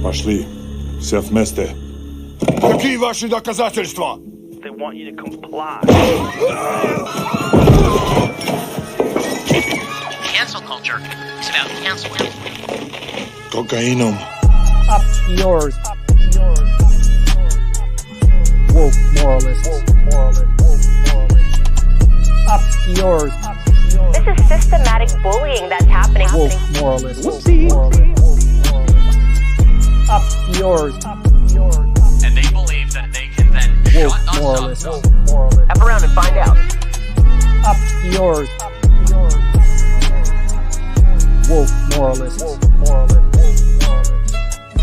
Пошли. Все вместе. Какие ваши доказательства? They want you to comply. Cancel culture is about canceling. Кокаином. Up yours. Woke moralists. Up yours. This is systematic bullying that's happening. Woke moralists. Up yours. And they believe that they can then Woke shut us moralists. up. Up around and find out. Up yours. Woke moralists.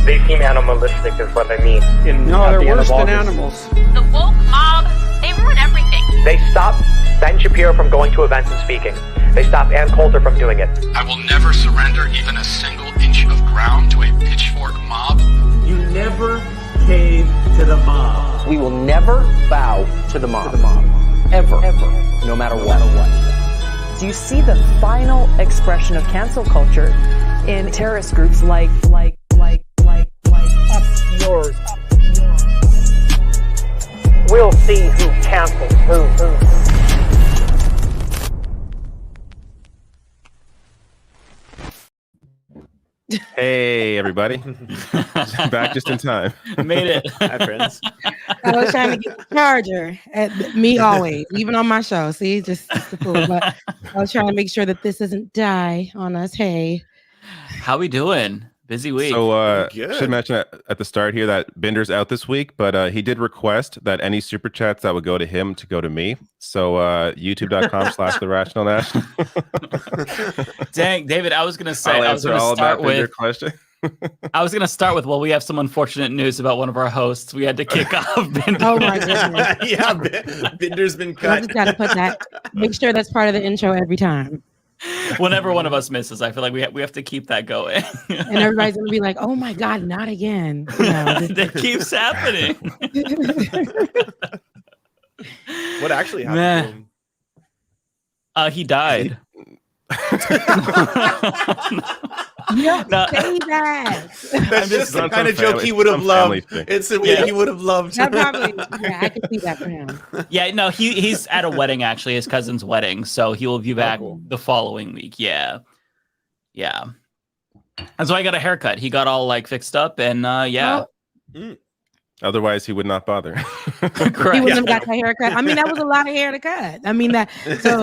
They seem animalistic is what I mean. No, they're worse than animals. The woke mob, they ruin everything. They stop Ben Shapiro from going to events and speaking. They stop Ann Coulter from doing it. I will never surrender even a single inch of ground to a pitchfork mob. You never cave to the mob. We will never bow to the mob. Ever. No matter what. Do you see the final expression of cancel culture in terrorist groups like Up yours. We'll see who cancels who. Hey, everybody. Back just in time. Made it. Hi, friends. I was trying to get the charger at me always, even on my show. See, just the fool. But I was trying to make sure that this doesn't die on us. Hey, How we doing? Busy week. So, Good. should mention at the start here that Binder's out this week, but he did request that any super chats that would go to him to go to me. So, youtube.com/therationalnational. Dang, David, I was gonna say I'll I was answer gonna all of start that Binder with question. I was gonna start with, well, we have some unfortunate news about one of our hosts. We had to kick off Binder. oh my goodness! Yeah, Binder's been I cut. just gotta put that. Make sure that's part of the intro every time, Whenever one of us misses, I feel like we have to keep that going. and everybody's gonna be like, "Oh my god, not again!" No, That keeps happening. What actually happened Meh. to him? He died. yeah, No. say that. That's just the Some kind of family- joke he would have some family loved. thing. It's the way Yeah. he would have loved. That probably, yeah, I can see that for him. Yeah, no, he's at a wedding, actually, his cousin's wedding, so he will be back cool. the following week. Yeah. And so I got a haircut. He got all like fixed up, and yeah. Otherwise, he would not bother. Correct. He wouldn't have got that haircut. I mean, that was a lot of hair to cut. I mean that. So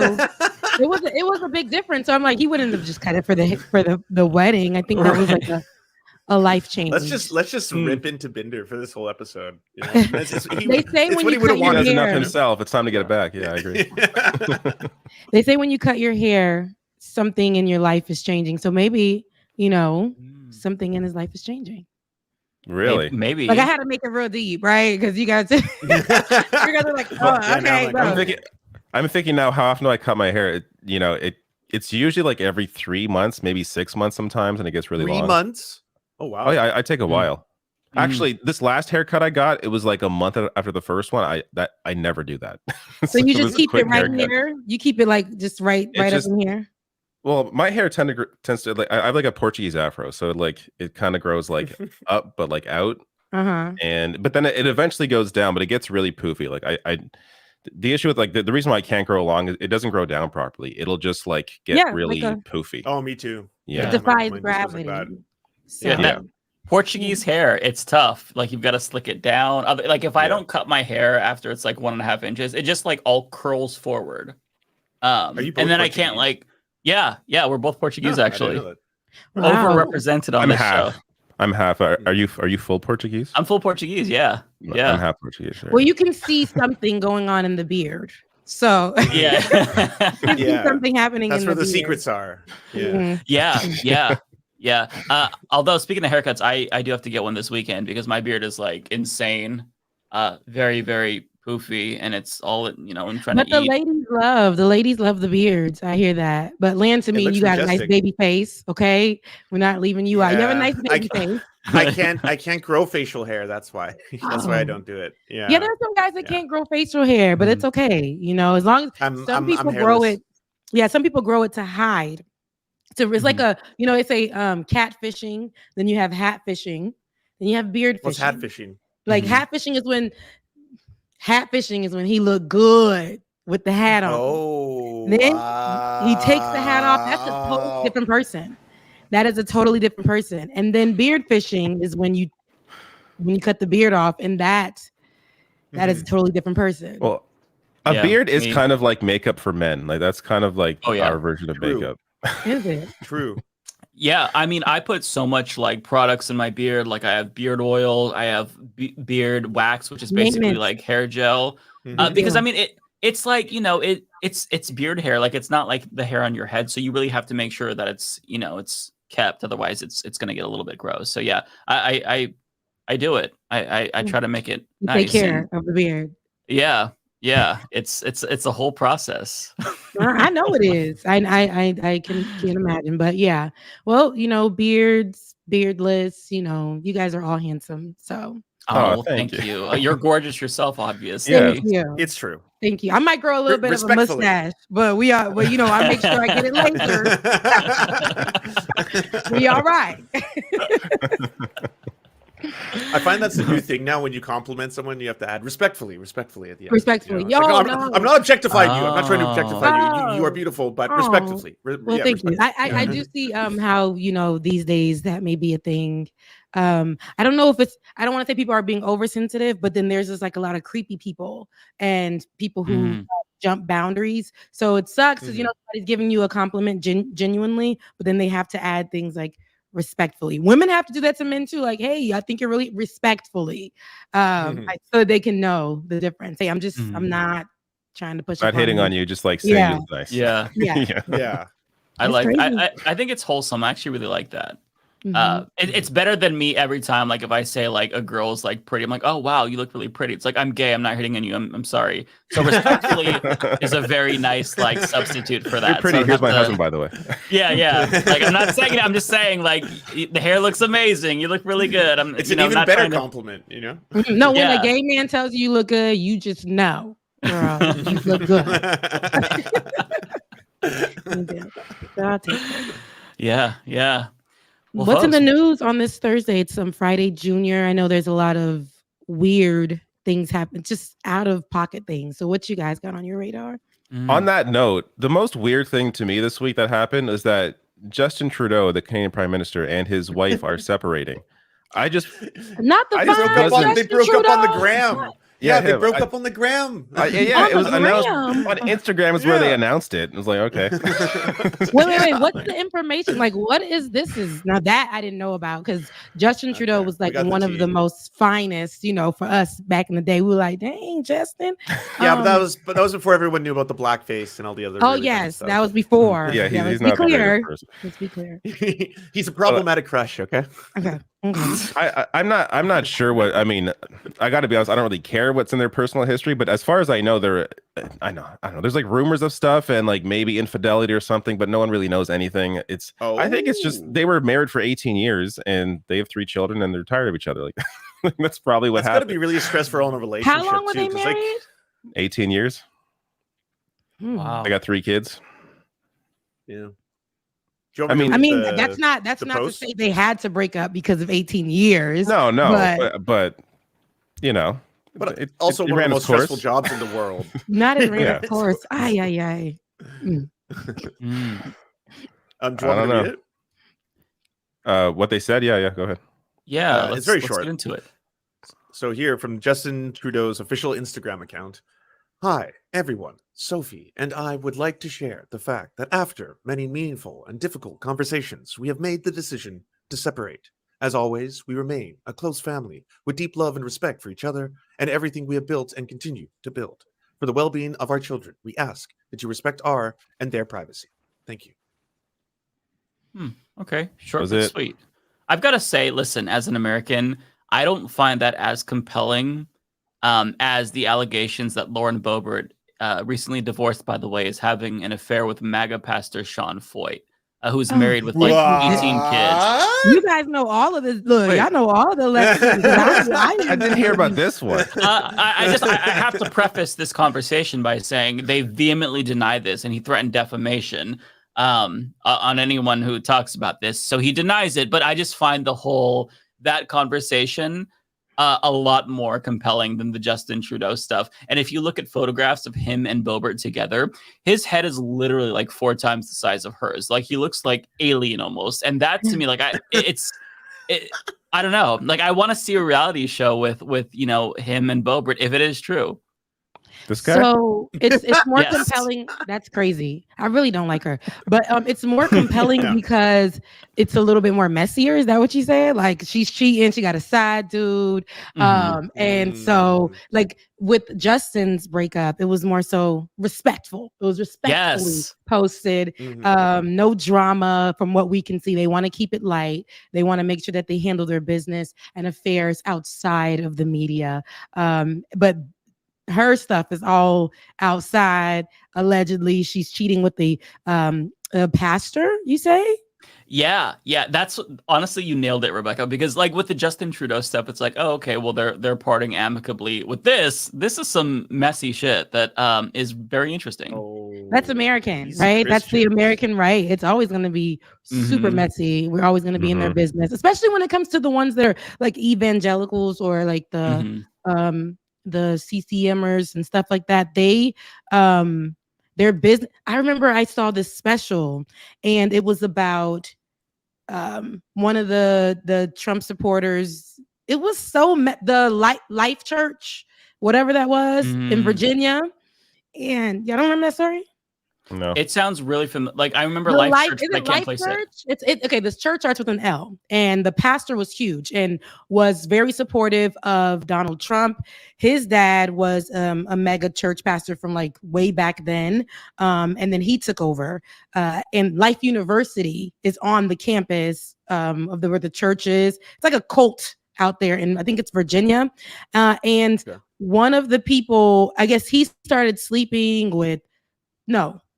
it was a big difference. So I'm like, he wouldn't have just cut it for the wedding. I think that was like a life change. Let's just rip into Binder for this whole episode. You know? They say when you cut He your does enough hair, himself. It's time to get it back. Yeah, I agree. they say when you cut your hair, something in your life is changing. So maybe something in his life is changing. Really? Maybe. Like I had to make it real deep, right? Because you guys, you guys are like, oh, Yeah, now okay, I'm bro. I'm thinking now, how often do I cut my hair? It's usually like every 3 months, maybe 6 months sometimes, and it gets really 3 long. months. Oh wow. Oh yeah, I take a while. Actually, this last haircut I got, it was like a month after the first one. I never do that. So you it just was a keep it quick right haircut. here. You keep it like just right just- up in here. Well, my hair tends to like I have like a Portuguese afro, so it kind of grows like up but like out, but then it eventually goes down, but it gets really poofy. Like the issue with like the reason why I can't grow long is it doesn't grow down properly. It'll just like get really poofy. Oh, me too. Yeah. It defies mine just goes gravity. like So, Yeah. Portuguese hair, it's tough. Like you've got to slick it down. Like if I don't cut my hair after it's like 1.5 inches, it just like all curls forward. Are you both and then I Portuguese? can't like, yeah, we're both Portuguese Oh, I actually. didn't know that. Wow. Overrepresented on I'm this half. show. I'm half. Are you full Portuguese? I'm full Portuguese. Yeah. I'm half Portuguese. Sure. Well, you can see something going on in the beard. So Yeah. you see Yeah. something happening That's in where the the beard. secrets are. Yeah. Mhm. Yeah. Although speaking of haircuts, I do have to get one this weekend because my beard is like insane. Very, very poofy, and it's all I'm trying But to eat. the ladies love the beards. I hear that. But Lance, to me, looks you got a nice majestic. baby face. Okay, we're not leaving you out. You have a Yeah. nice baby face. I can't grow facial hair. That's why. That's why I don't do it. Yeah. Yeah, there's some guys that can't grow facial hair, but it's okay. As long as some people grow hairless. it. Yeah, some people grow it to hide. So it's like it's a catfishing. Then you have hat fishing, Then you have beard What's fishing. hatfishing? Like hatfishing is when he look good with the hat on. Oh, Then he takes the hat off. That's a totally different person. That is a totally different person. And then beard fishing is when you cut the beard off, and that is a totally different person. Well, a beard is kind of like makeup for men. Like that's kind of like our version of makeup. Is it? True. Yeah, I mean, I put so much like products in my beard. Like I have beard oil, I have beard wax, which is basically like hair gel. Because I mean, it's like, you know, it's beard hair. Like it's not like the hair on your head, so you really have to make sure that it's, you know, it's kept. Otherwise, it's gonna get a little bit gross. So yeah, I do it. I try to make it nice. Take care of the beard. Yeah. Yeah, it's a whole process. I know it is. I can imagine, but yeah. Well, you know, beards, beardless. You know, you guys are all handsome. So. Oh, thank you. You're gorgeous yourself, obviously. Thank you. It's true. Thank you. I might grow a little bit of a mustache, but we are. Well, you know, I make sure I get it laser. We all right. I find that's a new thing now. When you compliment someone, you have to add respectfully at the end. Respectfully. You know? I'm not objectifying you. I'm not trying to objectify you. You are beautiful, but respectfully. Well, thank you. I do see how, you know, these days that may be a thing. I don't know if I don't want to say people are being oversensitive, but then there's just like a lot of creepy people and people who jump boundaries. So it sucks because, you know, somebody's giving you a compliment genuinely, but then they have to add things like respectfully. Women have to do that to men too. Like, hey, I think you're really respectfully, so they can know the difference. Hey, I'm not trying to push. Not hitting on you, just like saying it's nice. Yeah. Yeah. I think it's wholesome. I actually really like that. It's better than me every time. Like if I say like a girl's like pretty, I'm like, oh wow, you look really pretty. It's like, I'm gay, I'm not hitting on you. I'm sorry. So respectfully is a very nice like substitute for that. You're pretty. So Here's my husband, by the way. Yeah. Like I'm not saying it. I'm just saying like the hair looks amazing. You look really good. It's an even better compliment, you know. No, when a gay man tells you look good, you just know, girl, you look good. I'll take it. Yeah. Well, what's in the news on this Thursday? It's Friday Junior. I know there's a lot of weird things happen, just out of pocket things. So what you guys got on your radar? On that note, the most weird thing to me this week that happened is that Justin Trudeau, the Canadian Prime Minister, and his wife are separating. They broke up on the gram. Yeah, they broke up on the gram. It was announced on Instagram is where they announced it. It was like, okay. Wait. What's the information? Like, what is this? Now that I didn't know about, because Justin Trudeau was like one of the most finest, you know, for us back in the day. We were like, dang, Justin. Yeah, but that was before everyone knew about the blackface and all the other. Oh yes, that was before. Yeah, he's not clear. Let's be clear. He's a problematic crush. Okay. I'm not sure what I mean. I got to be honest. I don't really care what's in their personal history, but as far as I know, I don't know. There's like rumors of stuff and like maybe infidelity or something, but no one really knows anything. I think it's just they were married for 18 years and they have 3 children and they're tired of each other. Like that's probably what happened. It's got to be really stressful in a relationship. How long were they married? 18 years. Wow. I got 3 kids. Yeah. I mean, that's not to say they had to break up because of 18 years. No, but you know, but it also one of the most stressful jobs in the world. Not in real, of course. Ay. Do you want to read it? What they said? Yeah. Go ahead. Yeah, it's very short. Let's get into it. So here from Justin Trudeau's official Instagram account. Hi, everyone. Sophie and I would like to share the fact that after many meaningful and difficult conversations, we have made the decision to separate. As always, we remain a close family with deep love and respect for each other and everything we have built and continue to build. For the well-being of our children, we ask that you respect our and their privacy. Thank you. Okay, short and sweet. I've got to say, listen, as an American, I don't find that as compelling as the allegations that Lauren Boebert, recently divorced, by the way, is having an affair with MAGA pastor Sean Foyt, who's married with like 18 kids. You guys know all of this. Look, y'all know all the lessons. I didn't hear about this one. I have to preface this conversation by saying they vehemently deny this, and he threatened defamation on anyone who talks about this. So he denies it, but I just find the whole that conversation a lot more compelling than the Justin Trudeau stuff. And if you look at photographs of him and Boebert together, his head is literally like 4 times the size of hers. Like he looks like alien almost. And that to me, like I don't know. Like I want to see a reality show with him and Boebert if it is true. This guy? So it's more compelling. That's crazy. I really don't like her, but it's more compelling because it's a little bit more messier. Is that what you said? Like she's cheating. She got a side dude. And so like with Justin's breakup, it was more so respectful. It was respectfully posted. No drama from what we can see. They want to keep it light. They want to make sure that they handle their business and affairs outside of the media. But her stuff is all outside. Allegedly, she's cheating with the pastor, you say? Yeah. That's honestly, you nailed it, Rebecca, because like with the Justin Trudeau stuff, it's like, oh, okay, well, they're parting amicably. With this is some messy shit that is very interesting. That's American, right? That's the American right. It's always going to be super messy. We're always going to be in their business, especially when it comes to the ones that are like evangelicals or like the CCMers and stuff like that. They their business. I remember I saw this special and it was about one of the Trump supporters. It was the Life Church, whatever that was in Virginia. And y'all don't remember that story? No. It sounds really familiar. Like I remember Life Church, but I can't place it. Okay, this church starts with an L, and the pastor was huge and was very supportive of Donald Trump. His dad was a mega church pastor from like way back then, and then he took over. And Life University is on the campus of where the church is. It's like a cult out there, and I think it's Virginia. And one of the people, I guess, he started sleeping with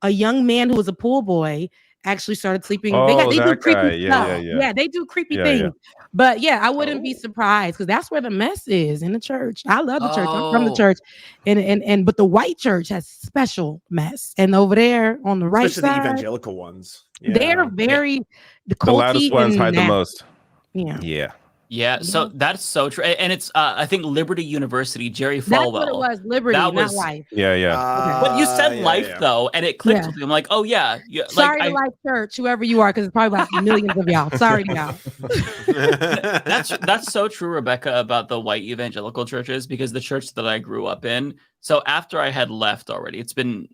a young man who was a pool boy actually started sleeping. They do creepy stuff. Yeah, they do creepy things. But yeah, I wouldn't be surprised because that's where the mess is in the church. I love the church. I'm from the church, and but the white church has special mess. And over there on the right especially side, the evangelical ones, they're very the loudest ones hide the most. Yeah, so that's so true, and it's I think Liberty University, Jerry Falwell. That's what it was, Liberty, not Life. But you said Life though, and it clicked with me. I'm like, oh yeah. Sorry to Life Church, whoever you are, because it's probably about millions of y'all. Sorry to y'all. That's so true, Rebecca, about the white evangelical churches, because the church that I grew up in. So after I had left already, it's been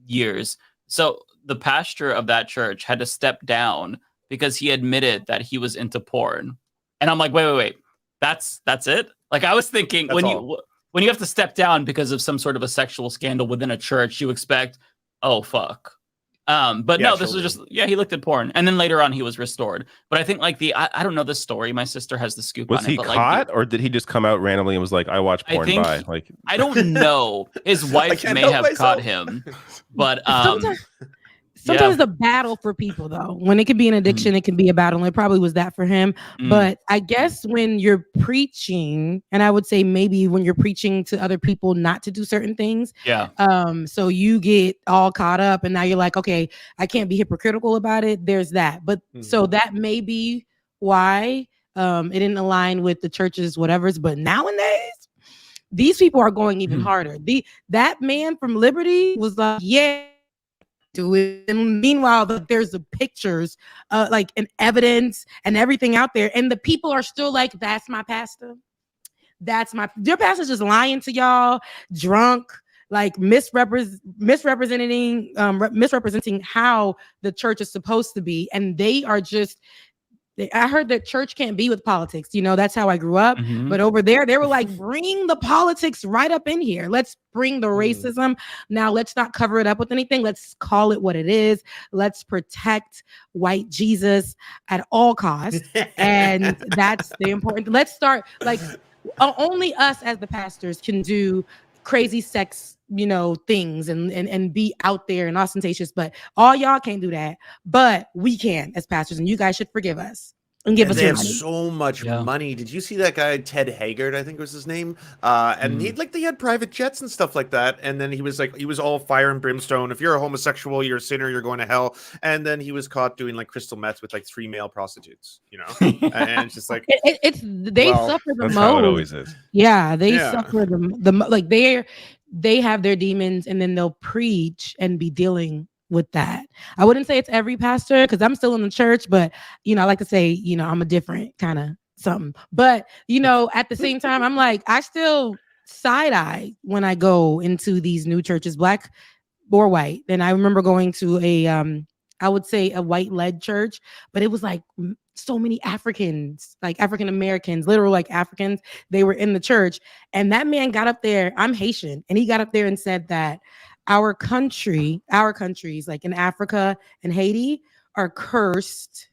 years. So the pastor of that church had to step down because he admitted that he was into porn. And I'm like, wait, that's it? Like I was thinking when you have to step down because of some sort of a sexual scandal within a church, you expect, oh fuck. But no, this was just he looked at porn, and then later on he was restored. But I think like I don't know the story. My sister has the scoop. Was he caught, or did he just come out randomly and was like, I watch porn? I don't know. His wife may have caught him, but Sometimes the battle for people, though, when it can be an addiction, it can be a battle. And it probably was that for him. But I guess when you're preaching, and I would say maybe when you're preaching to other people not to do certain things. So you get all caught up and now you're like, okay, I can't be hypocritical about it. There's that. But so that may be why it didn't align with the church's whatever's. But nowadays, these people are going even harder. That man from Liberty was like, do it. And meanwhile, there's the pictures, like and evidence and everything out there, and the people are still like, "That's my pastor. Your pastor's just lying to y'all, drunk, like misrepresenting how the church is supposed to be, and they are just." I heard that church can't be with politics. That's how I grew up. But over there, they were like, bring the politics right up in here. Let's bring the racism. Now, let's not cover it up with anything. Let's call it what it is. Let's protect white Jesus at all costs. And that's the important. Let's start like only us as the pastors can do crazy sex, things and be out there and ostentatious, but all y'all can't do that. But we can as pastors, and you guys should forgive us. and give us they your have money. so much money. Did you see that guy Ted Haggard? I think was his name. And they had private jets and stuff like that. And then he was all fire and brimstone. If you're a homosexual, you're a sinner, you're going to hell. And then he was caught doing like crystal meth with like 3 male prostitutes. You know, and it's just like they suffer the that's most. how it always is. Yeah, they suffer like they have their demons, and then they'll preach and be dealing with that. I wouldn't say it's every pastor because I'm still in the church, but I like to say, I'm a different kind of something. But at the same time, I'm like, I still side eye when I go into these new churches, black or white. And I remember going to I would say a white led church, but it was like so many Africans, like African Americans, literal like Africans. They were in the church, and that man got up there. I'm Haitian, and he got up there and said that our countries like in Africa and Haiti are cursed.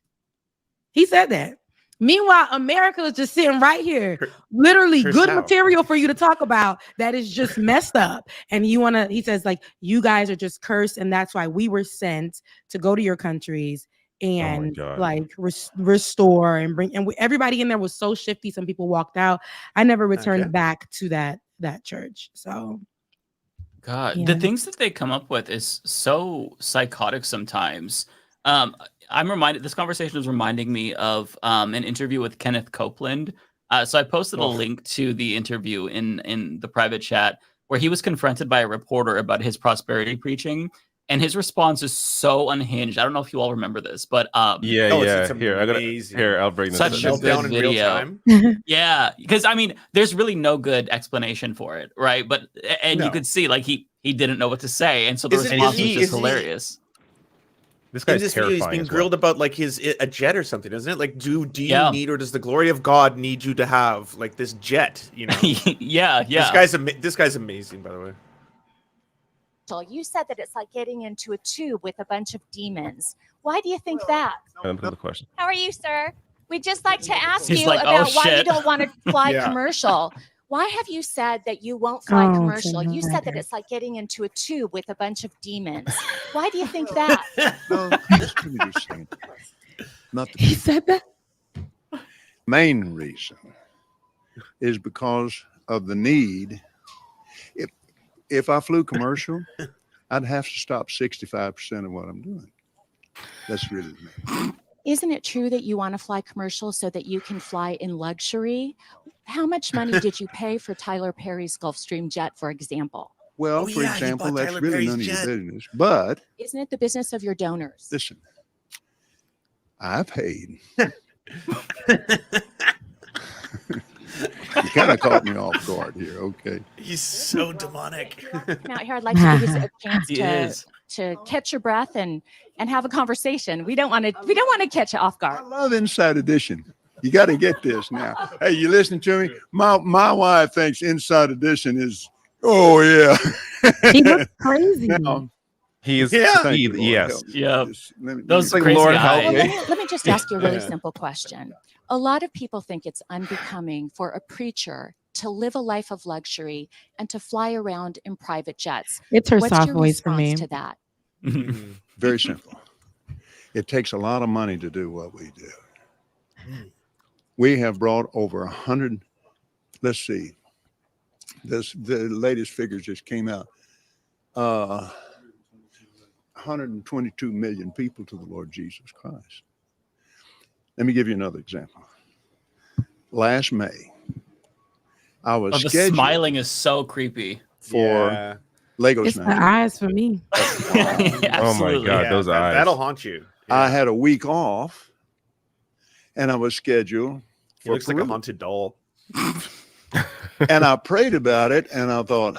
He said that. Meanwhile, America is just sitting right here, literally good material for you to talk about that is just messed up. And he says like, you guys are just cursed. And that's why we were sent to go to your countries and restore and bring, and everybody in there was so shifty. Some people walked out. I never returned back to that church. So God, the things that they come up with is so psychotic sometimes. I'm reminded, this conversation is reminding me of an interview with Kenneth Copeland. So I posted a link to the interview in the private chat where he was confronted by a reporter about his prosperity preaching. And his response is so unhinged. I don't know if you all remember this, but it's here, I'll bring this such a good video. Yeah, because I mean, there's really no good explanation for it, right? But you could see like he didn't know what to say, and so the response was just hilarious. This guy's in this video, he's being grilled about like a jet or something, isn't it? Like, do you need, or does the glory of God need you to have like this jet? Yeah. This guy's amazing, by the way. You said that it's like getting into a tube with a bunch of demons. Why do you think that? The question. How are you, sir? We'd just like to ask He's you like, about why shit. you don't want to fly commercial. Why have you said that you won't fly commercial? You said that it's like getting into a tube with a bunch of demons. Why do you think that? No, just let me just say. He said that? Main reason is because of the need. If I flew commercial, I'd have to stop 65% of what I'm doing. That's really me. Isn't it true that you want to fly commercial so that you can fly in luxury? How much money did you pay for Tyler Perry's Gulfstream jet, for example? Well, for example, that's Tyler really Perry's none of your business. But isn't it the business of your donors? Listen, I paid. You kind of caught me off guard here. Okay. He's so demonic. Now here, I'd like to give you a chance to catch your breath and have a conversation. We don't want to catch you off guard. I love Inside Edition. You got to get this now. Hey, you listening to me? My wife thinks Inside Edition is. Oh yeah. He looks crazy. Now, yes. Yeah. Those like Lord help me. Let me just ask you a really simple question. A lot of people think it's unbecoming for a preacher to live a life of luxury and to fly around in private jets. It's her What's soft your voice for me. response to that? Very simple. It takes a lot of money to do what we do. We have brought over 100. Let's see. The latest figures just came out. 122 million people to the Lord Jesus Christ. Let me give you another example. Last May, I was the scheduled. Smiling is so creepy. For Lego It's Smash. the eyes for me. Oh my God, those eyes. That'll haunt you. I had a week off, and I was scheduled. He looks like a haunted doll. And I prayed about it, and I thought,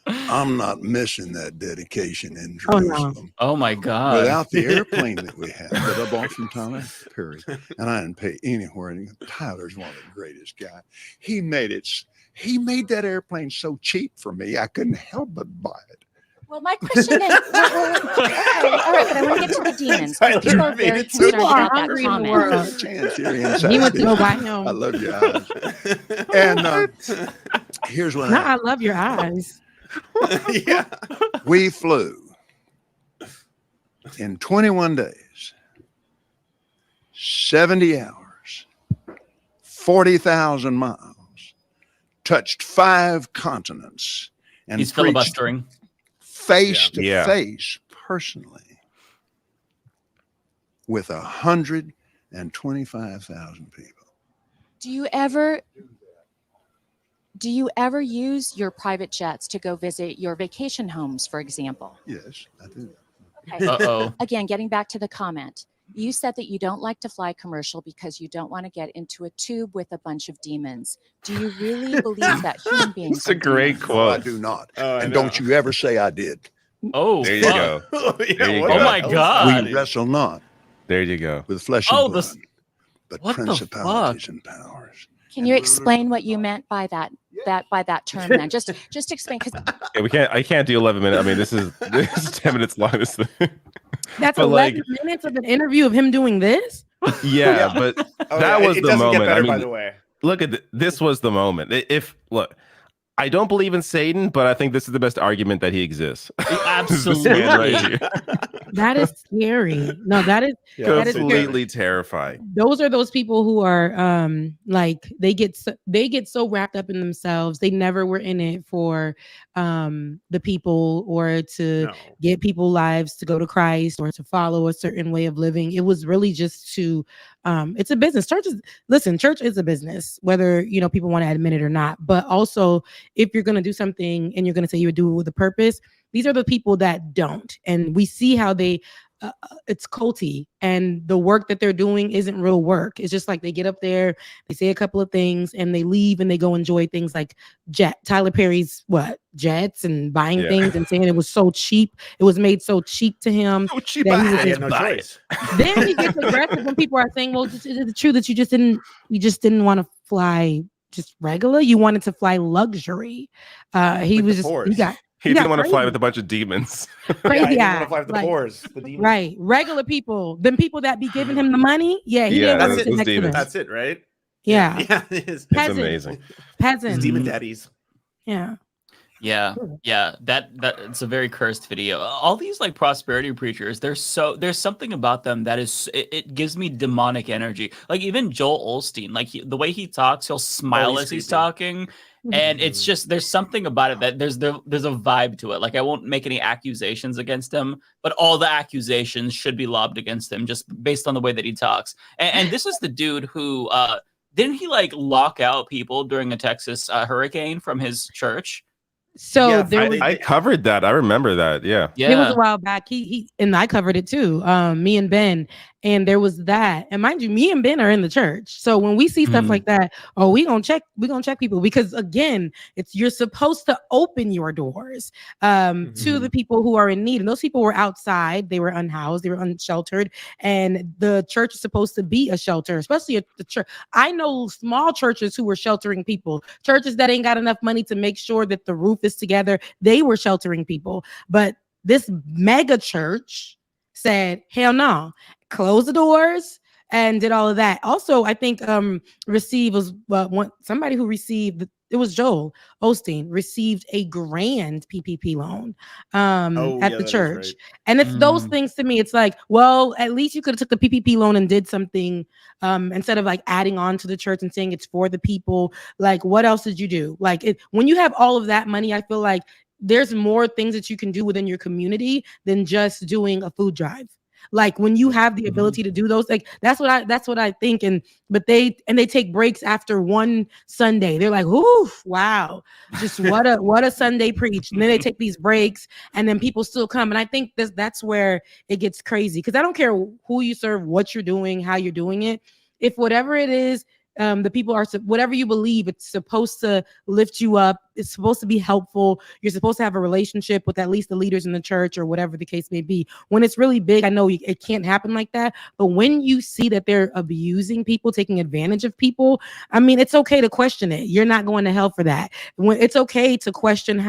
I'm not missing that dedication in Jerusalem. Oh my God. Without the airplane that we had that I bought from Tyler Perry, and I didn't pay anywhere. And Tyler's one of the greatest guys. He made that airplane so cheap for me, I couldn't help but buy it. Well, my question is, okay, all right, but I want to get to the demons. People are very concerned about that comment. He went to go buy him. I love your eyes. And here's what I love your eyes. Yeah. We flew in 21 days, 70 hours 40,000 miles, touched 5 continents, and he's preached filibustering face to face personally with 125,000 people. Do you ever use your private jets to go visit your vacation homes, for example? Yes, I do. Okay. Uh-oh. Again, getting back to the comment, you said that you don't like to fly commercial because you don't want to get into a tube with a bunch of demons. Do you really believe that human beings? It's a great demons? quote. No, I do not. And don't you ever say I did. Oh, there you go. There you go. Oh my God. We wrestle not There you go. with flesh and blood, but what the principalities fuck? and powers. Can you explain what you meant by that term then? Just explain, because Yeah, I can't do 11 minutes. I mean, this is 10 minutes long. This thing. That's But, 11 minutes of an interview of him doing this. Yeah, but that was it the doesn't moment. Get better, I mean, by the way. look at this was the moment. Look, I don't believe in Satan, but I think this is the best argument that he exists. Absolutely. That is scary. No, that is completely terrifying. Those are those people who are like they get so wrapped up in themselves. They never were in it for the people or to get people lives to go to Christ or to follow a certain way of living. It was really just to it's a business. Church is a business, whether people want to admit it or not. But also, if you're going to do something and you're going to say you would do it with a purpose, these are the people that don't. And we see how it's culty, and the work that they're doing isn't real work. It's just like they get up there, they say a couple of things, and they leave and they go enjoy things like Tyler Perry's jets and buying things and saying it was so cheap. It was made so cheap to him. So cheap, that I had no choice. Then he gets aggressive when people are saying, well, is it true that you just didn't want to fly just regular? You wanted to fly luxury. He didn't want to fly with a bunch of demons. Crazy he didn't want to fly with the like, whores, the demons. Right. Regular people. Them people that be giving him the money. Yeah, he didn't want to sit next to them. That's it, right? Yeah. Yeah, it is. It's amazing. Peasants. Demon daddies. Yeah. Yeah, that it's a very cursed video. All these like prosperity preachers, there's something about them that is it gives me demonic energy. Like even Joel Osteen, like the way he talks, he'll smile as he's talking, and it's just there's something about it that there's a vibe to it. Like I won't make any accusations against him, but all the accusations should be lobbed against him just based on the way that he talks. And this is the dude who didn't he like lock out people during a Texas hurricane from his church? So I covered that. I remember that. Yeah. It was a while back. He and I covered it too. Me and Ben, and there was that. And mind you, me and Ben are in the church. So when we see stuff like that, we gonna check people, because again, you're supposed to open your doors to the people who are in need. And those people were outside, they were unhoused, they were unsheltered, and the church is supposed to be a shelter, especially at the church. I know small churches who were sheltering people, churches that ain't got enough money to make sure that the roof is together. They were sheltering people, but this mega church said, hell no, close the doors and did all of that. Also, I think Receive was somebody who received, it was Joel Osteen, received a grand PPP loan at the church. Right. And it's those things to me. It's like, well, at least you could have took the PPP loan and did something instead of like adding on to the church and saying it's for the people. Like, what else did you do? Like when you have all of that money, I feel like there's more things that you can do within your community than just doing a food drive. Like when you have the ability to do those, like that's what I think. But they take breaks after one Sunday. They're like, ooh, wow, just what a Sunday preach. And then they take these breaks, and then people still come. And I think that's where it gets crazy, because I don't care who you serve, what you're doing, how you're doing it. If whatever it is, the people are, whatever you believe, it's supposed to lift you up. It's supposed to be helpful. You're supposed to have a relationship with at least the leaders in the church or whatever the case may be. When it's really big, I know it can't happen like that. But when you see that they're abusing people, taking advantage of people, I mean, it's okay to question it. You're not going to hell for that. It's okay to question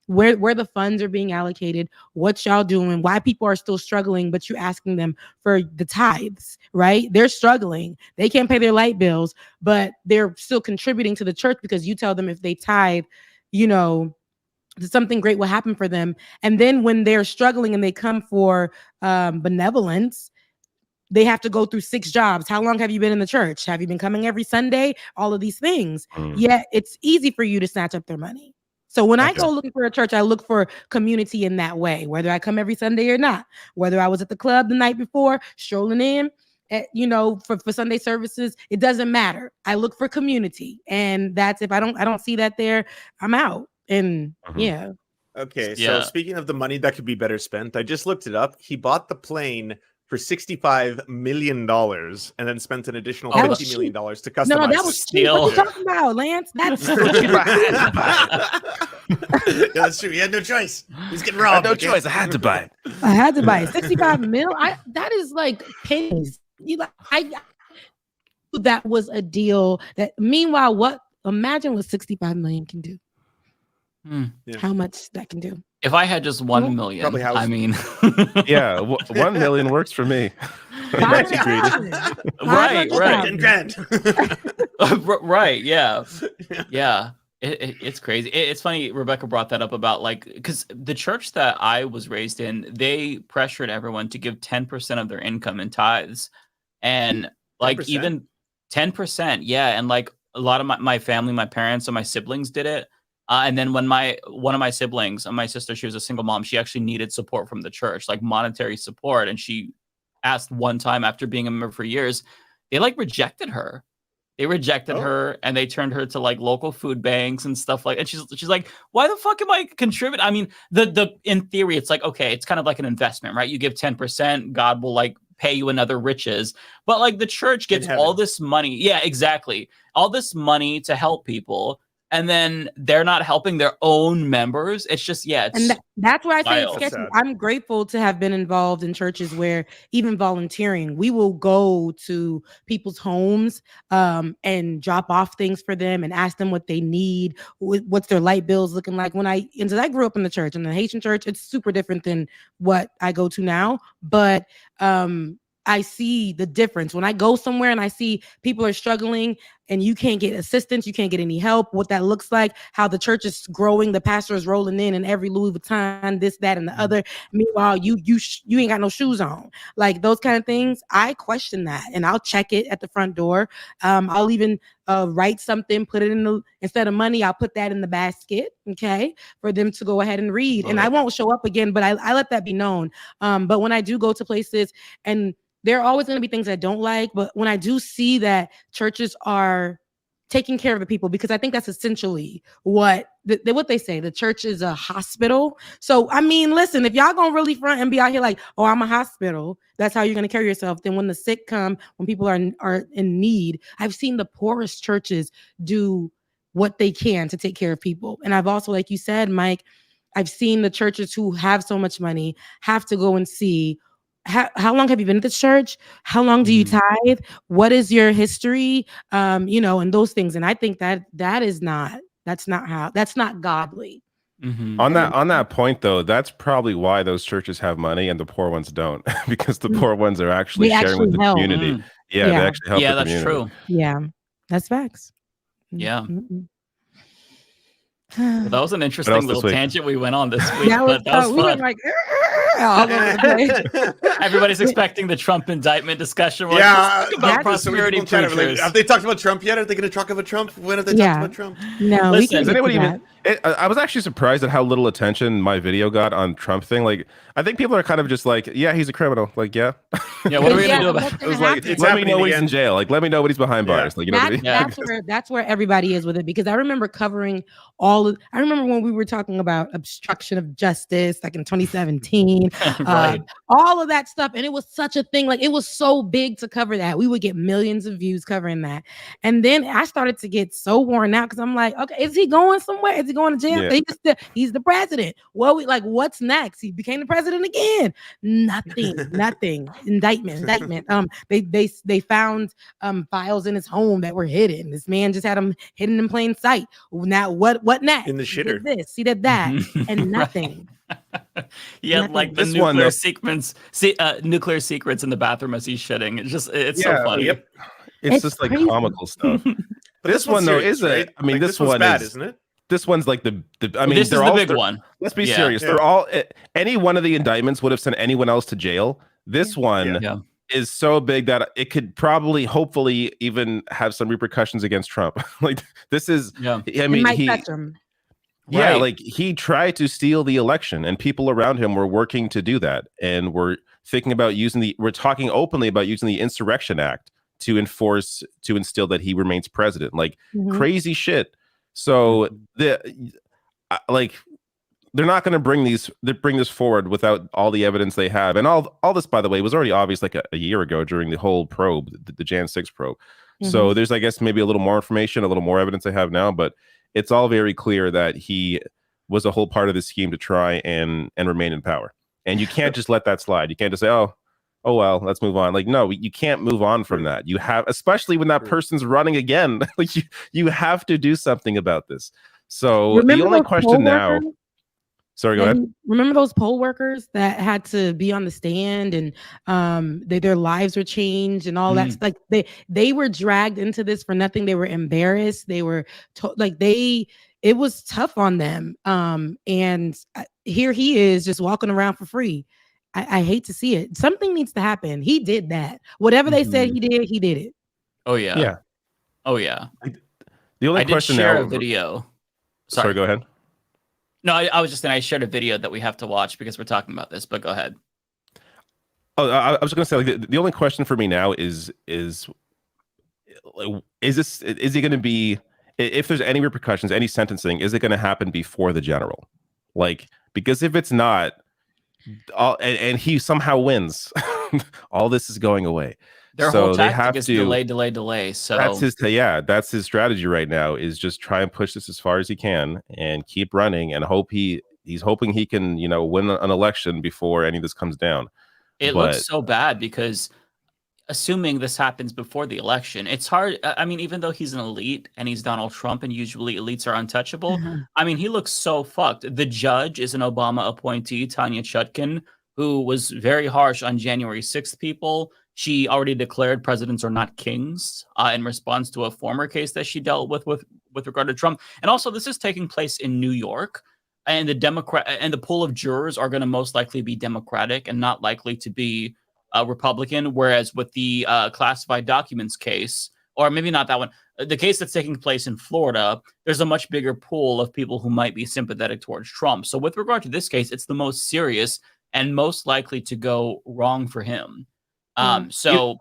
where the funds are being allocated, what y'all doing, why people are still struggling, but you're asking them for the tithes, right? They're struggling. They can't pay their light bills, but they're still contributing to the church because you tell them if they tithe, something great will happen for them. And then when they're struggling and they come for benevolence, they have to go through 6 jobs. How long have you been in the church? Have you been coming every Sunday? All of these things. Yet it's easy for you to snatch up their money. So when I go looking for a church, I look for community in that way, whether I come every Sunday or not, whether I was at the club the night before, strolling in, for Sunday services, it doesn't matter. I look for community. And that's, if I don't see that there, I'm out. And yeah. Okay, so speaking of the money that could be better spent, I just looked it up. He bought the plane for $65 million and then spent an additional $50 million to customize. No, that was cheap. What are you talking about, Lance? That's that's true. He had no choice. He's getting robbed. No choice. I had to buy it. I had to buy it. 65 mil. That is like pennies. That was a deal. That meanwhile, imagine what 65 million can do. How much that can do. If I had just 1 million, I mean, yeah, 1 million works for me. Right. 10 grand. Right. Yeah. Yeah. It's crazy. It's funny. Rebecca brought that up about because the church that I was raised in, they pressured everyone to give 10% of their income in tithes, and 10%? Even 10%. Yeah. And a lot of my family, my parents and my siblings did it. And then when one of my siblings, my sister, she was a single mom, she actually needed support from the church, like monetary support. And she asked one time after being a member for years, they rejected her. They rejected her and they turned her to local food banks and stuff and she's like, why the fuck am I contributing? I mean, the in theory, it's okay, it's kind of like an investment, right? You give 10%, God will pay you another riches. But the church gets all this money. Yeah, exactly. All this money to help people. And then they're not helping their own members. It's just, that's why I say it's sketchy. I'm grateful to have been involved in churches where even volunteering, we will go to people's homes and drop off things for them and ask them what they need, what's their light bills looking like. I grew up in the church, in the Haitian church, it's super different than what I go to now. But I see the difference when I go somewhere and I see people are struggling and you can't get assistance, you can't get any help, what that looks like, how the church is growing, the pastor is rolling in and every Louis Vuitton, this, that, and the other. Meanwhile, you ain't got no shoes on. Those kind of things, I question that and I'll check it at the front door. I'll even write something, put it instead of money, I'll put that in the basket, okay, for them to go ahead and read. And I won't show up again, but I let that be known. But when I do go to places, and there are always going to be things I don't like, but when I do see that churches are taking care of the people, because I think that's essentially what they say. The church is a hospital. So, I mean, listen, if y'all gonna really front and be out here I'm a hospital, that's how you're gonna carry yourself. Then when the sick come, when people are in need, I've seen the poorest churches do what they can to take care of people. And I've also, like you said, Mike, I've seen the churches who have so much money have to go and see, how long have you been at this church? How long do you tithe? What is your history? And those things. And I think that's not godly. On that point though, that's probably why those churches have money and the poor ones don't, because the poor ones are actually sharing with the community. Yeah, they actually help. Yeah, the that's community. true. Yeah, that's facts. Yeah. Well, that was an interesting little tangent we went on this week. That was fun. We went all over the place. Everybody's expecting the Trump indictment discussion. We're let's talk about prosperity preachers. Have they talked about Trump yet? Are they going to talk about Trump? When have they talked about Trump? No. Listen, does anybody even? I was actually surprised at how little attention my video got on Trump thing. I think people are kind of just yeah, he's a criminal. Yeah, what are we gonna do about it? It was let me know when he's in jail. Let me know when he's behind bars. That's where everybody is with it, because I remember covering I remember when we were talking about obstruction of justice, in 2017, right. All of that stuff, and it was such a thing. It was so big to cover that. We would get millions of views covering that, and then I started to get so worn out because I'm like, okay, is he going somewhere? Is he going to jail? Yeah. He's the president. Well, what's next? He became the president again. Nothing. Indictment. They found files in his home that were hidden. This man just had them hidden in plain sight. Now what next? In the shitter. He did this, he did that, and nothing. Yeah, the nuclear sequence, nuclear secrets in the bathroom as he's shitting. It's so funny. Yep. It's just crazy. Comical stuff. But this one though is right? This one bad, isn't it? This one's the this is the big one. Let's be serious. They're all any one of the indictments would have sent anyone else to jail. This one is so big that it could probably, hopefully, even have some repercussions against Trump. Like this is, I mean, Right. like he tried to steal the election, and people around him were working to do that, and we're thinking about we're talking openly about using the Insurrection Act to instill that he remains president, like crazy shit. So they're not going to bring this forward without all the evidence they have. And all this, by the way, was already obvious like a year ago during the whole probe, the Jan 6 probe. So there's, I guess, maybe a little more information, a little more evidence they have now, but it's all very clear that he was a whole part of the scheme to try and remain in power. And you can't just let that slide. You can't just say, oh, well, let's move on. Like, no, you can't move on from that. You have, especially when that person's running again, like you have to do something about this. So the only question now. Sorry, go ahead. Remember those poll workers that had to be on the stand and their lives were changed and all that? Like they were dragged into this for nothing. They were embarrassed. They were it was tough on them. And here he is just walking around for free. I hate to see it. Something needs to happen. He did that. Whatever they said he did it. Oh yeah. Yeah. Oh yeah. The only question now. A video. Sorry, go ahead. No, I was just saying I shared a video that we have to watch because we're talking about this, but go ahead. Oh, I was going to say, like, the only question for me now is he going to be, if there's any repercussions, any sentencing, is it going to happen before the general? Like, because if it's not, and he somehow wins, all this is going away. Their whole tactic is delay. So that's his strategy right now, is just try and push this as far as he can and keep running and hope he's hoping he can, win an election before any of this comes down. It looks so bad because assuming this happens before the election, it's hard. I mean, even though he's an elite and he's Donald Trump and usually elites are untouchable, I mean, he looks so fucked. The judge is an Obama appointee, Tanya Chutkan, who was very harsh on January 6th people. She already declared presidents are not kings in response to a former case that she dealt with regard to Trump. And also, this is taking place in New York, and the pool of jurors are going to most likely be Democratic and not likely to be Republican. Whereas with the classified documents case, or maybe not that one, the case that's taking place in Florida, there's a much bigger pool of people who might be sympathetic towards Trump. So with regard to this case, it's the most serious and most likely to go wrong for him. So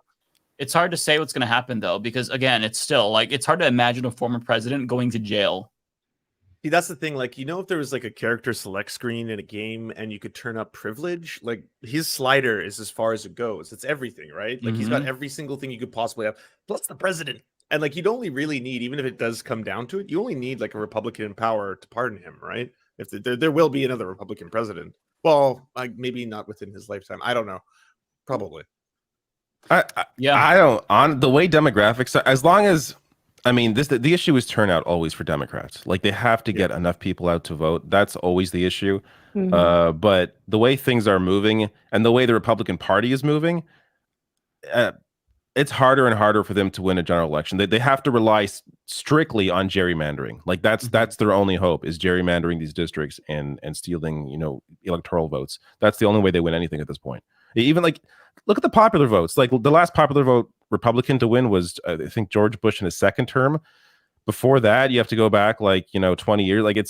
it's hard to say what's going to happen, though, because, again, it's still like it's hard to imagine a former president going to jail. See, that's the thing. Like, if there was like a character select screen in a game and you could turn up privilege, like his slider is as far as it goes. It's everything, right? Like he's got every single thing you could possibly have, plus the president. And like, you'd only really need, even if it does come down to it, you only need like a Republican in power to pardon him, right? If there will be another Republican president. Well, like maybe not within his lifetime. I don't know. Probably. I don't, on the way demographics, as long as, I mean, the issue is turnout always for Democrats. Like they have to get enough people out to vote. That's always the issue. But the way things are moving and the way the Republican Party is moving, it's harder and harder for them to win a general election. They have to rely strictly on gerrymandering. Like that's their only hope, is gerrymandering these districts and stealing, electoral votes. That's the only way they win anything at this point. Even like, look at the popular votes. Like the last popular vote Republican to win was, I think, George Bush in his second term. Before that, you have to go back 20 years. Like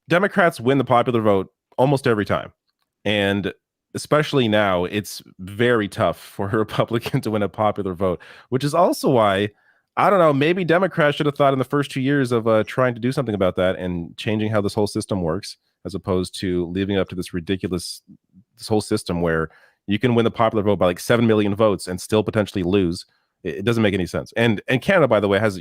Democrats win the popular vote almost every time. And especially now, it's very tough for a Republican to win a popular vote, which is also why, I don't know, maybe Democrats should have thought in the first 2 years of trying to do something about that and changing how this whole system works, as opposed to leaving it up to this whole system where you can win the popular vote by like 7 million votes and still potentially lose. It doesn't make any sense. And Canada, by the way, has,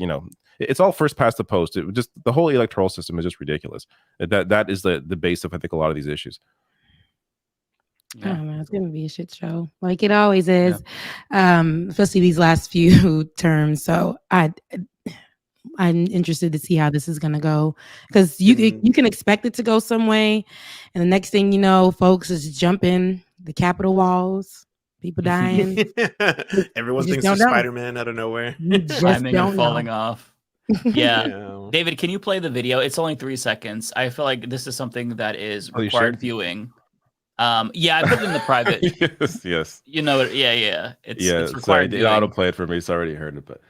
it's all first past the post. The whole electoral system is just ridiculous. That is the base of, I think, a lot of these issues. I don't know. It's gonna be a shit show, like it always is, especially these last few terms. So I'm interested to see how this is gonna go, because you can expect it to go some way, and the next thing you know, folks is jumping the Capitol walls, people dying. Everyone thinks it's Spider-Man out of nowhere, climbing and falling off. Yeah. David, can you play the video? It's only 3 seconds. I feel like this is something that is required viewing. Yeah, I put it in the private. yes. You know, yeah. It's required. Sorry, it autoplayed for me, so I already heard it. But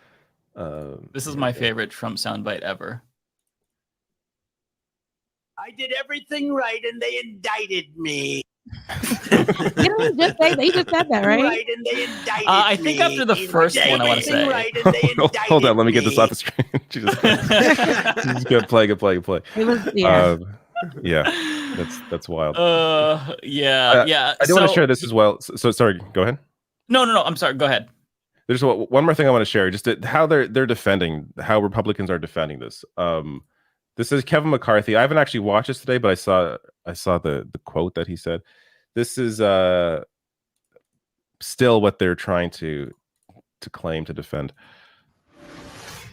this is my favorite Trump soundbite ever. I did everything right, and they indicted me. You just say they just said that, right? Right, and they indicted I think after the first one, I want to say. Right, and they Hold on, let me get this off the screen. Jesus, good play. It was, yeah, that's wild. Yeah. I do want to share this as well. So sorry, go ahead. No. I'm sorry. Go ahead. There's one more thing I want to share. Just how they're defending, how Republicans are defending this. This is Kevin McCarthy. I haven't actually watched this today, but I saw the quote that he said. This is still what they're trying to claim to defend.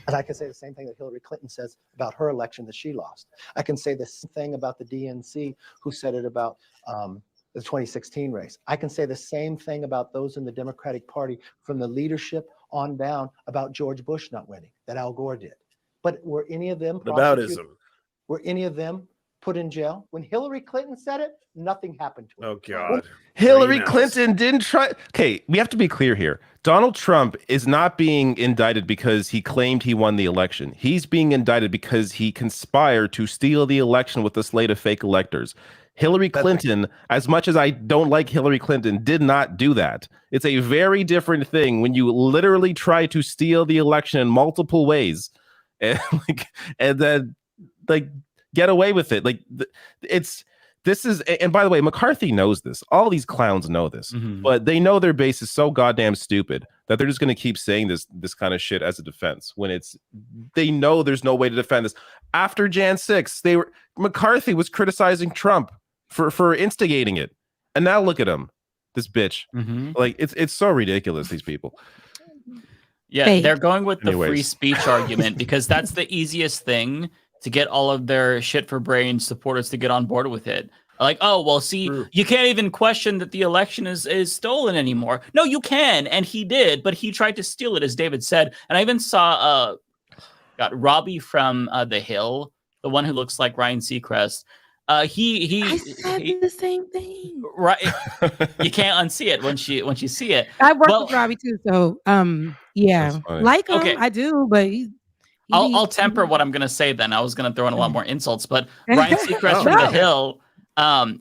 And I can say the same thing that Hillary Clinton says about her election that she lost. I can say the same thing about the DNC who said it about the 2016 race. I can say the same thing about those in the Democratic Party from the leadership on down about George Bush not winning, that Al Gore did. But were any of them Aboutism. Were any of them put in jail? When Hillary Clinton said it, nothing happened to her. Oh, God. Hillary Clinton didn't try. Okay, we have to be clear here. Donald Trump is not being indicted because he claimed he won the election. He's being indicted because he conspired to steal the election with a slate of fake electors. Hillary Clinton, as much as I don't like Hillary Clinton, did not do that. It's a very different thing when you literally try to steal the election in multiple ways and then get away with it. And by the way, McCarthy knows this. All these clowns know this, but they know their base is so goddamn stupid that they're just going to keep saying this kind of shit as a defense when they know there's no way to defend this. After Jan 6, McCarthy was criticizing Trump for instigating it, and now look at him, this bitch. It's so ridiculous, these people. Yeah, they're going with the free speech argument because that's the easiest thing to get all of their shit for brain supporters to get on board with it. Like, oh, well, see, you can't even question that the election is stolen anymore. No, you can, and he did, but he tried to steal it, as David said. And I even saw Robbie from The Hill, the one who looks like Ryan Seacrest. I said the same thing. Right, you can't unsee it once you see it. I worked with Robbie too, so yeah, like him, okay. I do, but. I'll temper what I'm going to say then. I was going to throw in a lot more insults, but Ryan Seacrest from The Hill,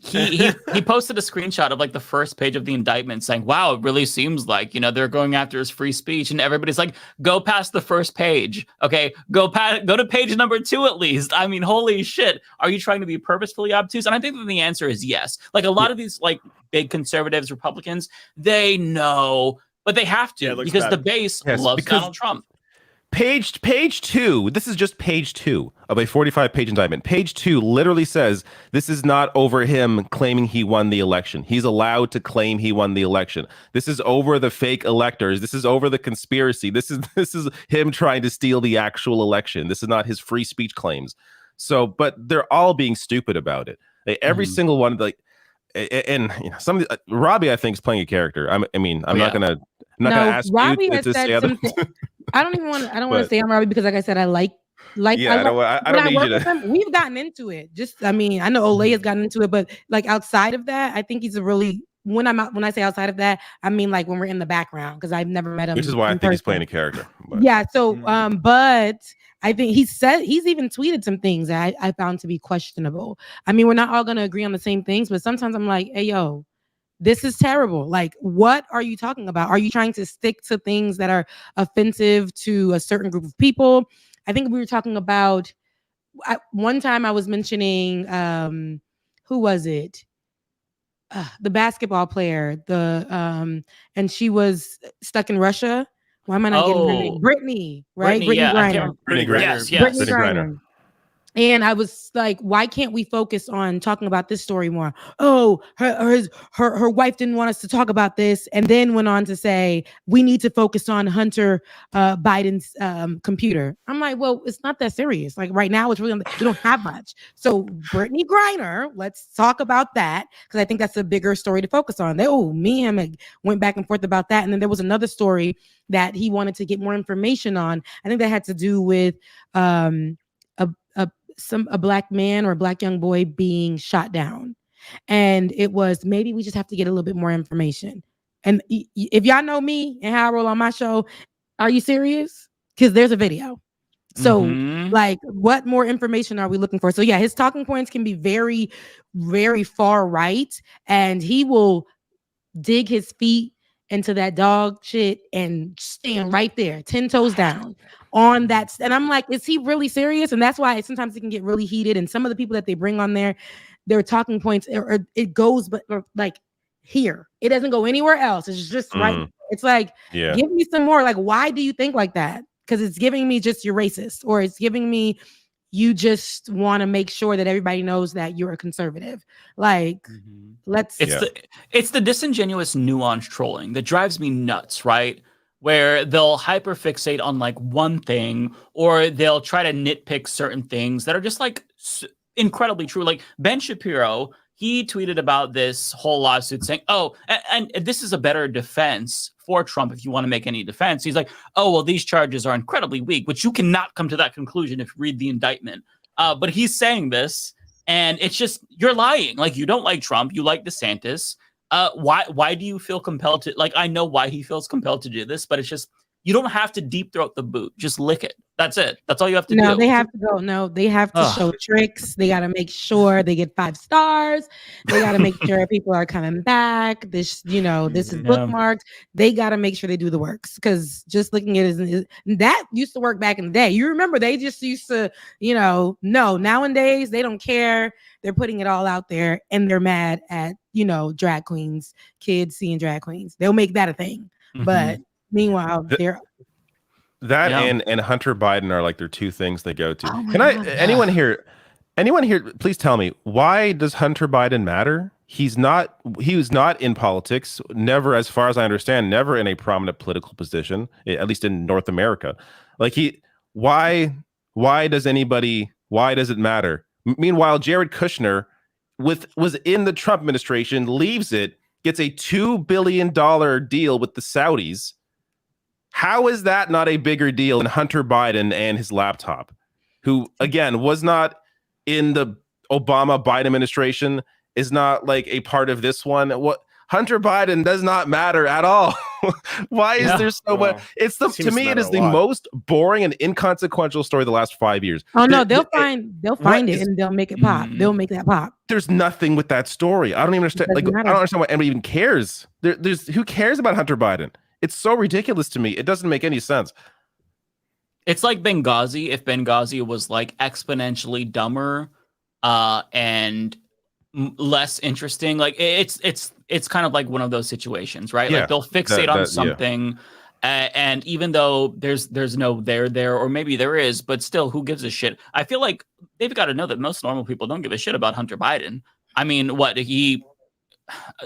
he posted a screenshot of the first page of the indictment saying, wow, it really seems like, they're going after his free speech. And everybody's like, go past the first page. Okay, go to page number 2 at least. I mean, holy shit. Are you trying to be purposefully obtuse? And I think that the answer is yes. A lot of these big conservatives, Republicans, they know, but they have to because the base loves Donald Trump. Page 2, this is just page 2 of a 45-page indictment. Page 2 literally says this is not over him claiming he won the election. He's allowed to claim he won the election. This is over the fake electors. This is over the conspiracy. This is him trying to steal the actual election. This is not his free speech claims. So, but they're all being stupid about it. Every single one, and some Robbie, I think, is playing a character. I'm not gonna ask Robbie you to say other. I don't want to say I'm Robbie because, like I said, I like. Yeah, I don't need you to. We've gotten into it. I know Olay has gotten into it, but outside of that, I think he's a really. When I say outside of that, I mean when we're in the background because I've never met him. Which is why I think he's playing a character. But. Yeah. So, but I think he's even tweeted some things that I found to be questionable. I mean, we're not all going to agree on the same things, but sometimes I'm like, hey, yo. This is terrible. What are you talking about? Are you trying to stick to things that are offensive to a certain group of people? I think we were talking about one time I was mentioning who was it? The basketball player. And she was stuck in Russia. Why am I not getting her name? Brittany, right? Brittany Griner. Brittany Griner. Yes. Brittany Griner. And I was like, why can't we focus on talking about this story more? Oh, her wife didn't want us to talk about this, and then went on to say we need to focus on Hunter Biden's computer. I'm like, well, it's not that serious. Right now, it's really we don't have much. So Brittany Griner, let's talk about that because I think that's a bigger story to focus on. Me and him went back and forth about that, and then there was another story that he wanted to get more information on. I think that had to do with a black man or a black young boy being shot down. And it was, maybe we just have to get a little bit more information. And if y'all know me and how I roll on my show, are you serious? Because there's a video. So like, what more information are we looking for? So yeah, his talking points can be very, very far right. And he will dig his feet into that dog shit and stand right there, 10 toes down on that. And I'm like, is he really serious? And that's why sometimes it can get really heated. And some of the people that they bring on there, their talking points, or it goes, but like here, it doesn't go anywhere else. It's just right. It's like, give me some more. Like, why do you think like that? Because it's giving me just you're racist, or it's giving me you just want to make sure that everybody knows that you're a conservative. Like, it's the disingenuous nuance trolling that drives me nuts, right? Where they'll hyperfixate on like one thing, or they'll try to nitpick certain things that are just like incredibly true. Like Ben Shapiro, he tweeted about this whole lawsuit saying, oh, and this is a better defense for Trump if you want to make any defense. He's like, oh, well, these charges are incredibly weak, which you cannot come to that conclusion if you read the indictment. But he's saying this, and it's just, you're lying. Like, you don't like Trump, you like DeSantis. Why do you feel compelled to, like, I know why he feels compelled to do this, but it's just, you don't have to deep throat the boot. Just lick it. That's it. That's all you have to do. No, they have to go. No, they have to show tricks. They got to make sure they get 5 stars. They got to make sure people are coming back. This, this is bookmarked. They got to make sure they do the works, because just looking at it that used to work back in the day. You remember they just used to, no, nowadays they don't care. They're putting it all out there, and they're mad at, drag queens, kids seeing drag queens. They'll make that a thing. But meanwhile, they're and Hunter Biden are like their two things they go to. Anyone here, please tell me, why does Hunter Biden matter? He was not in politics, never, as far as I understand, never in a prominent political position, at least in North America. Like why does it matter? Meanwhile, Jared Kushner was in the Trump administration, leaves it, gets a $2 billion deal with the Saudis. How is that not a bigger deal than Hunter Biden and his laptop, who, again, was not in the Obama-Biden administration, is not like a part of this one? What Hunter Biden does not matter at all. Why is there so much? It's to me, it is the most boring and inconsequential story of the last 5 years. Oh no, they'll find it and they'll make it pop. They'll make that pop. There's nothing with that story. I don't even understand. I don't understand why anybody even cares. There's who cares about Hunter Biden? It's so ridiculous to me. It doesn't make any sense. It's like Benghazi. If Benghazi was like exponentially dumber and less interesting, like it's kind of like one of those situations, right? Like they'll fixate on something, and even though there's no there, or maybe there is, but still, who gives a shit? I feel like they've got to know that most normal people don't give a shit about Hunter Biden. I mean, what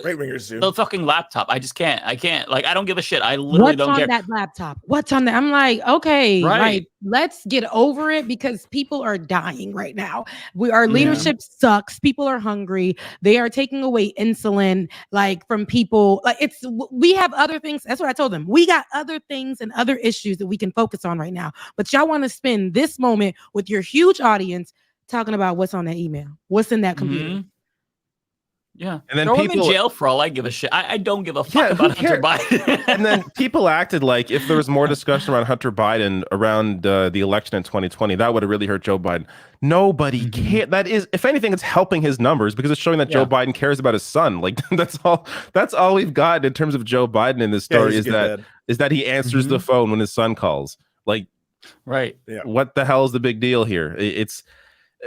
right-wingers do. The fucking laptop. I can't. Like, I don't give a shit. I literally don't care. What's on that laptop? What's on that? I'm like, okay, right. Let's get over it, because people are dying right now. Our leadership sucks. People are hungry. They are taking away insulin, like, from people. Like, we have other things. That's what I told them. We got other things and other issues that we can focus on right now. But y'all want to spend this moment with your huge audience talking about what's on that email, what's in that computer. Yeah, and then throw people him in jail for all I give a shit. I don't give a fuck about Hunter Biden. And then people acted like if there was more discussion around Hunter Biden around the election in 2020, that would have really hurt Joe Biden. Nobody cares. That is, if anything, it's helping his numbers, because it's showing that Joe Biden cares about his son. Like, that's all we've got in terms of Joe Biden in this story, is that he answers the phone when his son calls. Like, what the hell is the big deal here?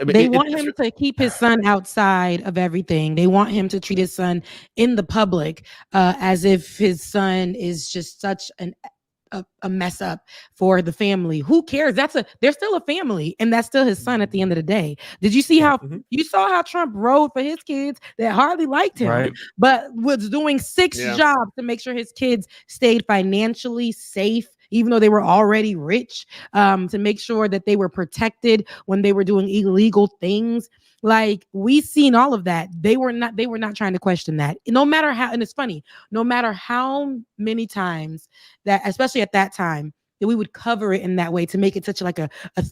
They want him to keep his son outside of everything. They want him to treat his son in the public as if his son is just such a mess up for the family. Who cares? They're still a family, and that's still his son at the end of the day. Did you see how you saw how Trump rode for his kids that hardly liked him, but was doing 6 jobs to make sure his kids stayed financially safe, even though they were already rich, to make sure that they were protected when they were doing illegal things. Like, we've seen all of that. They were not trying to question that. No matter how, and it's funny, no matter how many times that, especially at that time, that we would cover it in that way to make it such like a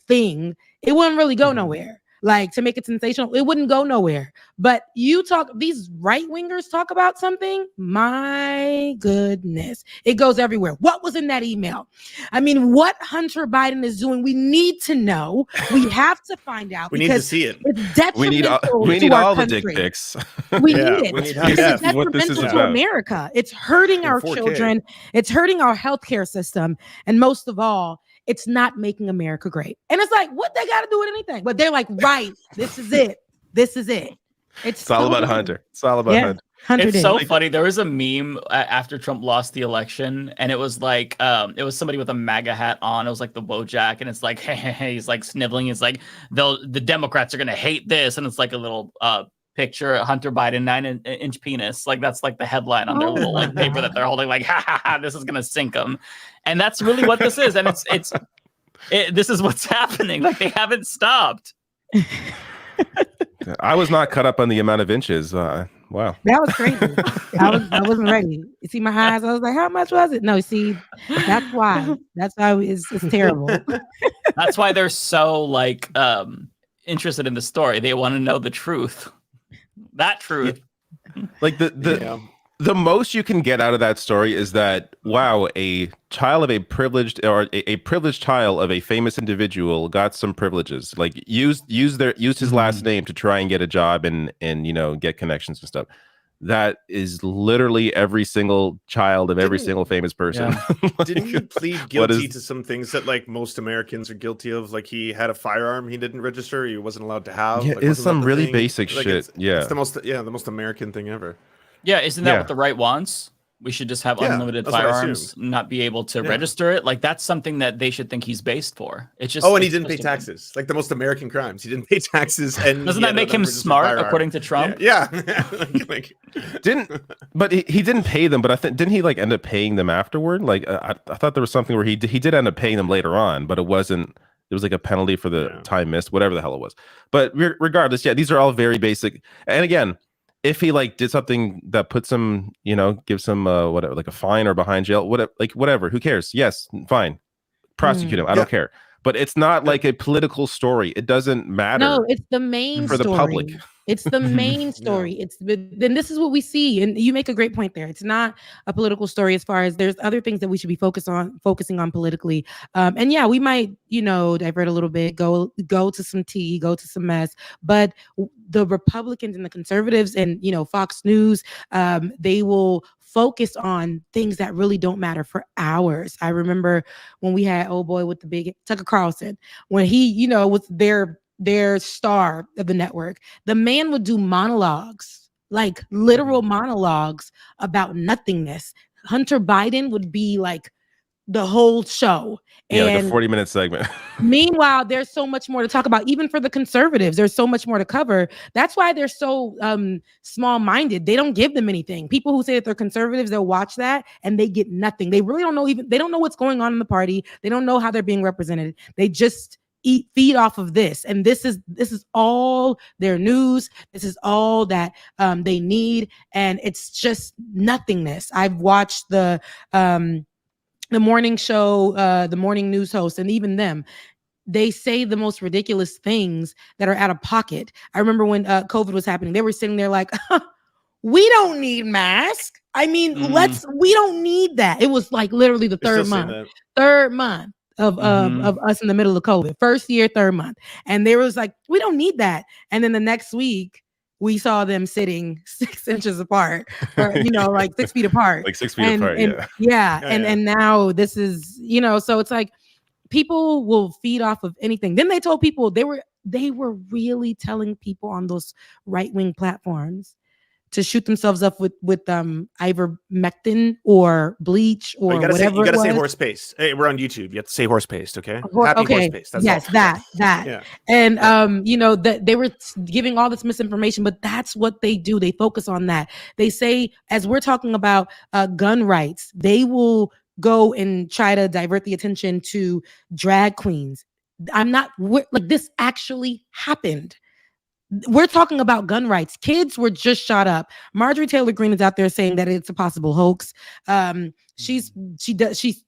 thing, it wouldn't really go nowhere. like to make it sensational, it wouldn't go nowhere. But these right-wingers talk about something, my goodness, it goes everywhere. What was in that email? I mean, what Hunter Biden is doing, we need to know. We have to find out. We need to see it. It's detrimental we need to our all country. the dick pics. We need it. We need It's what this is detrimental to about. America. It's hurting our 4K. children. It's hurting our healthcare system. And most of all, it's not making America great. And it's like, what they got to do with anything? But they're like, right, this is it. This is it. It's all about Hunter. It's all about Hunter. It's so funny. There was a meme after Trump lost the election, and it was like, it was somebody with a MAGA hat on. It was like the Wojak, and it's like, hey, he's like sniveling. He's like, the Democrats are gonna hate this, and it's like a little picture of Hunter Biden 9-inch penis. Like that's like the headline on their little like paper that they're holding. Like, ha, this is gonna sink them, and that's really what this is. And this is what's happening. Like they haven't stopped. I was not cut up on the amount of inches. Wow. That was crazy. I wasn't ready. You see my eyes? I was like, how much was it? No, see, that's why. That's why it's terrible. That's why they're so like interested in the story. They want to know the truth. That truth. Like the most you can get out of that story is that, wow, a child of a privileged child of a famous individual got some privileges, like used his last name to try and get a job and get connections and stuff. That is literally every single child of every single famous person. Yeah. Like, didn't he plead guilty to some things that like most Americans are guilty of? Like he had a firearm he didn't register, he wasn't allowed to have. Yeah, like, it's some really thing? basic like, shit. It's the most American thing ever. Yeah, isn't that what the right wants? We should just have unlimited firearms, not be able to register it. Like that's something that they should think he's based for. It's just and he didn't pay taxes. Like the most American crimes, he didn't pay taxes. And doesn't that make him smart, according to Trump? Yeah. But he didn't pay them. But didn't he like end up paying them afterward? Like I thought there was something where he did end up paying them later on, but it wasn't. It was like a penalty for the time missed, whatever the hell it was. But regardless, these are all very basic. And again, if he like did something that puts him, gives him whatever, like a fine or behind jail, whatever, who cares? Yes, fine, prosecute him. I don't care. But it's not like a political story. It doesn't matter. No, it's the main for story. the public. It's the main story. Then this is what we see, and you make a great point there. It's not a political story as far as there's other things that we should be focusing on politically. And yeah, we might, divert a little bit, go to some tea, go to some mess. But the Republicans and the conservatives and Fox News, they will focus on things that really don't matter for hours. I remember when we had old boy with the big Tucker Carlson, when he, was their star of the network. The man would do monologues, like literal monologues about nothingness. Hunter Biden would be like the whole show. Yeah, and like a 40-minute segment. Meanwhile, there's so much more to talk about. Even for the conservatives, there's so much more to cover. That's why they're so small-minded. They don't give them anything. People who say that they're conservatives, they'll watch that and they get nothing. They really don't know they don't know what's going on in the party. They don't know how they're being represented. They just feed off of this, and this is all their news. This is all that they need, and it's just nothingness. I've watched the morning show, the morning news host, and even them, they say the most ridiculous things that are out of pocket. I remember when COVID was happening, they were sitting there like, we don't need masks. I mean, we don't need that. It was like literally the third month of us in the middle of COVID. First year, third month. And they was like, we don't need that. And then the next week, we saw them sitting 6 inches apart, or, like 6 feet apart. Like 6 feet apart, And now this is, so it's like people will feed off of anything. Then they told people they were really telling people on those right-wing platforms to shoot themselves up with ivermectin or bleach or whatever. You gotta say horse paste. Hey, we're on YouTube. You have to say horse paste, okay? Happy horse paste. That's yes, all. that. Yeah. And they were giving all this misinformation, but that's what they do. They focus on that. They say, as we're talking about gun rights, they will go and try to divert the attention to drag queens. This actually happened. We're talking about gun rights. Kids were just shot up. Marjorie Taylor Greene is out there saying that it's a possible hoax. She's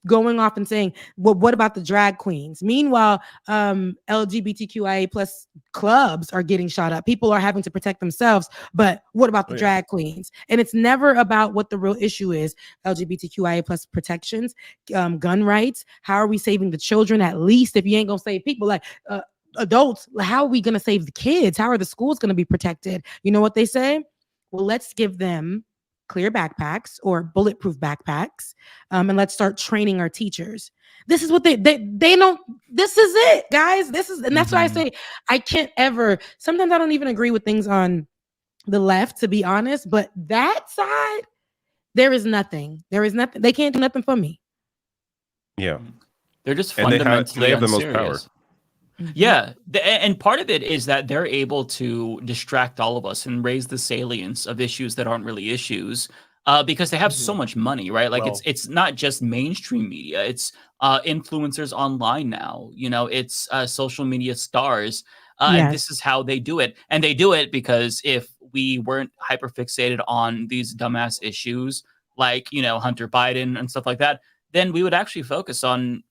going off and saying, well, what about the drag queens? Meanwhile, LGBTQIA plus clubs are getting shot up. People are having to protect themselves. But what about the drag queens? And it's never about what the real issue is. LGBTQIA plus protections, gun rights. How are we saving the children? At least if you ain't gonna save people, like adults, how are we going to save the kids? How are the schools going to be protected? You know what they say? Well, let's give them clear backpacks or bulletproof backpacks, and let's start training our teachers. This is what they don't. This is it, guys. And that's why I say I can't ever. Sometimes I don't even agree with things on the left, to be honest. But that side, there is nothing. There is nothing. They can't do nothing for me. Yeah, they're just fundamentally they have the most unserious. power. Yeah, and part of it is that they're able to distract all of us and raise the salience of issues that aren't really issues, because they have so much money, right? Like it's not just mainstream media; it's influencers online now. You know, it's social media stars, and this is how they do it. And they do it because if we weren't hyper fixated on these dumbass issues, like Hunter Biden and stuff like that, then we would actually focus on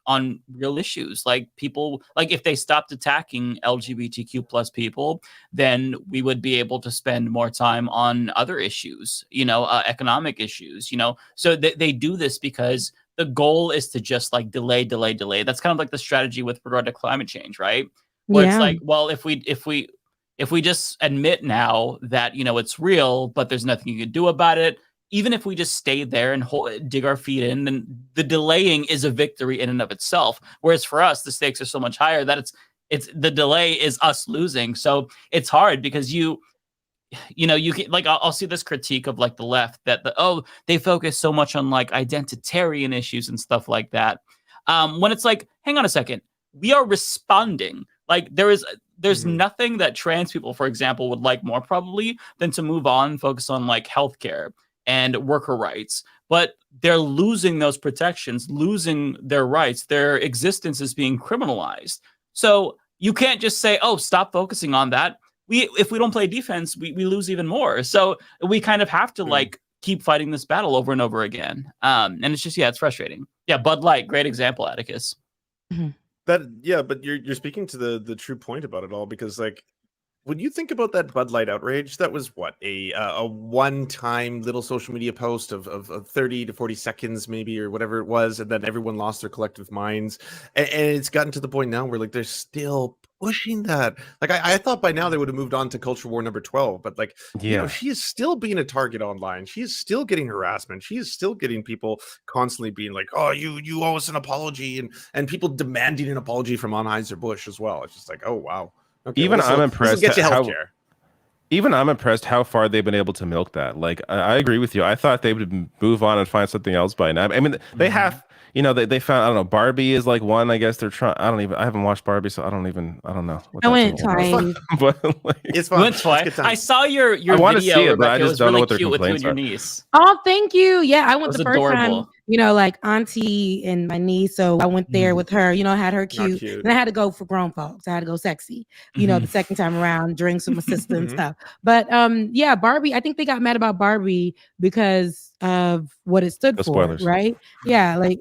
real issues, like people, like if they stopped attacking LGBTQ plus people, then we would be able to spend more time on other issues, economic issues, so they do this because the goal is to just like delay. That's kind of like the strategy with regard to climate change, right? Where it's like, well, if we just admit now that, it's real, but there's nothing you can do about it, even if we just stay there and dig our feet in, then the delaying is a victory in and of itself. Whereas for us, the stakes are so much higher that it's the delay is us losing. So it's hard because you can, like, I'll see this critique of like the left that they focus so much on like identitarian issues and stuff like that. When it's like, hang on a second, we are responding. Like there's nothing that trans people, for example, would like more probably than to move on, focus on like healthcare and worker rights, but they're losing those protections, losing their rights. Their existence is being criminalized. So you can't just say, oh, stop focusing on that. If we don't play defense, we lose even more. So we kind of have to like keep fighting this battle over and over again. And it's just, it's frustrating. Yeah, Bud Light, great example, Atticus. But you're speaking to the true point about it all, because like, when you think about that Bud Light outrage, that was what, a one-time little social media post of 30 to 40 seconds maybe, or whatever it was, and then everyone lost their collective minds. And it's gotten to the point now where like they're still pushing that. Like I thought by now they would have moved on to culture war number 12, but like she is still being a target online. She is still getting harassment. She is still getting people constantly being like, oh, you owe us an apology, and people demanding an apology from Anheuser-Busch as well. It's just like, oh wow. Okay, I'm impressed. Even I'm impressed how far they've been able to milk that. Like I agree with you. I thought they would move on and find something else by now. I mean, they have. They found, I don't know, Barbie is like one. I guess they're trying. I haven't watched Barbie, so I don't know. I went twice. But like, it's fun. Went twice. I saw your I want to video. see it, but I just don't know what their cute with you and complaints your are. niece. Oh, thank you. Yeah, I went the first adorable. time. Like auntie and my niece, so I went there with her. Had her cute. And I had to go for grown folks. I had to go sexy. The second time around, drinks with my sister and stuff. But Barbie. I think they got mad about Barbie because of what it stood for. Spoilers. Right? Yeah, like.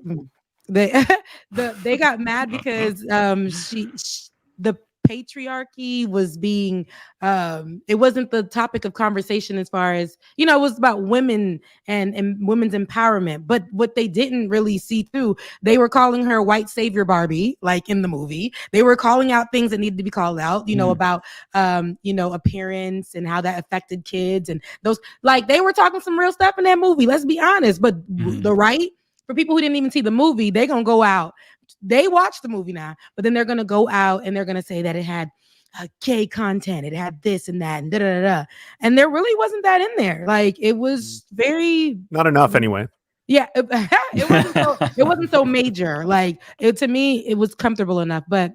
They got mad because the patriarchy was being it wasn't the topic of conversation as far as it was about women and women's empowerment. But what they didn't really see through, they were calling her white savior Barbie, like in the movie. They were calling out things that needed to be called out, about appearance and how that affected kids, and those, like, they were talking some real stuff in that movie, let's be honest. But the right, for people who didn't even see the movie, they're going to go out. They watched the movie now, but then they're going to go out and they're going to say that it had gay content. It had this and that and da-da-da-da. And there really wasn't that in there. Like, it was very... Not enough anyway. Yeah, it wasn't so major. Like, to me, it was comfortable enough. But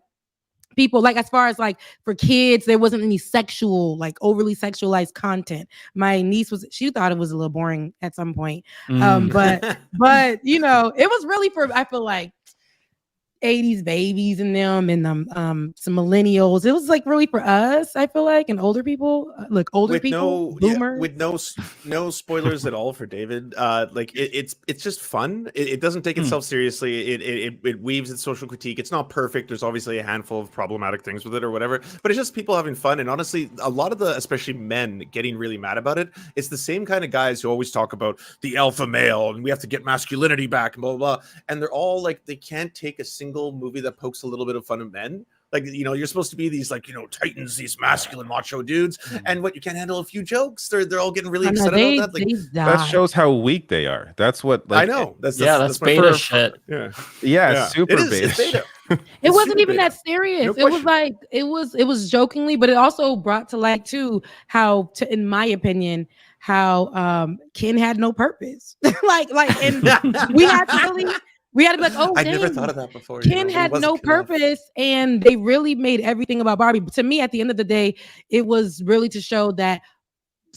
people, like, as far as like for kids, there wasn't any sexual, like overly sexualized content. My niece she thought it was a little boring at some point. But it was really for, I feel like 80s babies in them and some millennials. It was like really for us, I feel like, and older people. Look, older people, boomers. With no spoilers at all for David. Like it's just fun. It doesn't take itself seriously. It weaves its social critique. It's not perfect. There's obviously a handful of problematic things with it or whatever, but it's just people having fun. And honestly, a lot of the, especially men, getting really mad about it. It's the same kind of guys who always talk about the alpha male and we have to get masculinity back and blah blah blah. And they're all like, they can't take a single movie that pokes a little bit of fun at men. Like, you know, you're supposed to be these, like, you know, titans, these masculine macho dudes, and what, you can't handle a few jokes. They're all getting really upset about that. Like, that shows how weak they are. That's what, like, I know. That's beta shit. Yeah, super beta. It wasn't even that serious. It was like it was jokingly, but it also brought to light too how, in my opinion, how Ken had no purpose. and we had to be like, oh, I dang, never thought of that before. Ken had no purpose, and they really made everything about Barbie. But to me, at the end of the day, it was really to show that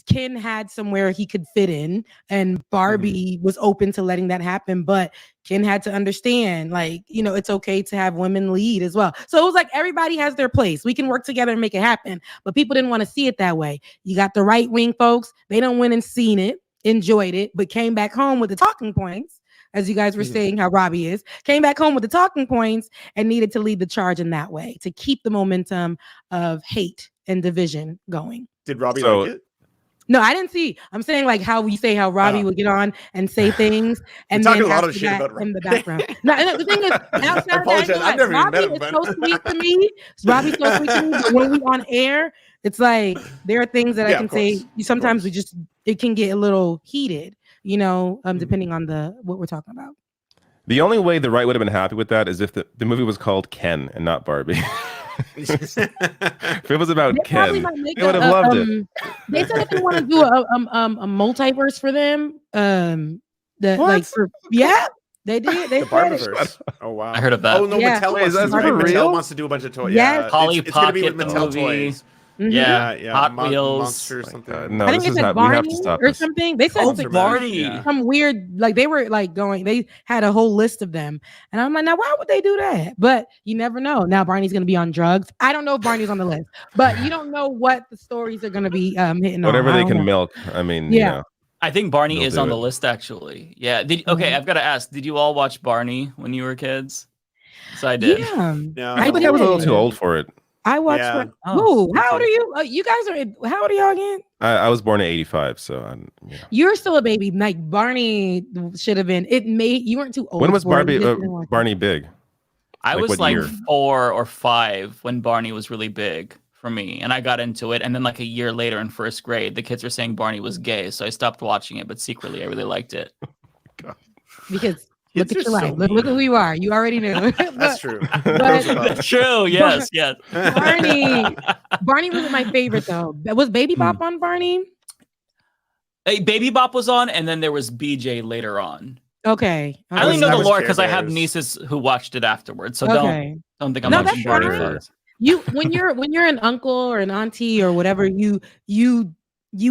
Ken had somewhere he could fit in, and Barbie was open to letting that happen. But Ken had to understand, like, you know, it's okay to have women lead as well. So it was like everybody has their place. We can work together and make it happen. But people didn't want to see it that way. You got the right wing folks. They don't went and seen it, enjoyed it, but came back home with the talking points. As you guys were saying, how Robbie is, came back home with the talking points and needed to lead the charge in that way to keep the momentum of hate and division going. Did Robbie like it? No, I didn't see. I'm saying like how we say how Robbie would get on and say things and talking then a lot of shit about in the background. No, the thing is, outside of that, I've never even met him, Robbie is so sweet to me. Robbie's so sweet to me. But when we on air, it's like there are things that I can say. Sometimes it can get a little heated, you know, depending on what we're talking about. The only way the right would have been happy with that is if the movie was called Ken and not Barbie. If it was about Ken, they would have loved it. They said if they want to do a multiverse for them, they did. They the Barbiverse. Oh wow! I heard of that. Oh no, Mattel wants to do it. Mattel wants to do a bunch of toys. Yes. Yeah, Polly it's gonna be with Pocket, Mattel the toys. movie. Yeah. Hot Wheels. Monster or something. No, I think this it's is like not. We have Barney to stop or this. something. They said Barney. Some weird, like they were like going. They had a whole list of them, and I'm like, now why would they do that? But you never know. Now Barney's gonna be on drugs. I don't know if Barney's on the list, but you don't know what the stories are gonna be hitting Whatever on. they can milk. I mean, Yeah. you know. I think Barney They'll is do on it. the list actually. Yeah. Okay, I've got to ask. Did you all watch Barney when you were kids? So I did. Yeah, No, I think I was a little too old for it. I watched. Yeah. How old are you? You guys are. How old are y'all again? I was born in '85, so yeah. You're still a baby. Like Barney should have been. You weren't too old. When was for it. You Barbie just didn't watch it. Barney big? I Like, was what like year? 4 or 5 when Barney was really big for me, and I got into it. And then like a year later in first grade, the kids were saying Barney was gay, so I stopped watching it. But secretly, I really liked it. Because look Kids at your are so life. Look at who you are. You already knew. That's true. That's true. Yes. Yes. Barney was my favorite though. Was Baby Bop on Barney? Hey, Baby Bop was on, and then there was BJ later on. Okay. I only know that the was lore Care because I have Bears. nieces who watched it afterwards. So Okay. don't think I'm No, watching that's Barney fine. first. You when you're an uncle or an auntie or whatever, you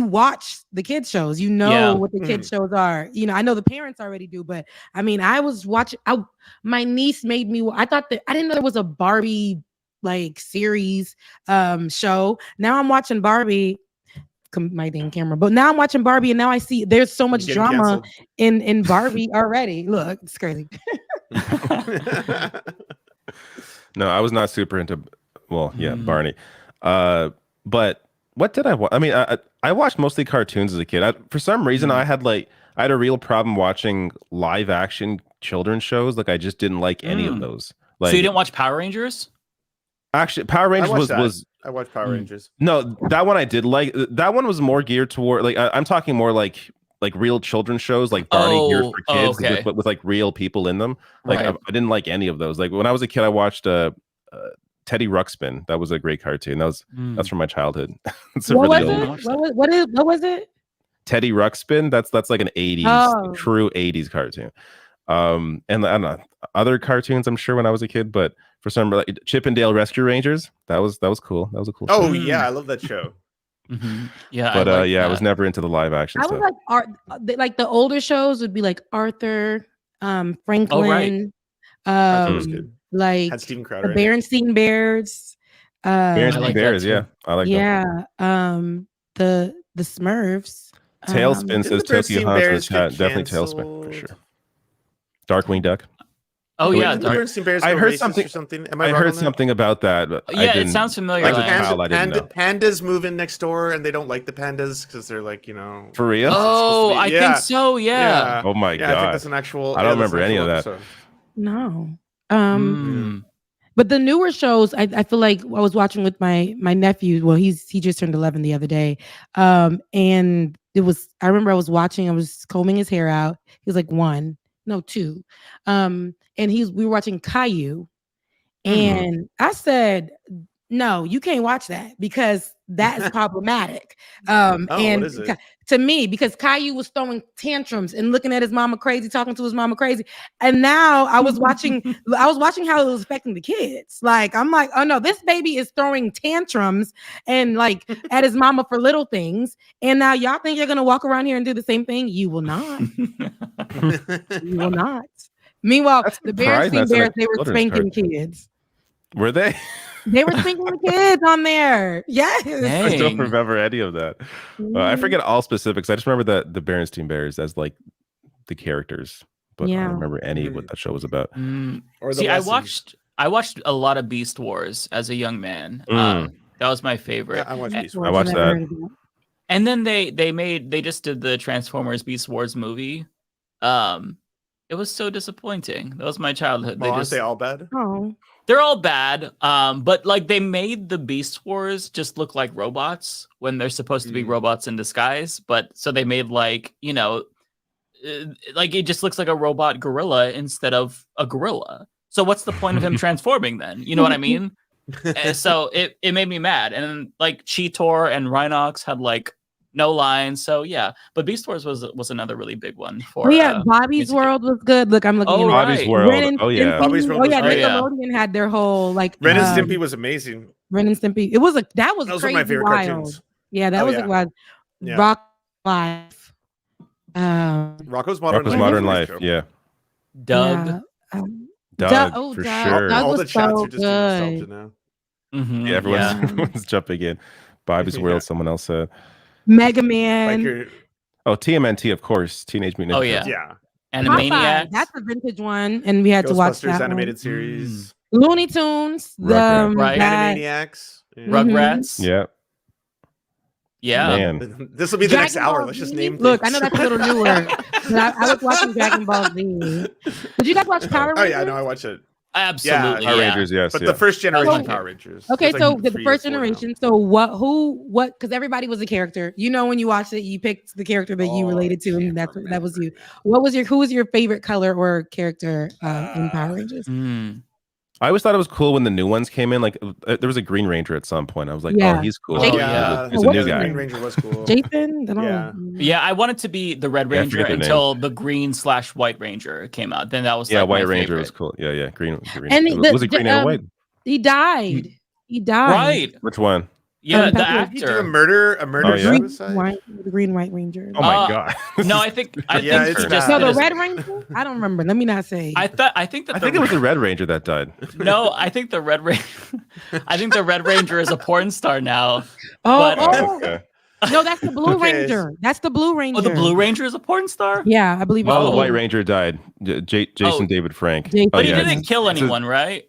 watch the kids shows. You know what the kids shows are. You know, I know the parents already do, but I mean, I was watching. My niece made me. I thought that I didn't know there was a Barbie like series show. Now I'm watching Barbie. My dang camera, but now I'm watching Barbie, and now I see there's so much drama in Barbie already. Look, it's crazy. No, I was not super into. Well, yeah, Barney. But what did I watch? I mean, I watched mostly cartoons as a kid. For some reason, I had a real problem watching live action children's shows. Like I just didn't like any of those. Like, so you didn't watch Power Rangers? Actually, Power Rangers was I watched Power Rangers. No, that one I did like. That one was more geared toward like I'm talking more like real children's shows, like Barney geared for kids, okay. with like real people in them. Like Right. I didn't like any of those. Like when I was a kid, I watched Teddy Ruxpin. That was a great cartoon. That's from my childhood. It's a What really was old. it? What was it? Teddy Ruxpin. That's like an 80s true 80s cartoon. And I don't know other cartoons I'm sure when I was a kid, but for some like Chip and Dale Rescue Rangers, that was cool. That was a cool show. Oh yeah, I love that show. Yeah, but I was never into the live action I stuff. was like the older shows would be like Arthur, Franklin. That was good. like Had Steven Crowder the in it. Berenstein Bears. Berenstein Bears, yeah, I like them. The Smurfs. Tailspin says Didn't the Tokyo Bernstein Haunts in the Bears chat. get Definitely Tailspin for canceled? sure. Darkwing Duck. Oh Wait, yeah, Didn't the Bernstein Bears I go heard racist something. or something. Am I I wrong heard on that? something about that. But Yeah, I it didn't, sounds familiar. Like Like, Kyle, I didn't know. Pandas move in next door, and they don't like the pandas because they're like, For real? Oh, I think so. Yeah. Oh my Yeah, god. I think that's an actual. I don't remember any of that. No. Mm. But the newer shows, I feel like I was watching with my nephew. Well, he just turned 11 the other day, and it was. I remember I was watching. I was combing his hair out. He was like 2, and we were watching Caillou, and I said, "No, you can't watch that because that is problematic." And what is it? to me, because Caillou was throwing tantrums and looking at his mama crazy, talking to his mama crazy, and now I was watching how it was affecting the kids. Like I'm like, oh no, this baby is throwing tantrums and like at his mama for little things, and now y'all think you're gonna walk around here and do the same thing? You will not. You will not. Meanwhile, the Berenstein Bears, they were spanking kids. Were they? They were spanking the kids on there. Yes. I don't remember any of that. I forget all specifics. I just remember the Berenstein Bears as like the characters, but I don't remember any of what that show was about. Or the See, lessons. I watched a lot of Beast Wars as a young man. That was my favorite. Yeah, I watched Beast I watched that. And then they just did the Transformers Beast Wars movie. It was so disappointing. That was my childhood. Aren't they all bad? Oh. They're all bad, but like they made the Beast Wars just look like robots when they're supposed to be robots in disguise. But so they made like, like it just looks like a robot gorilla instead of a gorilla. So what's the point of him transforming then? You know what I mean? And so it made me mad. And like Cheetor and Rhinox had like no lines. So yeah, but Beast Wars was another really big one for. Bobby's World was good. Look, I'm looking at Bobby's World. Bobby's World. Nickelodeon had their whole like Ren and Stimpy was amazing. Ren and Stimpy. That was Those crazy were my favorite wild. cartoons. Yeah, that was like wild. Yeah. Rock Life. Rocko's Modern Life. Yeah. Doug. Doug for sure. All the chats so are just nostalgia now. Yeah, everyone's jumping in. Bobby's World. Someone else said. Mega Man. TMNT, of course. Teenage Mutant Ninja Turtles. Yeah. Animaniacs. That's a vintage one, and we had to watch that animated series. Looney Tunes. Animaniacs. Rugrats. Yeah. Yeah. Man. This will be the next hour. Let's just name Look, things. I know that's a little newer. I was watching Dragon Ball Z. Did you guys watch Power Rangers? Oh yeah, I know. I watched it. Absolutely. Power Rangers, yes. But the first generation Power Rangers. Okay, There's so like the 3 or first 4 now. generation. So what? Because everybody was a character. You know, when you watched it, you picked the character that you related to, and that was you. Who was your favorite color or character in Power Rangers? I always thought it was cool when the new ones came in. Like there was a Green Ranger at some point. I was like, Yeah. oh, he's cool. Jason? He's a new guy. Green Ranger was cool. Jason? Yeah, I wanted to be the Red Yeah, I Ranger forget their until the Green/White Ranger came out. Then that was like White my Ranger favorite. was cool. Yeah. Green. And was it green and white? He died. Right. Which one? Yeah, the Pepper- Did you do actor. a murder suicide? The Green White Ranger. Oh my god. No, I think Yeah, it's it's just No, the it is- Red Ranger. I don't remember. Let me not say. I think it was the Red Ranger that died. No, I think the Red Ranger. I think the Red Ranger is a porn star now. Okay. No, that's the Blue Okay. Ranger. That's the Blue Ranger. Oh, the Blue Ranger is a porn star. Yeah, I believe. Well, so. the White Ranger died. Jason David Frank. But he didn't kill anyone, right?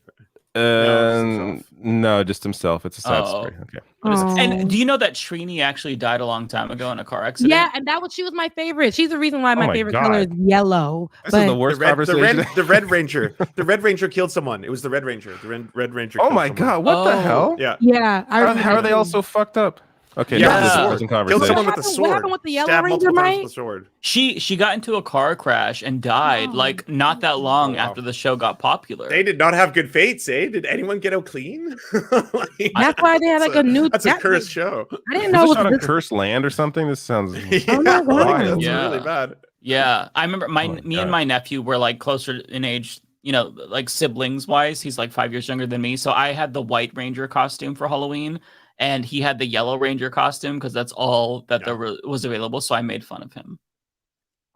No, just himself. It's a sad story. Okay. And do you know that Trini actually died a long time ago in a car accident? Yeah, and she was my favorite. She's the reason why my my favorite God. color is yellow. This is the worst conversation. The Red Ranger. The Red Ranger killed someone. It was the Red Ranger. The Red Ranger. Oh killed my someone. god! What the hell? Yeah. Yeah. How are they all so fucked up? Okay, Yeah, this is a sword. different Killed conversation. someone with a sword. What happened with the Yellow Stabbed Ranger, multiple times Mike? with a sword. She got into a car crash and died like not that long after the show got popular. They did not have good fates, eh? Did anyone get out clean? That's why they had like a new. That's a cursed show. I didn't Is know this it not a was. cursed land or something? This sounds. Oh my God. wild. Yeah. Really bad. Yeah, I remember me God. and my nephew were like closer in age, like siblings wise. He's like 5 years younger than me. So I had the White Ranger costume for Halloween, and he had the Yellow Ranger costume because that's all that there was available. So I made fun of him.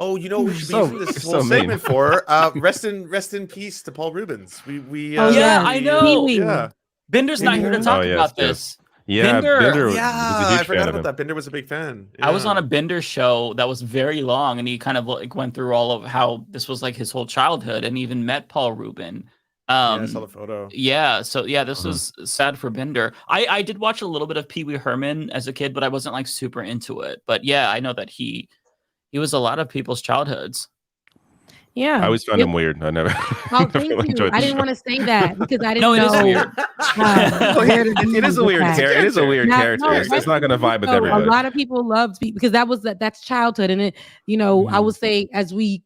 Oh, you know what we should be So- using this so whole mean. segment for? Rest in peace to Paul Reubens. I know. Pee-wee. Yeah. Bender's not here to Mhm. talk Oh, yes, about yes. this. Yeah, Bender was a Yeah, huge I forgot fan of about him. that. Bender was a big fan. I was Yeah. on a Bender show that was very long, and he kind of like went through all of how this was like his whole childhood, and even met Paul Rubin. Yeah, I saw the photo. Yeah, so yeah, this was sad for Bender. I did watch a little bit of Pee Wee Herman as a kid, but I wasn't like super into it. But yeah, I know that he was a lot of people's childhoods. Yeah. I always found him weird. I never. Oh, never thank really you. enjoyed I the didn't show. want to say that because I didn't No, it is know. weird. It is a weird character. It is a weird character. No, It's not going to vibe with so everybody. A lot of people love Pete because that's childhood, and it, I would say as we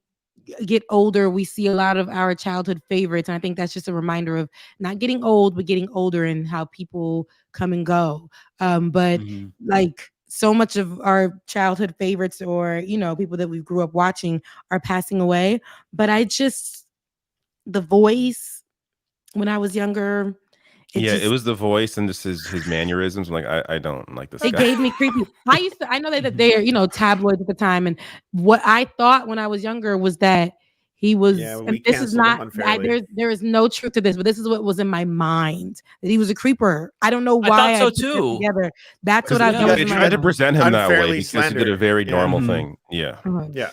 get older, we see a lot of our childhood favorites, and I think that's just a reminder of not getting old, but getting older and how people come and go. But like so much of our childhood favorites, or people that we grew up watching, are passing away. But The Voice, when I was younger. It was the voice and just his mannerisms. I'm like, I don't like this It guy. gave me creepy. I know that they're, tabloids at the time. And what I thought when I was younger was that he was, and this is not, there is no truth to this, but this is what was in my mind, that he was a creeper. I don't know why I thought put so that too. together. That's what I thought. They tried to present him that way Unfairly because he did a slandered. very normal Yeah. thing. Yeah.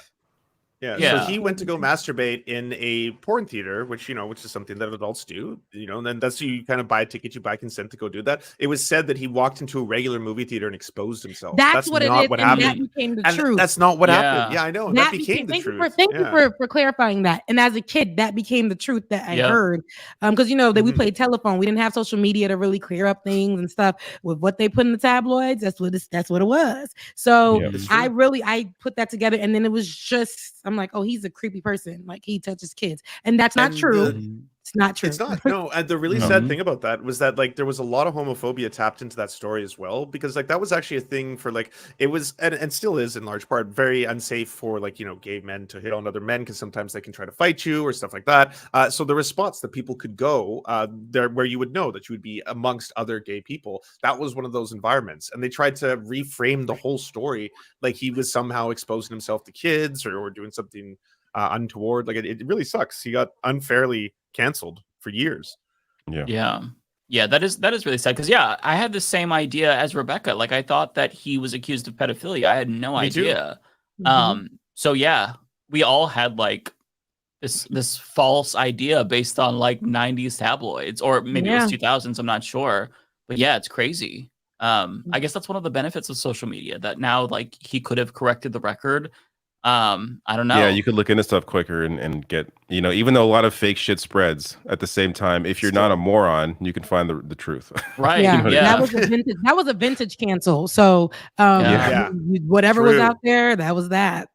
Yeah. So he went to go masturbate in a porn theater, which is something that adults do, and then that's you kind of buy a ticket, you buy consent to go do that. It was said that he walked into a regular movie theater and exposed himself. That's what not it is, what and happened. that became the And truth. That's not what happened. Yeah, I know. That became the thank truth. You for clarifying that. And as a kid, that became the truth that I heard. Because that we played telephone. We didn't have social media to really clear up things and stuff. With what they put in the tabloids, that's what it was. So I put that together, and then it was just, I'm like, oh, he's a creepy person. Like, he touches kids. And that's not true. It's not true. It's not. No, and the really sad thing about that was that there was a lot of homophobia tapped into that story as well, because that was actually a thing for it was and still is in large part very unsafe for gay men to hit on other men, because sometimes they can try to fight you or stuff like that. So there were spots that people could go there where you would know that you would be amongst other gay people. That was one of those environments, and they tried to reframe the whole story like he was somehow exposing himself to kids or doing something untoward. It really sucks. He got unfairly canceled for years. Yeah, that is really sad, because I had the same idea as Rebecca. I thought that he was accused of pedophilia. I had no idea. So we all had this false idea based on 90s tabloids, or maybe it was 2000s, I'm not sure, but it's crazy. I guess that's one of the benefits of social media, that now he could have corrected the record. I don't know. Yeah, you could look into stuff quicker and get, even though a lot of fake shit spreads at the same time, if you're not a moron, you can find the truth. Right. That was a vintage cancel. So whatever was out there, that was that.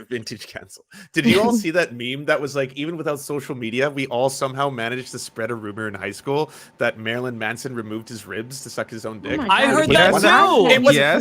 Vintage cancel. Did you all see that meme that was even without social media, we all somehow managed to spread a rumor in high school that Marilyn Manson removed his ribs to suck his own dick? I heard that too.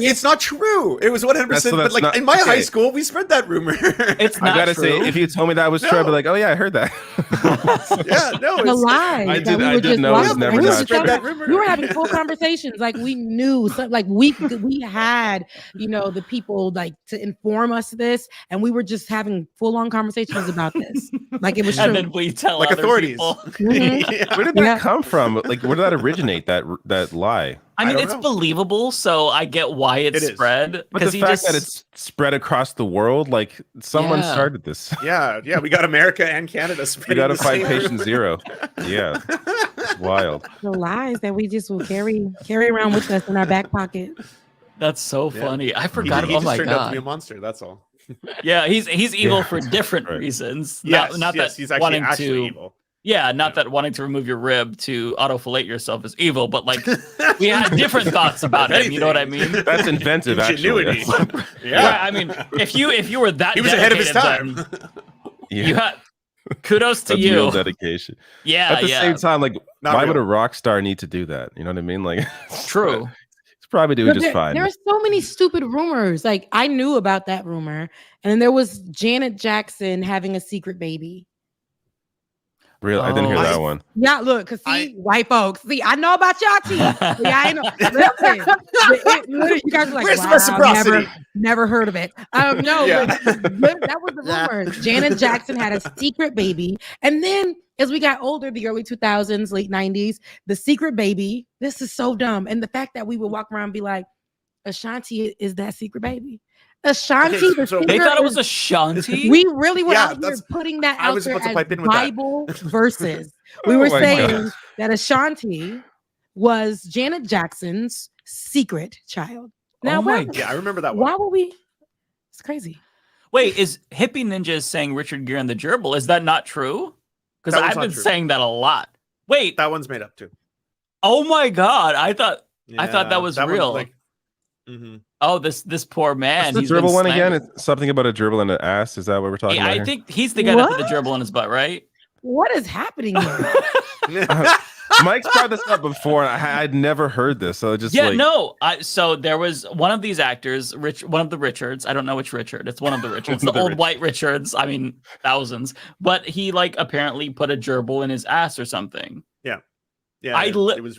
It's not true. It was 100%. But in my high school, we spread that rumor. It's not I gotta true. say, if you told me that was true, I'd be like, oh yeah, I heard that. The lies. I didn't know it was never not true. We were having full conversations. We knew, we had, the people to inform us this, and we were just having full on conversations about this. It was true. And then we tell other authorities. people. Where did that come from? Where did that originate? That lie? I mean, it's believable, so I get why it's spread. But the fact that it's spread across the world, someone started this. Yeah, we got America and Canada We spreading. got to the fight same patient rumor. zero. Yeah, it's wild. The lies that we just will carry around with us in our back pocket. That's so funny. I forgot. He Oh just my turned out to be a god. monster. That's all. Yeah, he's evil for different reasons. Not that he's actually wanting to. evil. Yeah, not that wanting to remove your rib to auto-fillet yourself is evil, but we had different thoughts about him. You know what I mean? That's inventive, actually. Ingenuity. Yeah, I mean, if you were that, He was ahead of his dedicated, time. then You had kudos to That's you. real dedication. Yeah, At the same time, Not why real. would a rock star need to do that? You know what I mean? True. He's probably doing just fine. There are so many stupid rumors. I knew about that rumor, and then there was Janet Jackson having a secret baby. Real, I didn't hear that one. Yeah, look, cause see, white folks. See, I know about y'all tea. See, I ain't know. Listen, literally, you guys are like, Where's the wow, reciprocity? never heard of it. No, Yeah. but that was the rumor. Janet Jackson had a secret baby, and then as we got older, the early 2000s, late 90s, the secret baby. This is so dumb, and the fact that we would walk around and be like, Ashanti is that secret baby. Ashanti, Okay, the They singer thought it is- was Ashanti. We really were Yeah, out here that's- putting that I out was there about to as pipe in with that. Bible verses. We Oh were my saying God. that Ashanti was Janet Jackson's secret child. Now, Oh my why- Yeah, I remember that one. why would we? It's crazy. Wait, is Hippie Ninja is saying Richard Gere and the Gerbil? Is that not true? Because That one's I've not been true. saying that a lot. Wait, That one's made up too. oh my God! I thought Yeah, that was one's real. Mhm. Oh, this poor man. What's the he's been gerbil one again? slandered. It's something about a gerbil and an ass. Is that what we're talking Yeah, about I here? think he's the guy that put the What? gerbil in his butt, right? What is happening here? Mike's brought this up before, and I'd never heard this. So just Yeah, like, no. So there was one of these actors, one of the Richards. I don't know which Richard. It's one of the Richards, One the of the old Richards. white Richards. I mean, thousands. But he like apparently put a gerbil in his ass or something. Yeah, I it li- was.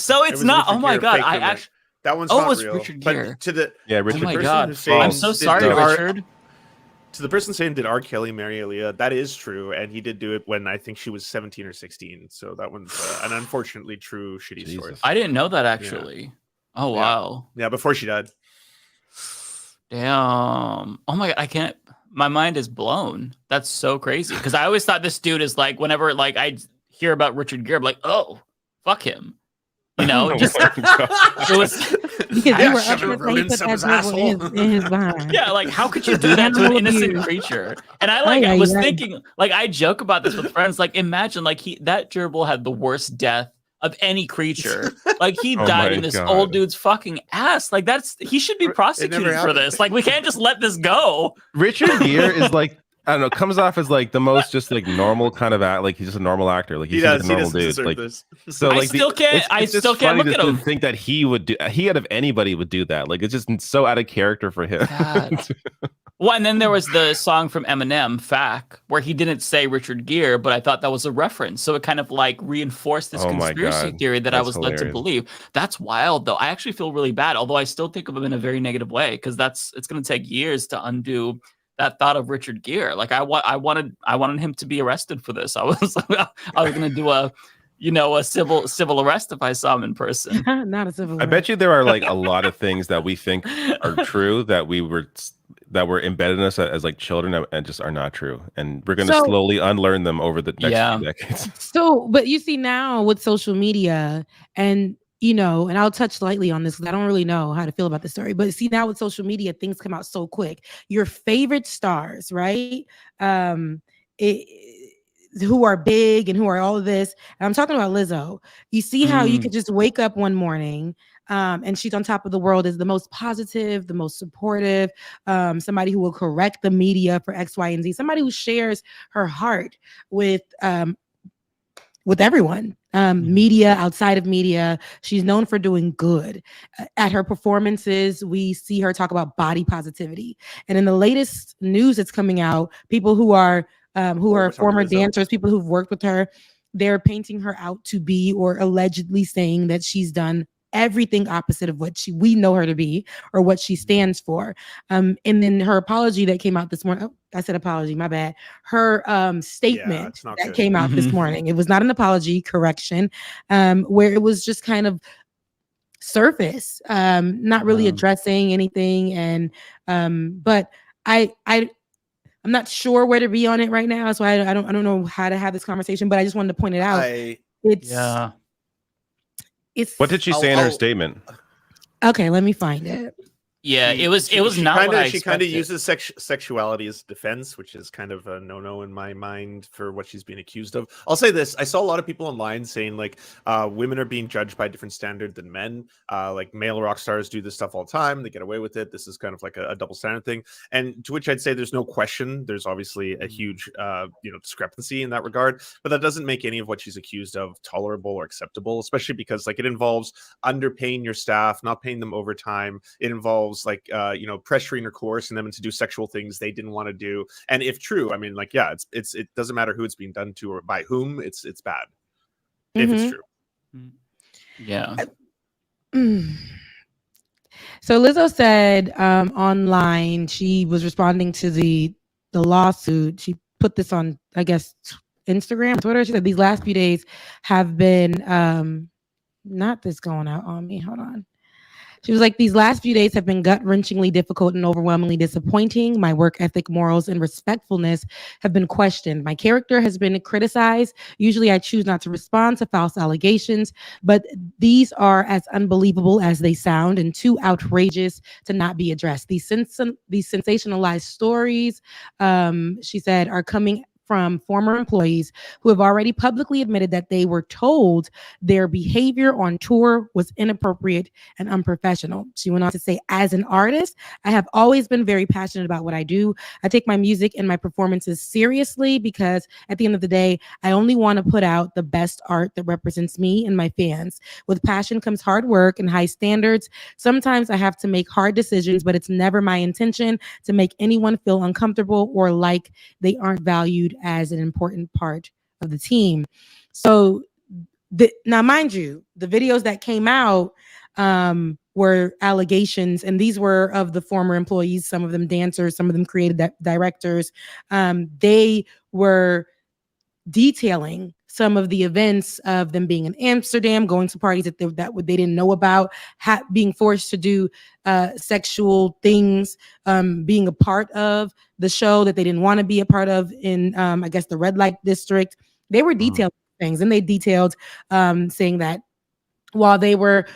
So it it's was not. Richard Oh my Gere God! fake I rumor. actually. That one's Oh, it not was real. Richard But Gere. to the yeah, Oh Richard. my person God! who's saying I'm so did sorry, R- Richard. to the person saying did R. Kelly marry Aaliyah, that is true, and he did do it when I think she was 17 or 16. So that one's an unfortunately true shitty story. Jesus. I didn't know that actually. Oh Yeah. wow! Yeah, before she died. Damn! Oh my! I can't. My mind is blown. That's so crazy. Because I always thought this dude is like. Whenever like I hear about Richard Gere, I'm like, oh, fuck him. You know, Oh just my God. it was. Because Yeah, you were shove upset it that he in put that someone's gerbil in his behind. Yeah, like how could you do that to an Animal innocent abuse. creature? And I Ay, was ay, ay. thinking, like I joke about this with friends. Like imagine, like that gerbil had the worst death of any creature. Like he Oh died my in this God. old dude's fucking ass. Like he should be prosecuted for happened. this. Like we can't just let this go. Richard Gere is like, I don't know, comes off as like the most just like normal kind of act. Like he's just a normal actor. Like He he's like does. a He normal doesn't dude. deserve Like this. so, I like still can't- I just still can't funny look at to him. think that he would do. He out of anybody would do that. Like it's just so out of character for him. God. Well, and then there was the song from Eminem, "Fack," where he didn't say Richard Gere, but I thought that was a reference. So it kind of like reinforced this Oh my conspiracy God. theory that I That's was led to hilarious. believe. That's wild, though. I actually feel really bad, although I still think of him in a very negative way because it's going to take years to undo that thought of Richard Gere. Like I wanted him to be arrested for this. I was going to do a civil arrest if I saw him in person. Not a civil. I bet you there are like a lot of things that we think are true that were embedded in us as like children and just are not true, and we're going to So- slowly unlearn them over the next Yeah. few decades. So, but you see now with social media and and I'll touch lightly on this because I don't really know how to feel about the story. But see now with social media, things come out so quick. Your favorite stars, right? Who are big and who are all of this. And I'm talking about Lizzo. You see how you could just wake up one morning and she's on top of the world, is the most positive, the most supportive, somebody who will correct the media for X, Y, and Z, somebody who shares her heart with everyone, media, outside of media. She's known for doing good. At her performances, we see her talk about body positivity. And in the latest news that's coming out, people who are former dancers, people who've worked with her, they're painting her out to be, or allegedly saying that she's done everything opposite of what we know her to be or what she stands for. And then her apology that came out this morning. Oh, I said apology, my bad. Her statement that came out this morning. It was not an apology, correction, where it was just kind of surface, not really addressing anything. And but I'm not sure where to be on it right now, so I don't know how to have this conversation. But I just wanted to point it out. What did she say in her statement? Okay, let me find it. Yeah, it was not what I She kind expected. of uses sexuality as defense, which is kind of a no-no in my mind for what she's being accused of. I'll say this: I saw a lot of people online saying like women are being judged by a different standard than men. Like male rock stars do this stuff all the time; they get away with it. This is kind of like a double standard thing. And to which I'd say there's no question. There's obviously a huge discrepancy in that regard, but that doesn't make any of what she's accused of tolerable or acceptable. Especially because like it involves underpaying your staff, not paying them overtime. It involves involves like pressuring or coercing them to do sexual things they didn't want to do. And if true, I mean, like, yeah, it doesn't matter who it's being done to or by whom, it's bad if it's true. Yeah. So Lizzo said online, she was responding to the lawsuit. She put this on, I guess, Instagram, Twitter. She said these last few days have been not this going out on me. Hold on. She was like, these last few days have been gut-wrenchingly difficult and overwhelmingly disappointing. My work ethic, morals, and respectfulness have been questioned. My character has been criticized. Usually I choose not to respond to false allegations, but these are as unbelievable as they sound and too outrageous to not be addressed. These sensationalized stories, she said, are coming from former employees who have already publicly admitted that they were told their behavior on tour was inappropriate and unprofessional. She went on to say, as an artist, I have always been very passionate about what I do. I take my music and my performances seriously because at the end of the day, I only want to put out the best art that represents me and my fans. With passion comes hard work and high standards. Sometimes I have to make hard decisions, but it's never my intention to make anyone feel uncomfortable or like they aren't valued as an important part of the team. So now, mind you, the videos that came out were allegations, and these were of the former employees, some of them dancers, some of them creative directors. They were detailing some of the events of them being in Amsterdam, going to parties that they didn't know about, being forced to do sexual things, being a part of the show that they didn't want to be a part of in, I guess, the red light district. They were detailing things, and they detailed saying that while they were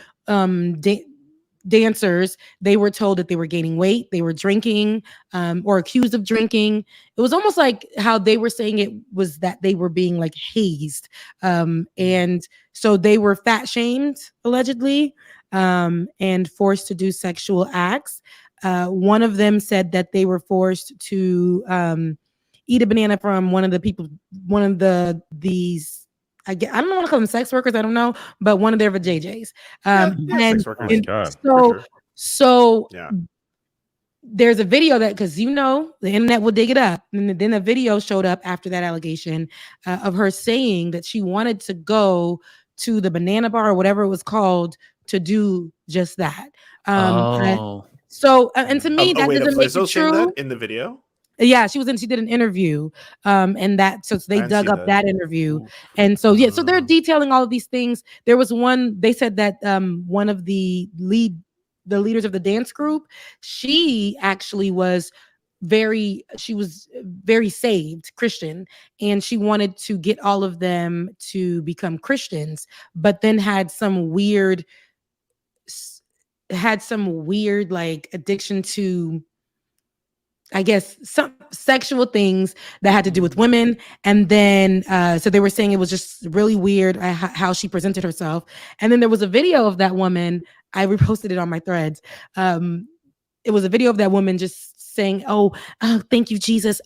dancers, they were told that they were gaining weight, they were drinking, or accused of drinking. It was almost like how they were saying it was that they were being like hazed. And so they were fat shamed, allegedly, and forced to do sexual acts. One of them said that they were forced to eat a banana from one of the people, I don't want to call them sex workers. I don't know, but one of their vajayjays. Sex workers. So there's a video that, because the internet will dig it up, and then a video showed up after that allegation of her saying that she wanted to go to the banana bar or whatever it was called to do just that. And to me, that doesn't make it true. That in the video. Yeah, she did an interview, and so they dug up that interview. And so they're detailing all of these things. There was one, they said that one of the leaders of the dance group, she actually was very saved Christian, and she wanted to get all of them to become Christians, but then had some weird like addiction to, I guess, some sexual things that had to do with women. And then, so they were saying it was just really weird how she presented herself. And then there was a video of that woman. I reposted it on my threads. It was a video of that woman just saying, oh, thank you, Jesus.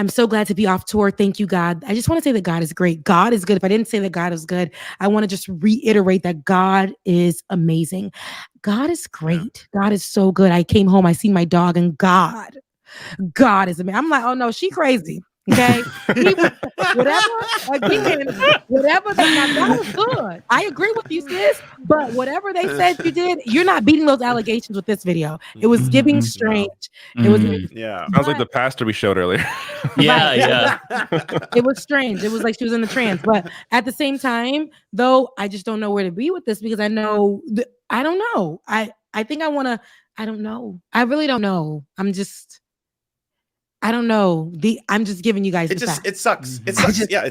I'm so glad to be off tour. Thank you, God. I just want to say that God is great. God is good. If I didn't say that God is good, I want to just reiterate that God is amazing. God is great. God is so good. I came home, I seen my dog, and God is amazing. I'm like, oh no, she crazy. Okay. Whatever that was good. I agree with you, sis. But whatever they said you did, you're not beating those allegations with this video. It was giving strange. It was sounds like the pastor we showed earlier. Yeah. It was strange. It was like she was in the trance. But at the same time, though, I just don't know where to be with this, because I know I don't know. I think I want to. I don't know. I really don't know. I don't know. I'm just giving you guys. It sucks. It sucks. It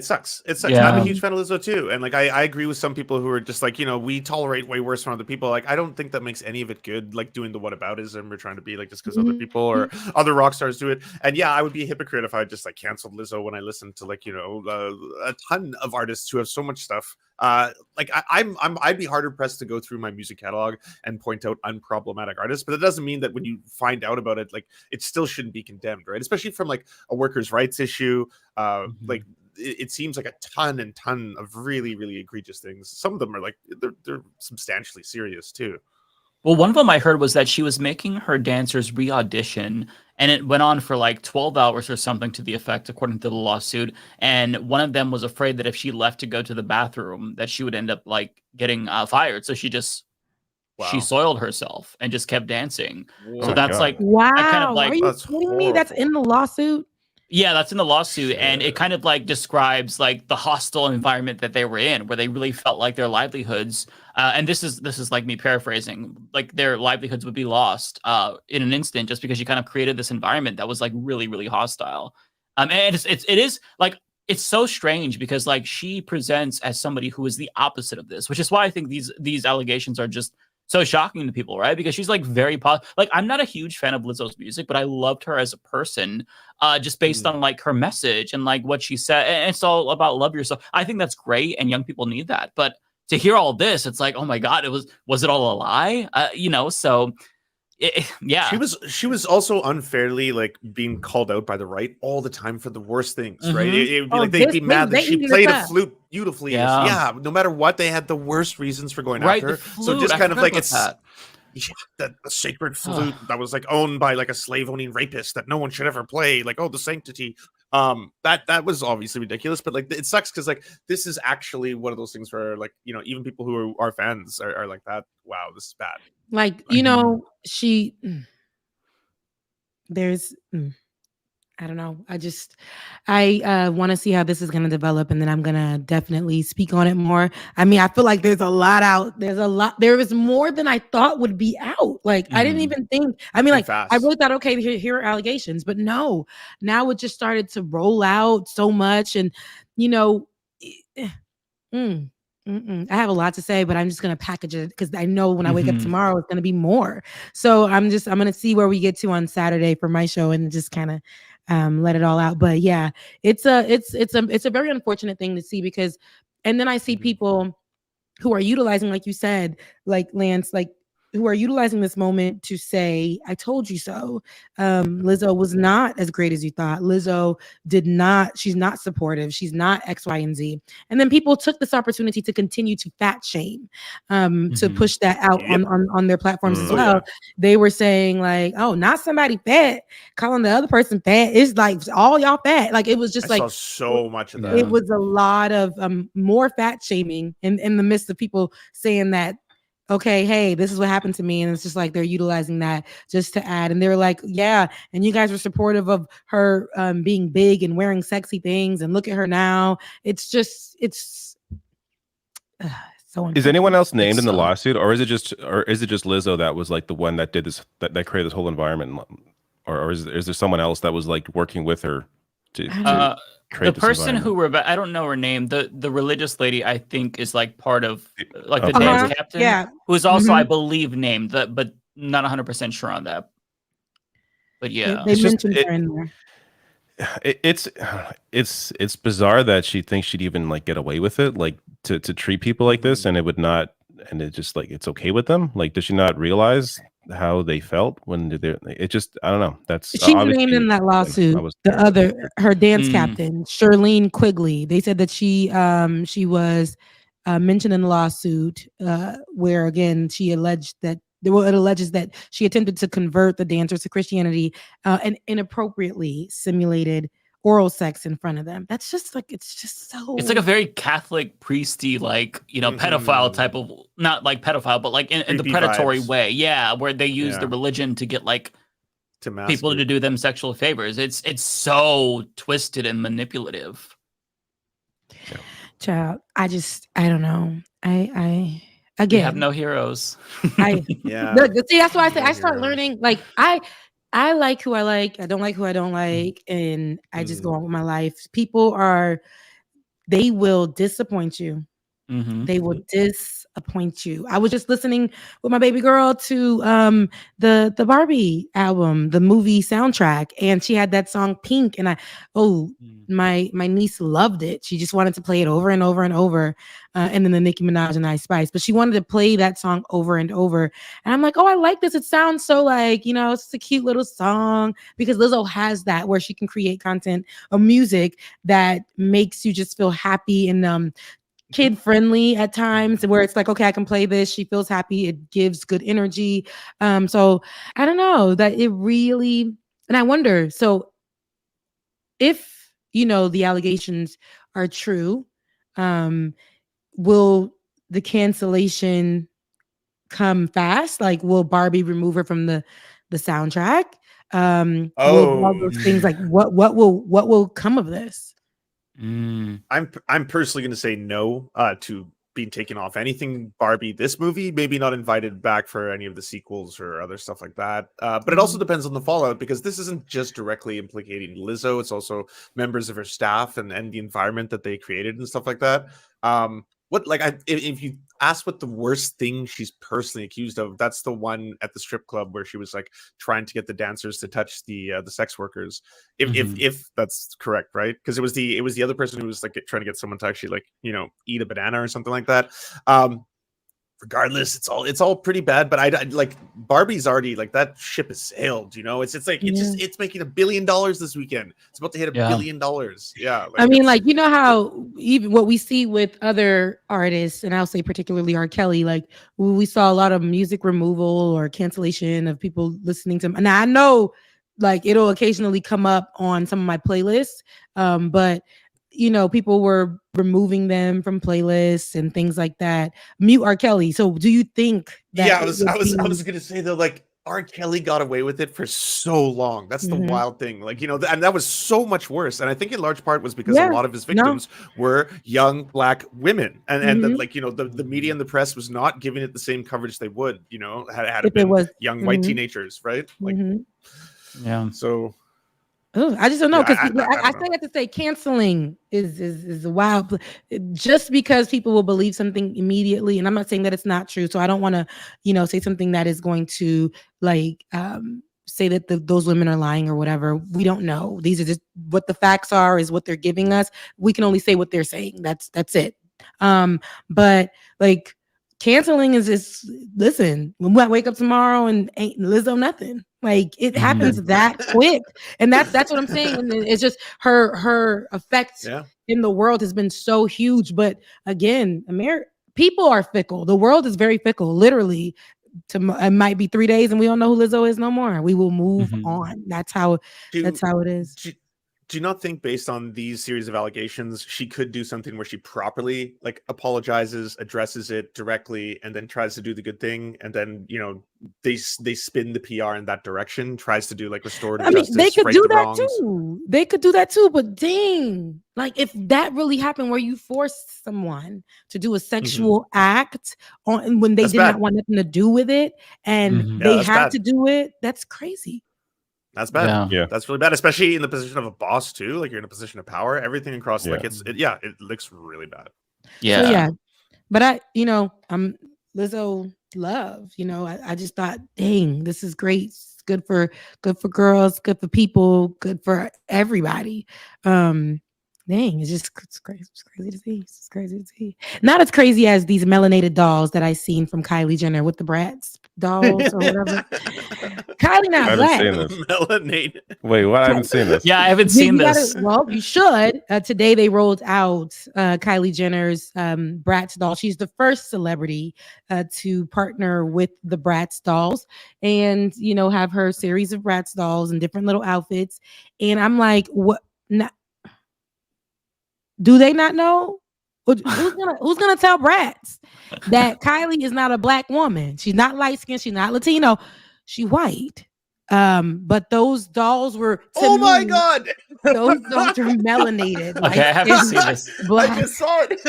sucks. Yeah. I'm a huge fan of Lizzo too, and like I agree with some people who are just like, we tolerate way worse from other people. Like I don't think that makes any of it good. Like doing the whataboutism we're trying to be like just because other people or other rock stars do it. And yeah, I would be a hypocrite if I just like canceled Lizzo when I listened to like a ton of artists who have so much stuff. Like I'd be harder pressed to go through my music catalog and point out unproblematic artists, but that doesn't mean that when you find out about it, like it still shouldn't be condemned, right? Especially from like a workers' rights issue. Like it seems like a ton of really, really egregious things. Some of them are like they're substantially serious too. Well, one of them I heard was that she was making her dancers re-audition, and it went on for like 12 hours or something to the effect, according to the lawsuit. And one of them was afraid that if she left to go to the bathroom, that she would end up like getting fired. So she just she soiled herself and just kept dancing. So that's like wow. I kind of like Are you kidding me? That's in the lawsuit. Yeah, that's in the lawsuit, and it kind of like describes like the hostile environment that they were in, where they really felt like their livelihoods, and this is like me paraphrasing, like their livelihoods would be lost in an instant just because you kind of created this environment that was like really, really hostile. And it is like it's so strange because like she presents as somebody who is the opposite of this, which is why I think these allegations are just so shocking to people, right? Because she's like very like I'm not a huge fan of Lizzo's music, but I loved her as a person, just based on like her message and like what she said. And it's all about love yourself. I think that's great, and young people need that. But to hear all this, it's like, oh my god, was it all a lie? So. Yeah, she was also unfairly like being called out by the right all the time for the worst things, right? It would be like they'd be mad that she played a flute beautifully. Yeah, no matter what, they had the worst reasons for going after her. Flute, so just kind of like it's that. That a sacred flute that was like owned by like a slave owning rapist that no one should ever play. Like, oh, the sanctity. That was obviously ridiculous, but like it sucks because like this is actually one of those things where like even people who are fans are like that. Wow, this is bad. Like there's I don't know. I want to see how this is going to develop, and then I'm going to definitely speak on it more. I mean, I feel like there is more than I thought would be out. Like, I didn't even think, I mean, like, I really thought, okay, here are allegations, but no, now it just started to roll out so much. And, I have a lot to say, but I'm just going to package it because I know when I wake up tomorrow, it's going to be more. So I'm going to see where we get to on Saturday for my show and just kind of let it all out. But yeah, it's a very unfortunate thing to see because, and then I see people who are utilizing, like you said, like Lance, like who are utilizing this moment to say, I told you so. Lizzo was not as great as you thought. Lizzo she's not supportive. She's not X, Y, and Z. And then people took this opportunity to continue to fat shame, to push that out on their platforms as well. Yeah. They were saying like, oh, not somebody fat, calling the other person fat. It's like all y'all fat. Like it was just I saw so much of that. It was a lot of more fat shaming in the midst of people saying that, okay, hey, this is what happened to me. And it's just like they're utilizing that just to add. And they were like, yeah, and you guys were supportive of her being big and wearing sexy things. And look at her now. It's so Is anyone else named in the lawsuit, or is it just Lizzo that was like the one that did this, that created this whole environment? Or is there someone else that was like working with her to the person who I don't know her name. The religious lady, I think, is like part of like the dance captain, who is also, I believe, named, but not 100% sure on that. But yeah, they mentioned her in there. It's bizarre that she thinks she'd even like get away with it, like to treat people like this, and it would not, and it just like it's okay with them. Like, does she not realize how they felt when it just, I don't know. That's she's named in that lawsuit. Her dance captain, Shirlene Quigley. They said that she was mentioned in the lawsuit where again it alleges that she attempted to convert the dancers to Christianity and inappropriately simulated oral sex in front of them. That's just like, it's just so, it's like a very Catholic priesty, like, pedophile type of, not like pedophile, but like in the predatory way. Yeah. Where they use the religion to get like people to do them sexual favors. It's so twisted and manipulative. Child, I don't know. I again, we have no heroes. See, that's why I say I start learning. Like I like who I like. I don't like who I don't like. And I just go on with my life. They will disappoint you. They will disappoint you. I was just listening with my baby girl to the Barbie album, the movie soundtrack, and she had that song Pink, and my niece loved it. She just wanted to play it over and over and over, and then the Nicki Minaj and Ice Spice, but she wanted to play that song over and over, and I'm like, oh, I like this. It sounds so like, it's just a cute little song, because Lizzo has that where she can create content or music that makes you just feel happy and kid friendly at times, where it's like, okay, I can play this. She feels happy. It gives good energy. So I don't know that it really, and I wonder, so if, the allegations are true, will the cancellation come fast? Like, will Barbie remove her from the soundtrack? Will all those things, like what will come of this? I'm personally going to say no to being taken off anything Barbie this movie, maybe not invited back for any of the sequels or other stuff like that. But it also depends on the fallout, because this isn't just directly implicating Lizzo, it's also members of her staff and the environment that they created and stuff like that. If you ask what the worst thing she's personally accused of, that's the one at the strip club where she was like trying to get the dancers to touch the sex workers. If that's correct, right? Because it was the other person who was like trying to get someone to actually eat a banana or something like that. Regardless, it's all pretty bad, but I like Barbie's already like that ship has sailed. It's making $1 billion this weekend. It's about to hit $1 billion. Yeah, I mean, like, how even what we see with other artists, and I'll say particularly R. Kelly, like we saw a lot of music removal or cancellation of people listening to him. And I know, like, it'll occasionally come up on some of my playlists, but people were removing them from playlists and things like that. Mute R. Kelly. So do you think that? Yeah, I was gonna say though, like R. Kelly got away with it for so long. That's the wild thing. Like, and that was so much worse. And I think in large part was because a lot of his victims were young Black women. And the media and the press was not giving it the same coverage they would, had it been young white teenagers, right? Like, yeah. So I just don't know, because I say that to say canceling is a wild, just because people will believe something immediately, and I'm not saying that it's not true. So I don't want to, say something that is going to like say that those women are lying or whatever. We don't know. These are just what the facts are, is what they're giving us. We can only say what they're saying. That's it. But like canceling is listen, we might wake up tomorrow and ain't Lizzo nothing. Like it happens that quick. And that's what I'm saying. And it's just her effect in the world has been so huge. But again, people are fickle. The world is very fickle. Literally, it might be 3 days and we don't know who Lizzo is no more. We will move on. That's how it is. Do you not think, based on these series of allegations, she could do something where she properly like apologizes, addresses it directly, and then tries to do the good thing, and then they spin the PR in that direction, tries to do like restorative justice. They could do that too. They could do that too. But dang, like if that really happened, where you forced someone to do a sexual act when they did not want nothing to do with it, and they had to do it, that's crazy. That's bad. Yeah, that's really bad, especially in the position of a boss too. Like you're in a position of power. Everything across, like it looks really bad. Yeah, so, but I'm Lizzo love. I just thought, dang, this is great. It's good for girls, good for people, good for everybody. Dang, it's crazy. It's crazy to see. It's crazy to see. Not as crazy as these melanated dolls that I seen from Kylie Jenner with the Bratz dolls or whatever. Kylie not black. Melanated. Wait, what? I haven't seen this. Yeah, I haven't seen this. Well, you should. Today they rolled out Kylie Jenner's Bratz doll. She's the first celebrity to partner with the Bratz dolls and have her series of Bratz dolls in different little outfits. And I'm like, what? Do they not know? Who's gonna tell Bratz that Kylie is not a black woman? She's not light skinned. She's not Latino. She white. But those dolls were. My God! Those dolls are melanated. Okay, I haven't seen this. Black. I just saw it.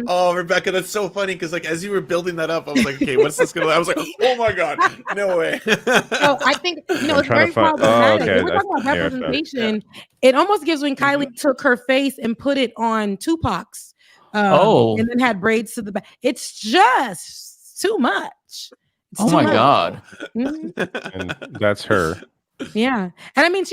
Oh, Rebecca, that's so funny because like as you were building that up, I was like, okay, what's this gonna? I was like, oh my God, no way. So I think it's very problematic. We're talking about representation. It almost gives when Kylie took her face and put it on Tupac's, and then had braids to the back. It's just too much. Oh my God. And that's her. Yeah. And I mean,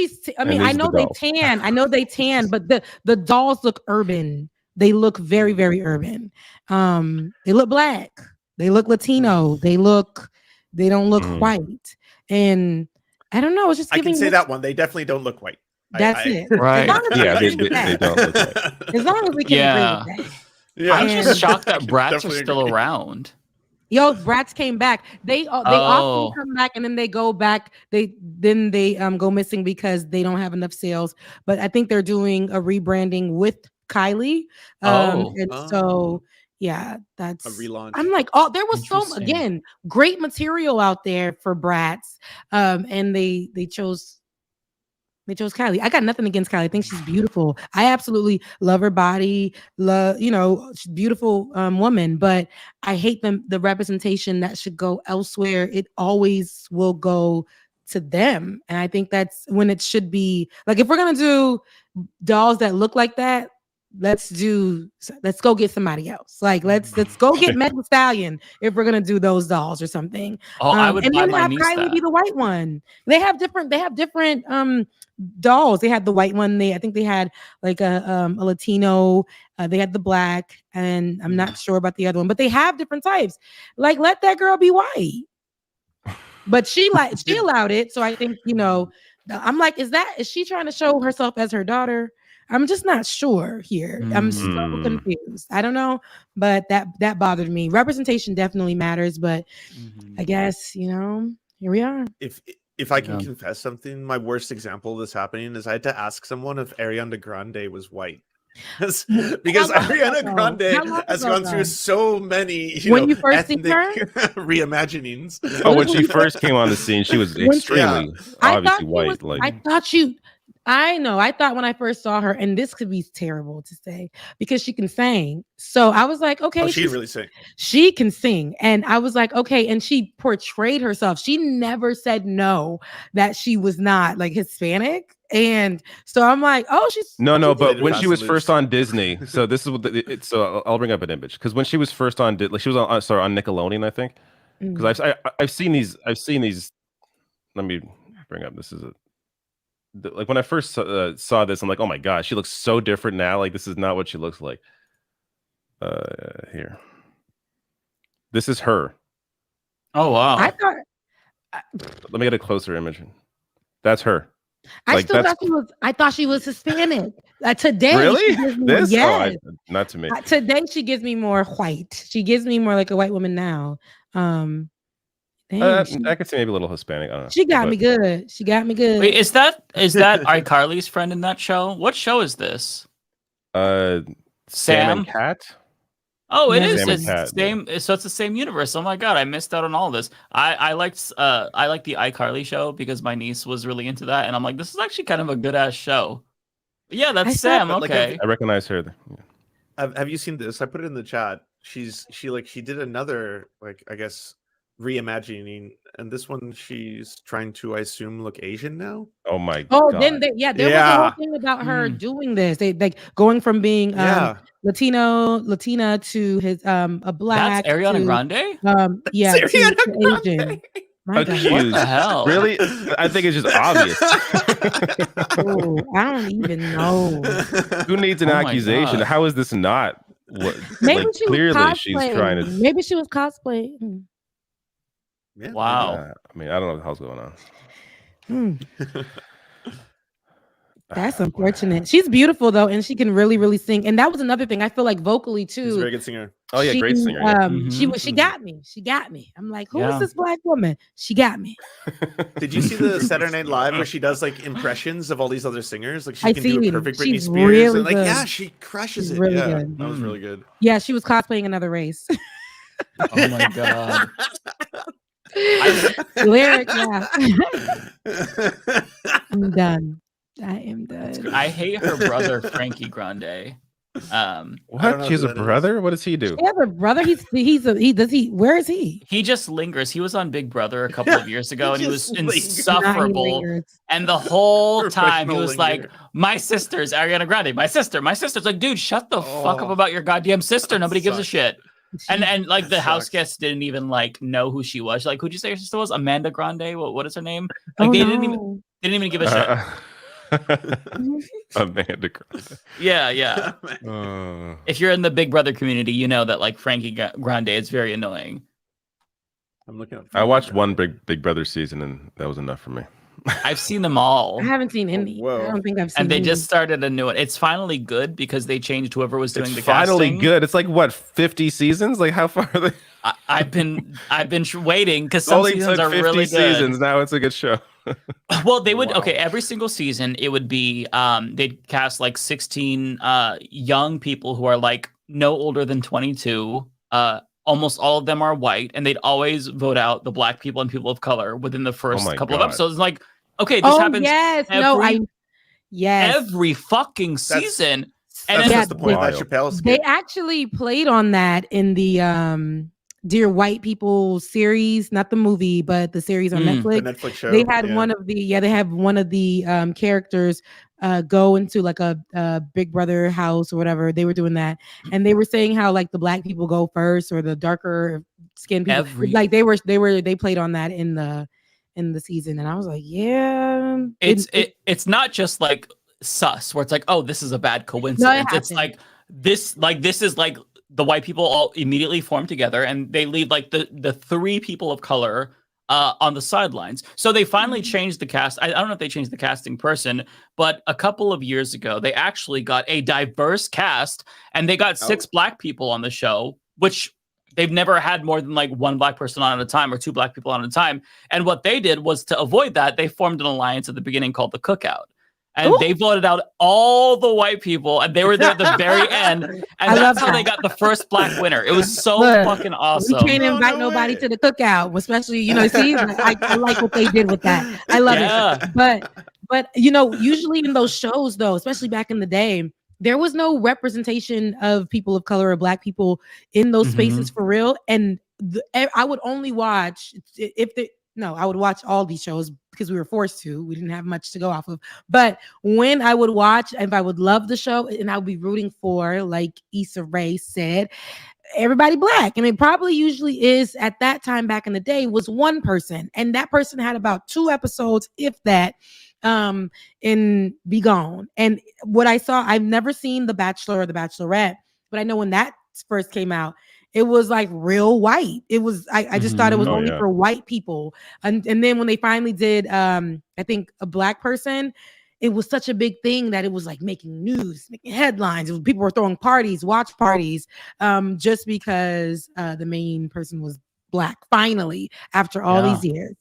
I know they tan. I know they tan, but the dolls look urban. They look very, very urban. They look black. They look Latino. They don't look white. And I don't know. It's just I can say that one. They definitely don't look white. That's it. Right. Yeah, they don't look like. As long as we can agree with that. Yeah, I'm And- just shocked that Bratz are Definitely still agree. around. Yo, Bratz came back. They often come back and then they go back. They go missing because they don't have enough sales. But I think they're doing a rebranding with Kylie. So yeah, that's A relaunch. I'm like, there was Interesting. great material out there for Bratz. And they chose Kylie. I got nothing against Kylie. I think she's beautiful. I absolutely love her body. She's a beautiful woman, but I hate the representation that should go elsewhere. It always will go to them. And I think that's when it should be. Like, if we're going to do dolls that look like that, let's go get somebody else. Like, let's go get Meg Thee Stallion if we're gonna do those dolls or something. I would and buy then my have niece Kylie that. be the white one. They have different dolls. They had the white one. I think they had like a Latino. They had the black, and I'm not sure about the other one, but they have different types. Like, let that girl be white. But she allowed it. So I think, I'm like, is she trying to show herself as her daughter? I'm just not sure here. I'm so confused. I don't know, but that bothered me. Representation definitely matters, but I guess, here we are. If I can confess something, my worst example of this happening is I had to ask someone if Ariana Grande was white. because Ariana Grande has gone through so many when you first see her reimaginings. Oh, when she first came on the scene, she was extremely obviously white. I thought when I first saw her, and this could be terrible to say because she can sing. So I was like, okay, she really sing. She can sing. And I was like, okay. And she portrayed herself. She never said no that she was not like Hispanic. And so I'm like, oh, she's no. But when she was first on Disney, so this is what so I'll bring up an image because when she was first on, like she was on Nickelodeon, I think. Because I've seen these. Let me bring up. This is like when I first saw this, I'm like, oh my gosh, she looks so different now. Like, this is not what she looks like. Here, this is her. Oh wow! Let me get a closer image. That's her. I thought she was Hispanic. Today, really? Yes. Not to me. Today, she gives me more white. She gives me more like a white woman now. I could say maybe a little Hispanic. I don't know. She got me good. She got me good. Wait, is that iCarly's friend in that show? What show is this? Sam and Cat. Oh, it is. Sam It's Cat, same. So it's the same universe. Oh my god, I missed out on all this. I liked the iCarly show because my niece was really into that, and I'm like, this is actually kind of a good ass show. Yeah, that's Sam. Okay, I recognize her. Have you seen this? I put it in the chat. She did another, like, I guess, reimagining, and this one she's trying to, I assume, look Asian now. Oh my god. Then there was a whole thing about her doing this. They like going from being Latina to his a black. That's Ariana Grande. That's Ariana to Asian. What the hell? Really? I think it's just obvious. I don't even know. Who needs an accusation? How is this not? Maybe she clearly was she's trying to. Maybe she was cosplaying. Yeah. Wow. I mean, I don't know what the hell's going on. That's unfortunate. She's beautiful though, and she can really, really sing. And that was another thing. I feel like vocally too. She's a very good singer. Oh yeah, great singer. Yeah. She got me. She got me. I'm like, who is this black woman? She got me. Did you see the Saturday Night Live where she does like impressions of all these other singers? Like she I can do see a perfect Britney she's Spears. really And like, good. yeah, she crushes She's it. really Yeah, good. that was really good. Yeah, she was cosplaying another race. Oh my god. Lyric, yeah. I'm done. I am done. I hate her brother Frankie Grande. What? She has a brother? What does he do? She has a brother. Where is he? He just lingers. He was on Big Brother a couple of years ago, and he was insufferable. And the whole time he was like, "My sister's Ariana Grande. My sister. My sister's." Like, dude, shut the fuck up about your goddamn sister. Nobody gives a shit. And like the house guests didn't even like know who she was. Like, who'd you say your sister was? Amanda Grande. What is her name? Like they didn't even give a shit. Amanda Grande. Yeah. If you're in the Big Brother community, you know that like Frankie Grande is very annoying. I'm looking up. I watched one Big Brother season, and that was enough for me. I've seen them all. I haven't seen any. I don't think I've seen. And they any. just started a new one. It's finally good because they changed whoever was doing It's the finally casting. good. It's like what 50 seasons? Like how far are they? I've been waiting because some Only seasons took are 50 really good. seasons. Now it's a good show. Well, they would every single season it would be they'd cast like 16 young people who are like no older than 22. Almost all of them are white, and they'd always vote out the black people and people of color within the first couple of episodes. Like, okay, this happens. Every fucking season. That's just the point of that Chappelle skit. They actually played on that in the Dear White People series, not the movie, but the series on Netflix. The Netflix show. They had one of the characters go into like a Big Brother house or whatever. They were doing that, and they were saying how like the black people go first or the darker skin people. They played on that in the season, and I was like, yeah, it's not just like sus where it's like, oh, this is a bad coincidence. It's like this is like the white people all immediately form together and they leave like the three people of color on the sidelines. So they finally changed the cast. I don't know if they changed the casting person, but a couple of years ago, they actually got a diverse cast and they got 6 black people on the show, which they've never had more than like 1 black person on at a time or 2 black people on at a time. And what they did was to avoid that, they formed an alliance at the beginning called the Cookout. And they voted out all the white people, and they were there at the very end. And that's how they got the first black winner. It was so fucking awesome. We can't invite nobody to the cookout, especially, see, I like what they did with that. I love it. But usually in those shows, though, especially back in the day, there was no representation of people of color or black people in those spaces for real. And I would only watch I would watch all these shows because we were forced to. We didn't have much to go off of. But when I would watch, if I would love the show and I would be rooting for, like Issa Rae said, everybody black. And it probably usually is at that time back in the day was one person. And that person had about 2 episodes, if that, in Be Gone. And what I saw, I've never seen The Bachelor or The Bachelorette, but I know when that first came out, it was like real white. It was, I just thought it was only for white people. And then when they finally did, I think a black person, it was such a big thing that it was like making news, making headlines. People were throwing parties, watch parties, just because the main person was black finally after all these years.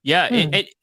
Yeah.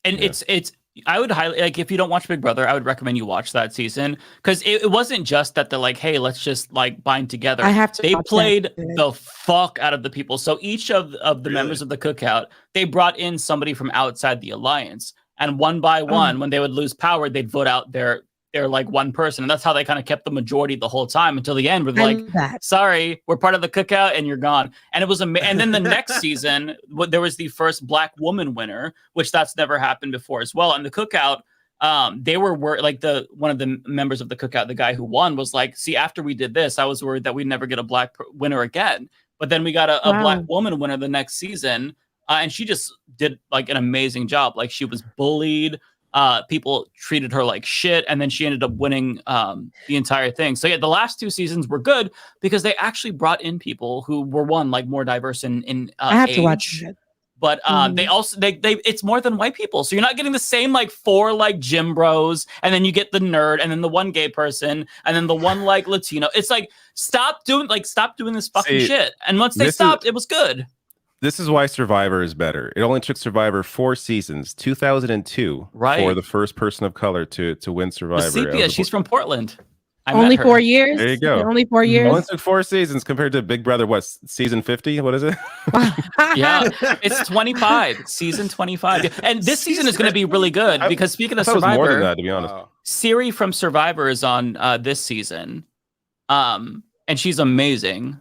It's, I would highly, like, if you don't watch Big Brother, I would recommend you watch that season because it wasn't just that they're like, hey, let's just like bind together. They played the fuck out of the people. So each of the members of the Cookout, they brought in somebody from outside the alliance, and one by one, when they would lose power, they'd vote out their like one person, and that's how they kind of kept the majority the whole time until the end. Where they're like, sorry, we're part of the Cookout, and you're gone. And it was and then the next season, there was the first black woman winner, which that's never happened before as well. And the Cookout, they were like one of the members of the Cookout, the guy who won, was like, see, after we did this, I was worried that we'd never get a black winner again. But then we got a black woman winner the next season, and she just did like an amazing job. Like she was bullied. People treated her like shit, and then she ended up winning the entire thing. So yeah, the last 2 seasons were good because they actually brought in people who were like more diverse in I have age. to watch it. But they also they it's more than white people, so you're not getting the same like 4 like gym bros, and then you get the nerd, and then the one gay person, and then the one like Latino. It's like stop doing this fucking shit. And once they stopped, it was good. This is why Survivor is better. It only took Survivor 4 seasons, 2002, for the first person of color to win Survivor. Sepia, she's from Portland. Only 4 years. There you go. Only 4 years. Only took 4 seasons compared to Big Brother. What, season 50? What is it? Yeah, it's 25. Season 25. And this season is going to be really good because speaking of Survivor, it was more than that, to be honest. Siri from Survivor is on this season, and she's amazing.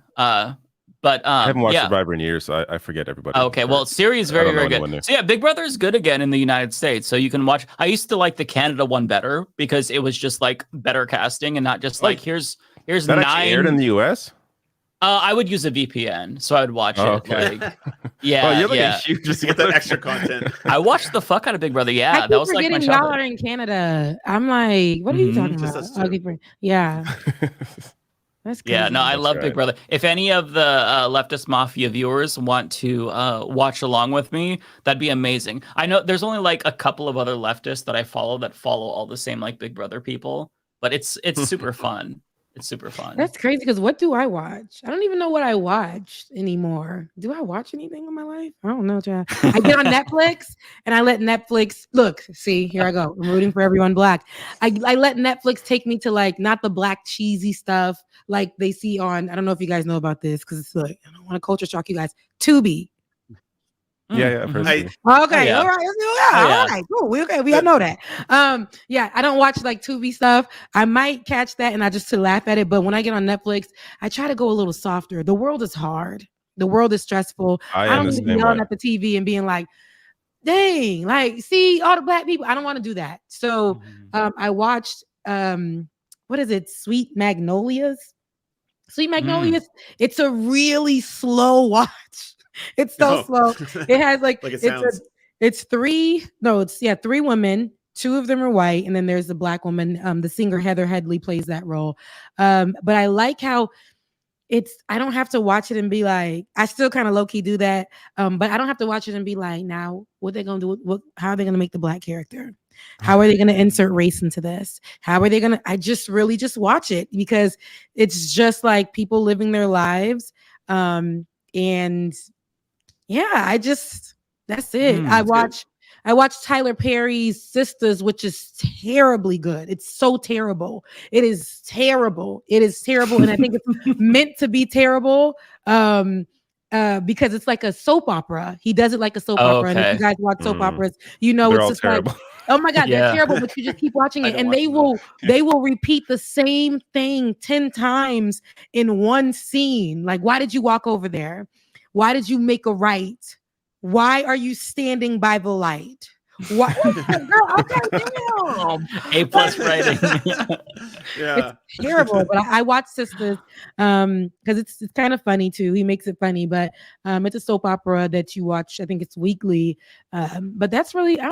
But I haven't watched Survivor in years, so I forget everybody. Okay, well, Siri is very, very good. So yeah, Big Brother is good again in the United States. So you can watch. I used to like the Canada one better because it was just like better casting and not just like here's that 9. Actually aired in the US. I would use a VPN, so I would watch it. Okay. Like, yeah, you're yeah. Huge just to get that extra content. I watched the fuck out of Big Brother. Yeah, I that was like my forgetting y'all childhood. are in Canada. I'm like, what are you talking about? Yeah. That's crazy. Yeah, no, I love Big Brother. If any of the Leftist Mafia viewers want to watch along with me, that'd be amazing. I know there's only like a couple of other leftists that I follow that follow all the same like Big Brother people, but it's super fun. It's super fun. That's crazy because what do I watch? I don't even know what I watched anymore. Do I watch anything in my life? I don't know, child. I get on Netflix and I let Netflix look. See, here I go. I'm rooting for everyone black. I let Netflix take me to like not the black cheesy stuff like they see on. I don't know if you guys know about this because it's like I don't want to culture shock you guys. Tubi. Yeah, I've heard Okay, of it. all right, cool. We all know that. Yeah, I don't watch like Tubi stuff. I might catch that and I just to laugh at it. But when I get on Netflix, I try to go a little softer. The world is hard. The world is stressful. I don't need to be yelling at the TV and being like, dang, like, see all the black people. I don't want to do that. So I watched what is it? Sweet Magnolias. It's a really slow watch. It's so slow. It has like it's three women. Two of them are white, and then there's the black woman. The singer Heather Headley plays that role. But I like how I don't have to watch it and be like, I still kind of low key do that. But I don't have to watch it and be like, now what they gonna do? How are they gonna make the black character? How are they gonna insert race into this? How are they gonna? I just really just watch it because it's just like people living their lives. And yeah, that's it. I watched Tyler Perry's Sisters, which is terribly good. It's so terrible. It is terrible. And I think it's meant to be terrible because it's like a soap opera. He does it like a soap opera. And if you guys watch soap operas, you know They're it's all just terrible. like, oh my God, they're terrible, but you just keep watching it. And they will repeat the same thing 10 times in one scene. Like, why did you walk over there? Why did you make a right? Why are you standing by the light? Why? Girl, okay, damn. A+ writing. Yeah. It's terrible, but I watch Sisters because it's kind of funny too. He makes it funny, but it's a soap opera that you watch. I think it's weekly. But that's really, I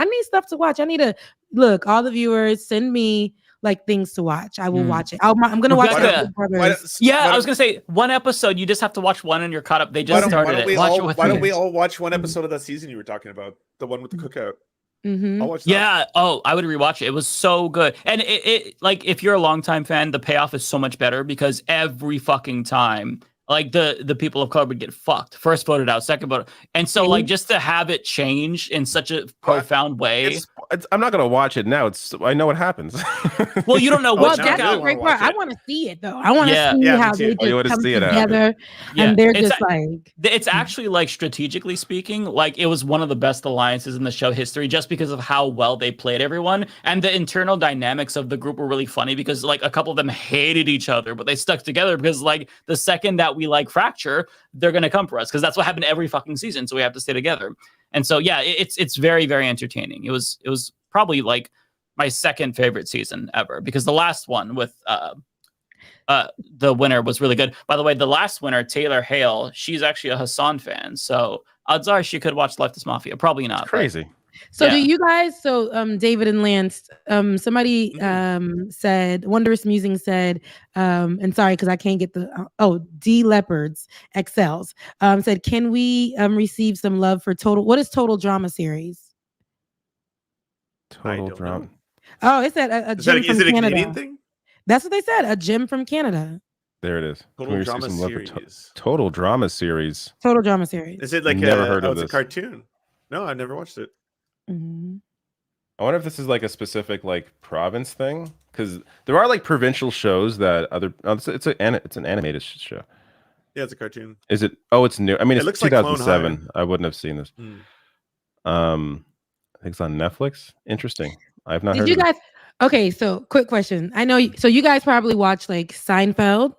need stuff to watch. I need to look, all the viewers send me like things to watch. I will watch it. I'm gonna watch it. I was gonna say one episode. You just have to watch one and you're caught up. They just started it. Why don't we all watch one episode of that season you were talking about? The one with the cookout. I'll watch that. Yeah. Oh, I would rewatch it. It was so good. And it like if you're a longtime fan, the payoff is so much better because every fucking time, like the people of color would get fucked. First voted out, second voted. And so like just to have it change in such a profound way. I'm not gonna watch it now. I know what happens. Well, you don't know what. That's the great part. I want to see it though. I want to see how they just come together, and they're just like. It's actually like strategically speaking, like it was one of the best alliances in the show history, just because of how well they played everyone, and the internal dynamics of the group were really funny because like a couple of them hated each other, but they stuck together because like the second that we like fracture, they're gonna come for us because that's what happened every fucking season. So we have to stay together. And so, yeah, it's very, very entertaining. It was probably like my second favorite season ever because the last one with the winner was really good. By the way, the last winner, Taylor Hale, she's actually a Hassan fan. So odds are she could watch Leftist Mafia. Probably not. It's crazy. So do you guys, David and Lance, somebody said, Wondrous Musing said, and sorry, because I can't get D Leopards XLs, said, can we receive some love for what is Total Drama Series? Total Drama. Oh, it said a gym from Canada. Canadian thing? That's what they said, a gym from Canada. There it is. Total Drama Series. Total Drama Series. Total Drama Series. Is it like never heard of this. It's a cartoon? No, I've never watched it. I wonder if this is like a specific like province thing because there are like provincial shows that it's an animated show. Yeah, it's a cartoon. Is it? Oh, it's new. I mean, it's 2007. Like I wouldn't have seen this. I think it's on Netflix. Interesting. I've not heard. Did you guys? Okay, so quick question. I know. So you guys probably watch like Seinfeld.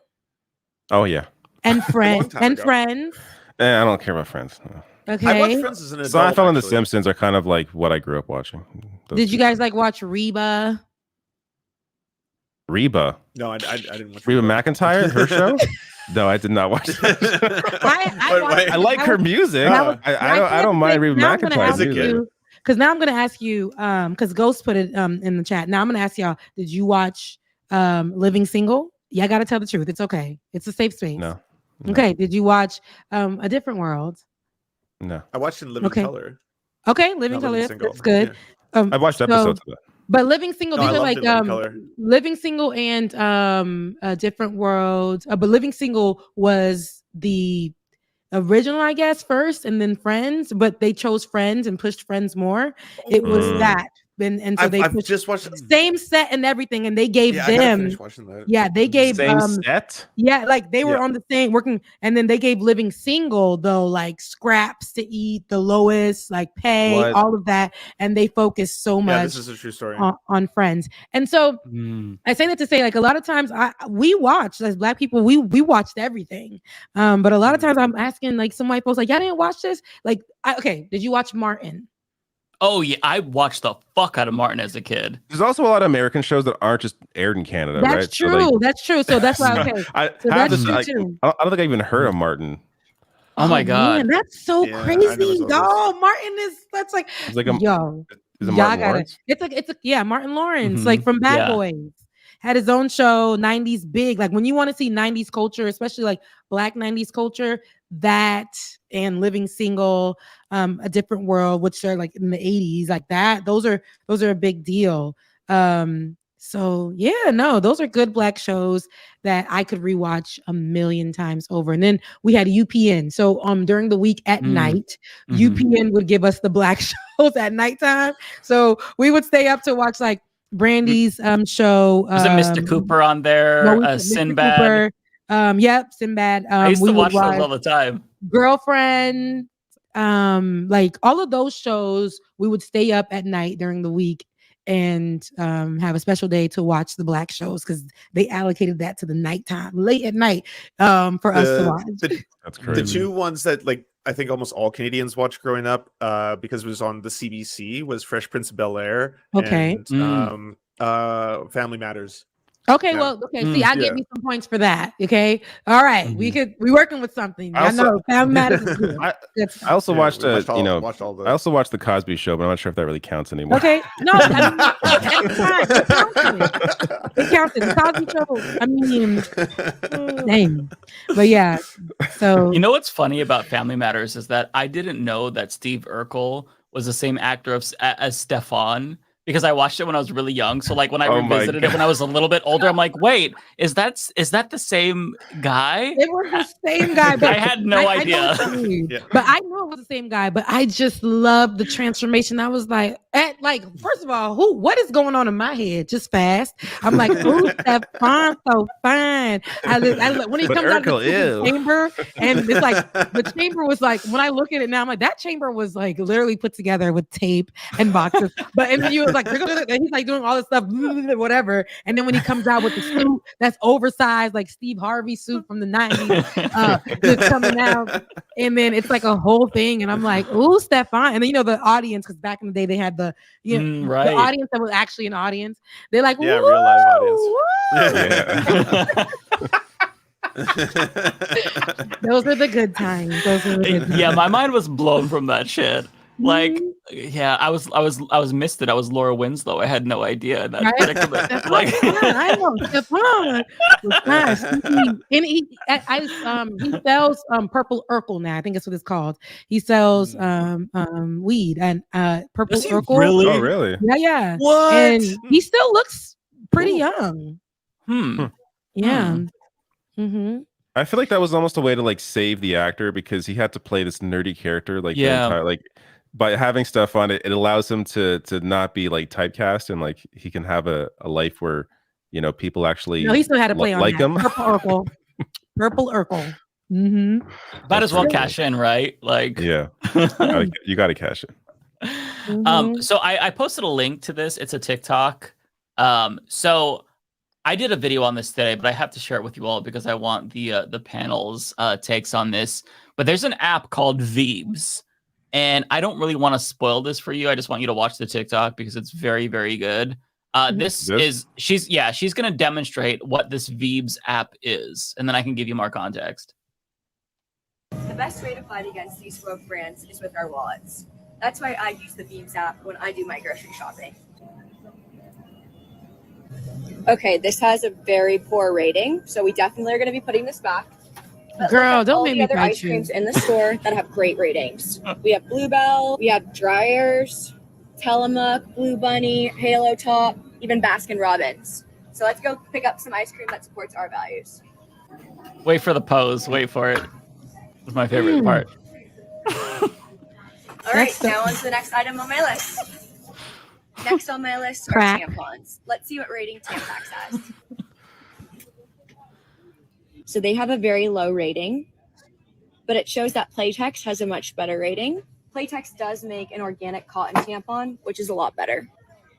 Oh yeah. And Friends. I don't care about Friends. No. Okay. I watched Friends as an adult. Seinfeld and The Simpsons are kind of like what I grew up watching. Did you guys like watch Reba? Reba? No, I didn't watch Reba McEntire, her show? No, I did not watch that. I like her music. I don't mind Reba McEntire's music. Because now I'm going to ask you, because Ghost put it in the chat. Now I'm going to ask y'all, did you watch Living Single? Yeah, I gotta tell the truth. It's okay. It's a safe space. No. Okay. Did you watch A Different World? No. I watched in living color. Okay, Living Not Color. Living That's Single. good. I watched episodes of that. But Living Single, No, I these are loved like it, Living Color. Living Single and A Different World. But Living Single was the original, I guess, first, and then Friends. But they chose Friends and pushed Friends more. It was that. And so I've just watched same set and everything, and they gave I gotta them. finish watching that. Yeah, they gave Same set. Yeah, like they were on the same working, and then they gave Living Single though, like scraps to eat, the lowest, like pay, all of that, and they focused so much. Yeah, this is a true story. On Friends, and so I say that to say, like a lot of times we watch as Black people, we watched everything, but a lot of times I'm asking like some white folks, like y'all didn't watch this, like okay, did you watch Martin? Oh yeah, I watched the fuck out of Martin as a kid. There's also a lot of American shows that aren't just aired in Canada, That's right? true. So, like, that's true. So that's why. Okay. I So have that's this, true too. I don't think I even heard of Martin. Oh my god, man, that's so Yeah, I crazy, never saw y'all. Martin that's like, It's like yo, is it y'all Martin gotta. Lawrence? It's a Martin Lawrence, like from Bad Yeah. Boys. Had his own show, 90s big. Like when you want to see 90s culture, especially like Black 90s culture, that and Living Single, A Different World, which are like in the 80s, like that. Those are a big deal. So yeah, no, those are good Black shows that I could rewatch a million times over. And then we had UPN. So during the week at night, UPN would give us the Black shows at nighttime. So we would stay up to watch like Brandy's show. Was it Mr. Cooper on there? Mr. Sinbad. Cooper. Yep, Sinbad. I used to we watch would those all the time. Girlfriend. Like all of those shows, we would stay up at night during the week and have a special day to watch the Black shows because they allocated that to the nighttime, late at night, for us to watch. That's crazy. The two ones that like I think almost all Canadians watched growing up, because it was on the CBC, was Fresh Prince of Bel-Air and Family Matters. Okay, Yeah. well, okay. See, I give you some points for that. Okay, all right. We working with something. I know. Family Matters is good. I also watched watched all I also watched the Cosby Show, but I'm not sure if that really counts anymore. Okay, no, I mean, it counts. The Cosby Show. I mean, dang. But yeah. So You know what's funny about Family Matters is that I didn't know that Steve Urkel was the same actor as Stefan. Because I watched it when I was really young. So like when I revisited it when I was a little bit older, I'm like, wait, is that the same guy? It was the same guy. But I had no idea. I know what you mean. But I know it was the same guy, but I just love the transformation. I was like, first of all, what is going on in my head? Just fast. I'm like, ooh, Stefan, so fine. When he comes out of the chamber, and it's like the chamber was like, when I look at it now, I'm like, that chamber was like literally put together with tape and boxes. But and then you was like, and he's like doing all this stuff, whatever. And then when he comes out with the suit that's oversized, like Steve Harvey suit from the 90s, just coming out, and then it's like a whole thing. And I'm like, ooh, Stefan. And then the audience, because back in the day they had the the audience that was actually an audience. They're like, real live audience. Those are the good times. Yeah, my mind was blown from that shit. Like, yeah, I was missed it. I was Laura Winslow. I had no idea in that predicament. Like, I know Stefan was nice. And he sells Purple Urkel now. I think that's what it's called. He sells weed and Purple Urkel. Really? Oh, really? Yeah. What? And he still looks pretty young. Yeah. I feel like that was almost a way to like save the actor because he had to play this nerdy character like the entire, like by having stuff on it, it allows him to not be like typecast and like he can have a life where people actually he still had to play on like that. him. Purple Urkel. Might as well cash in, right? Like, yeah, you got to cash in. So I posted a link to this. It's a TikTok. So I did a video on this today, but I have to share it with you all because I want the panel's takes on this. But there's an app called Veebs. And I don't really want to spoil this for you. I just want you to watch the TikTok because it's very, very good. She's going to demonstrate what this Veebs app is, and then I can give you more context. The best way to fight against these rogue brands is with our wallets. That's why I use the Veebs app when I do my grocery shopping. Okay, this has a very poor rating, so we definitely are going to be putting this back. But Girl, look at don't all make the me other fight ice you. creams in the store that have great ratings. We have Bluebell, we have Dryers, Tillamook, Blue Bunny, Halo Top, even Baskin Robbins. So let's go pick up some ice cream that supports our values. Wait for the pose. Wait for it. It's my favorite part. All right, now on to the next item on my list. Next on my list are Crack. tampons. Let's see what rating Tampax has. So they have a very low rating, but it shows that Playtex has a much better rating. Playtex does make an organic cotton tampon, which is a lot better.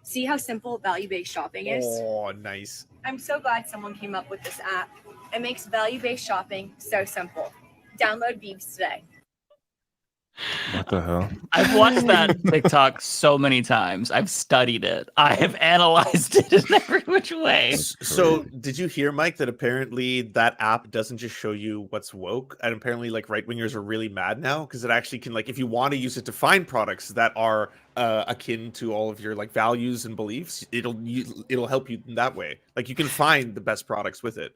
See how simple value-based shopping is? Oh, nice. I'm so glad someone came up with this app. It makes value-based shopping so simple. Download Beebs today. What the hell? I've watched that TikTok so many times. I've studied it. I have analyzed it in every which way. So did you hear, Mike, that apparently that app doesn't just show you what's woke, and apparently like right-wingers are really mad now because it actually can, like, if you want to use it to find products that are akin to all of your like values and beliefs, it'll help you in that way. Like you can find the best products with it.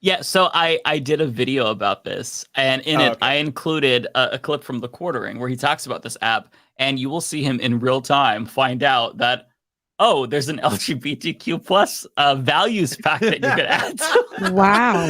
Yeah, so I did a video about this, and in it I included a clip from The Quartering where he talks about this app, and you will see him in real time find out that, oh, there's an LGBTQ plus values pack that you can add to. Wow.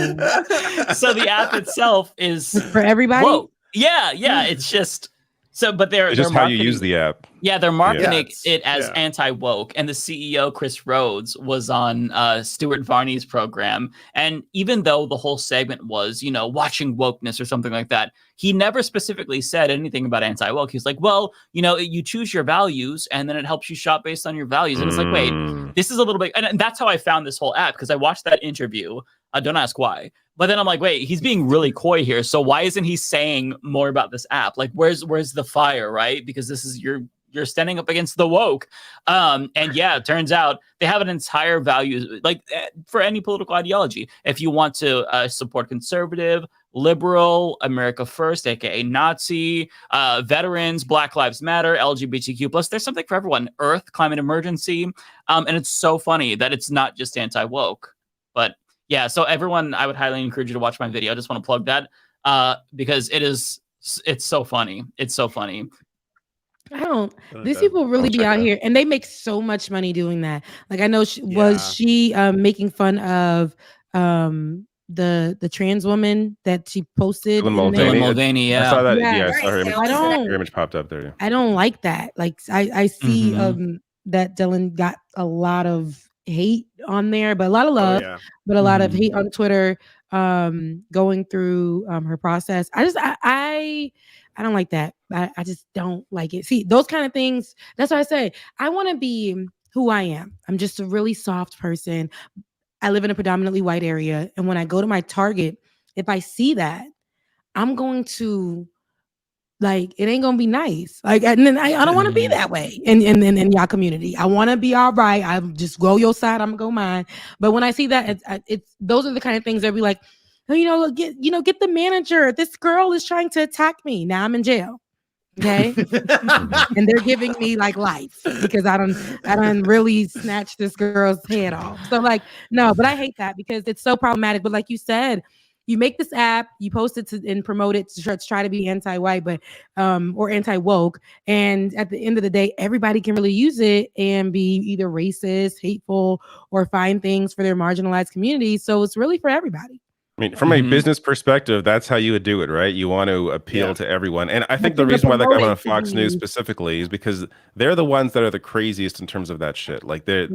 So the app itself is for everybody? Whoa. Yeah, it's just so, but It's just how you use the app. Yeah, they're marketing Yeah. it as anti-woke, and the CEO, Chris Rhodes, was on Stuart Varney's program, and even though the whole segment was, watching wokeness or something like that, he never specifically said anything about anti-woke. He's like, well, you choose your values, and then it helps you shop based on your values, and it's like, wait, this is a little bit, and that's how I found this whole app, because I watched that interview. Don't ask why. But then I'm like, wait, he's being really coy here. So why isn't he saying more about this app? Like, where's the fire, right? Because this is you're standing up against the woke. And yeah, it turns out they have an entire value, like for any political ideology. If you want to support conservative, liberal, America First, aka Nazi, veterans, Black Lives Matter, LGBTQ plus, there's something for everyone. Earth, climate emergency. And it's so funny that it's not just anti-woke. But yeah, so everyone, I would highly encourage you to watch my video. I just want to plug that because it's so funny. It's so funny. These people really be out here, and they make so much money doing that. Like I know she making fun of the trans woman that she posted. Dylan Mulvaney, yeah. I saw that. Yeah. Yeah, I saw her image popped up there. I don't like that. Like I see that Dylan got a lot of hate on there, but a lot of love, but a lot of hate on Twitter going through her process. I don't like that. I just don't like it. See, those kind of things, that's why I say I want to be who I am. I'm just a really soft person. I live in a predominantly white area, and when I go to my Target, if I see that, I'm going to like, it ain't gonna be nice. Like, and then I don't want to be that way in y'all community. I want to be all right. I just go your side, I'm gonna go mine. But when I see that, it's those are the kind of things that be like, get the manager. This girl is trying to attack me. Now I'm in jail. Okay, and they're giving me like life because I don't really snatch this girl's head off. So like, no, but I hate that because it's so problematic. But like you said, you make this app, you post it and promote it to try to be anti-white, but or anti-woke. And at the end of the day, everybody can really use it and be either racist, hateful, or find things for their marginalized communities. So it's really for everybody. I mean, from a business perspective, that's how you would do it, right? You want to appeal to everyone. And I think the reason why that guy went on Fox News specifically is because they're the ones that are the craziest in terms of that shit. Like they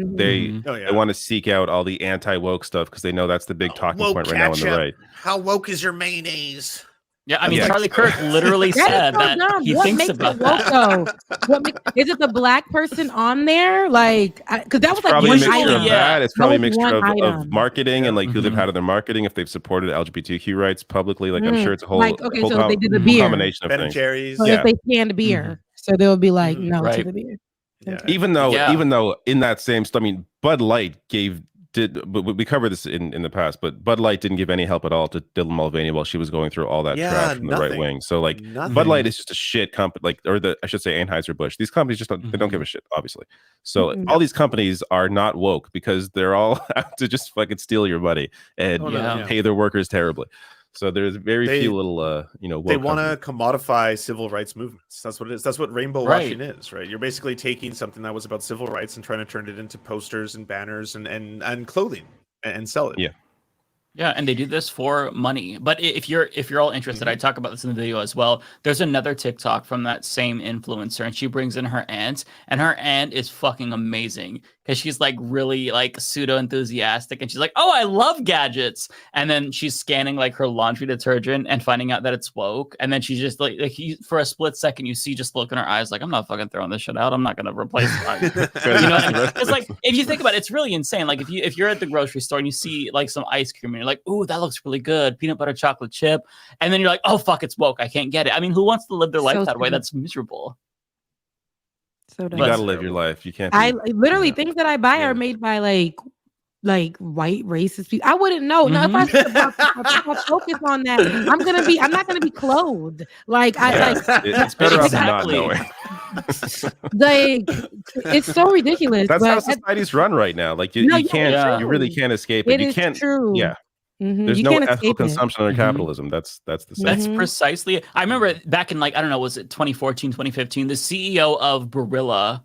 want to seek out all the anti-woke stuff because they know that's the big talking point right now on the right. How woke is your mayonnaise? Yeah, I mean, Charlie Kirk literally said that he thinks about that. Is it the black person on there? Like, because that was like probably one a mixture item. of that. It's probably a mixture of marketing and like who they've had in their marketing. If they've supported LGBTQ rights publicly, like I'm sure it's a whole so they did the beer. combination of Ben things. Jerry's. So if they canned beer, so they'll be like no to the beer. Even though in that same, I mean, Bud Light gave but we covered this in the past, but Bud Light didn't give any help at all to Dylan Mulvaney while she was going through all that trash from the right wing. So like Bud Light is just a shit company, like, or I should say Anheuser-Busch. These companies just they don't give a shit, obviously. So all these companies are not woke because they're all out to just fucking steal your money and pay their workers terribly. So there's very few little, woke they want to commodify civil rights movements. That's what it is. That's what rainbow washing is, right? You're basically taking something that was about civil rights and trying to turn it into posters and banners and clothing and sell it. Yeah, and they do this for money. But if you're all interested, I talk about this in the video as well. There's another TikTok from that same influencer, and she brings in her aunt, and her aunt is fucking amazing because she's like really like pseudo enthusiastic, and she's like, "Oh, I love gadgets," and then she's scanning like her laundry detergent and finding out that it's woke, and then she's just like for a split second, you see just look in her eyes like, "I'm not fucking throwing this shit out. I'm not gonna replace it." It's like if you think about it, it's really insane. Like if you're at the grocery store and you see like some ice cream and you're like, "Ooh, that looks really good, peanut butter chocolate chip," and then you're like, "Oh fuck, it's woke. I can't get it." I mean, who wants to live their life that way? That's miserable. So you gotta live your life. You can't. I literally things that I buy are made by like white racist people. I wouldn't know. Now, if I focus on that, I'm not gonna be clothed. It's better off not knowing. Like it's so ridiculous. That's how society's run right now. Like you can't, you really can't escape it. You can't. True. Yeah. There's no ethical consumption under capitalism. That's the same. That's precisely. I remember back in I don't know, was it 2014, 2015? The CEO of Barilla,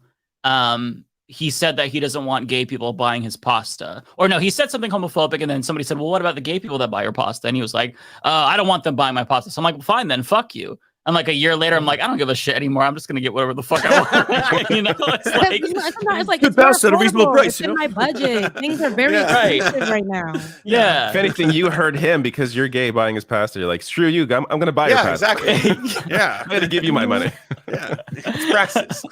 he said that he doesn't want gay people buying his pasta. Or no, he said something homophobic, and then somebody said, "Well, what about the gay people that buy your pasta?" And he was like, "I don't want them buying my pasta." So I'm like, well, "Fine then, fuck you." And like a year later, I'm like, I don't give a shit anymore. I'm just gonna get whatever the fuck I want. It's like the best at a reasonable price. It's in my budget. Things are very expensive right now. Yeah. If anything, you heard him because you're gay buying his pasta. You're like, screw you. I'm gonna buy your pasta. Exactly. I'm gonna give you my money. It's praxis.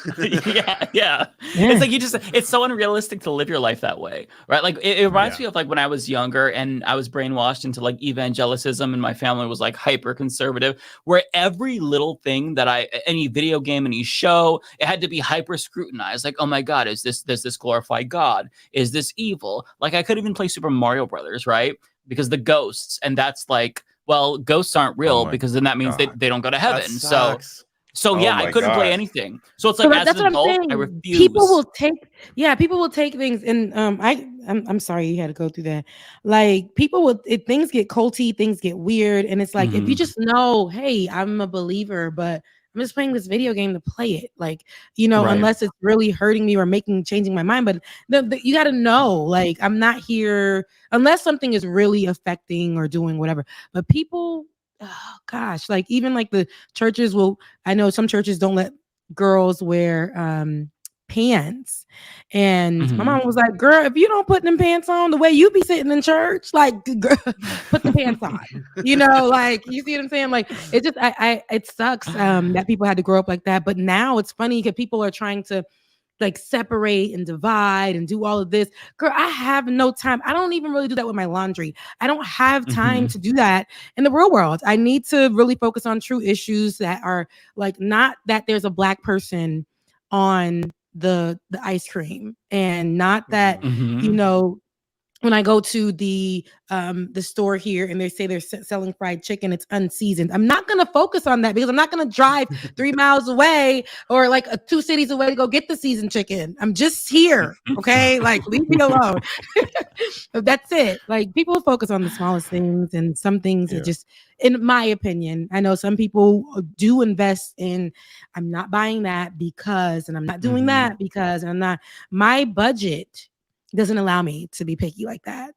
Yeah. It's like it's so unrealistic to live your life that way, right? Like it reminds me of like when I was younger and I was brainwashed into like evangelicism, and my family was like hyper conservative, where every little thing that any video game, any show, it had to be hyper scrutinized. Like, oh my God, does this glorify God? Is this evil? Like I could even play Super Mario Brothers, right? Because the ghosts, and that's like, well, ghosts aren't real because then that means they don't go to heaven. So yeah, I couldn't play anything. So it's like as an adult, I refuse. People will take things, and I'm sorry you had to go through that. Like things get culty, things get weird, and it's like if you just know, hey, I'm a believer, but I'm just playing this video game to play it. Like, unless it's really hurting me or changing my mind. But you got to know, like, I'm not here unless something is really affecting or doing whatever. But people, oh gosh, like even like the churches I know some churches don't let girls wear pants, and my mom was like, "Girl, if you don't put them pants on the way you be sitting in church, like, girl, put the pants on." Like, you see what I'm saying? Like, it just it sucks that people had to grow up like that. But now it's funny because people are trying to like separate and divide and do all of this. Girl, I have no time. I don't even really do that with my laundry. I don't have time to do that in the real world. I need to really focus on true issues that are like, not that there's a Black person on the ice cream, and not that when I go to the store here and they say they're selling fried chicken, it's unseasoned. I'm not going to focus on that because I'm not going to drive 3 miles away or like 2 cities away to go get the seasoned chicken. I'm just here. Okay. Like, leave me alone. That's it. Like, people focus on the smallest things, and some things are just, in my opinion, I know some people do invest in, I'm not buying that because, and I'm not doing that because, and I'm not, my budget doesn't allow me to be picky like that.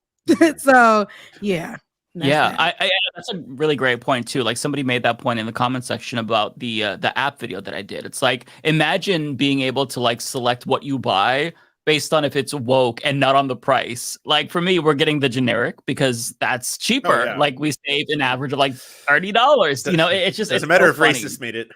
So yeah. That's a really great point too. Like, somebody made that point in the comment section about the app video that I did. It's like, imagine being able to like select what you buy based on if it's woke and not on the price. Like, for me, we're getting the generic because that's cheaper. Like, we saved an average of like $30. It's just, doesn't matter if racists made it.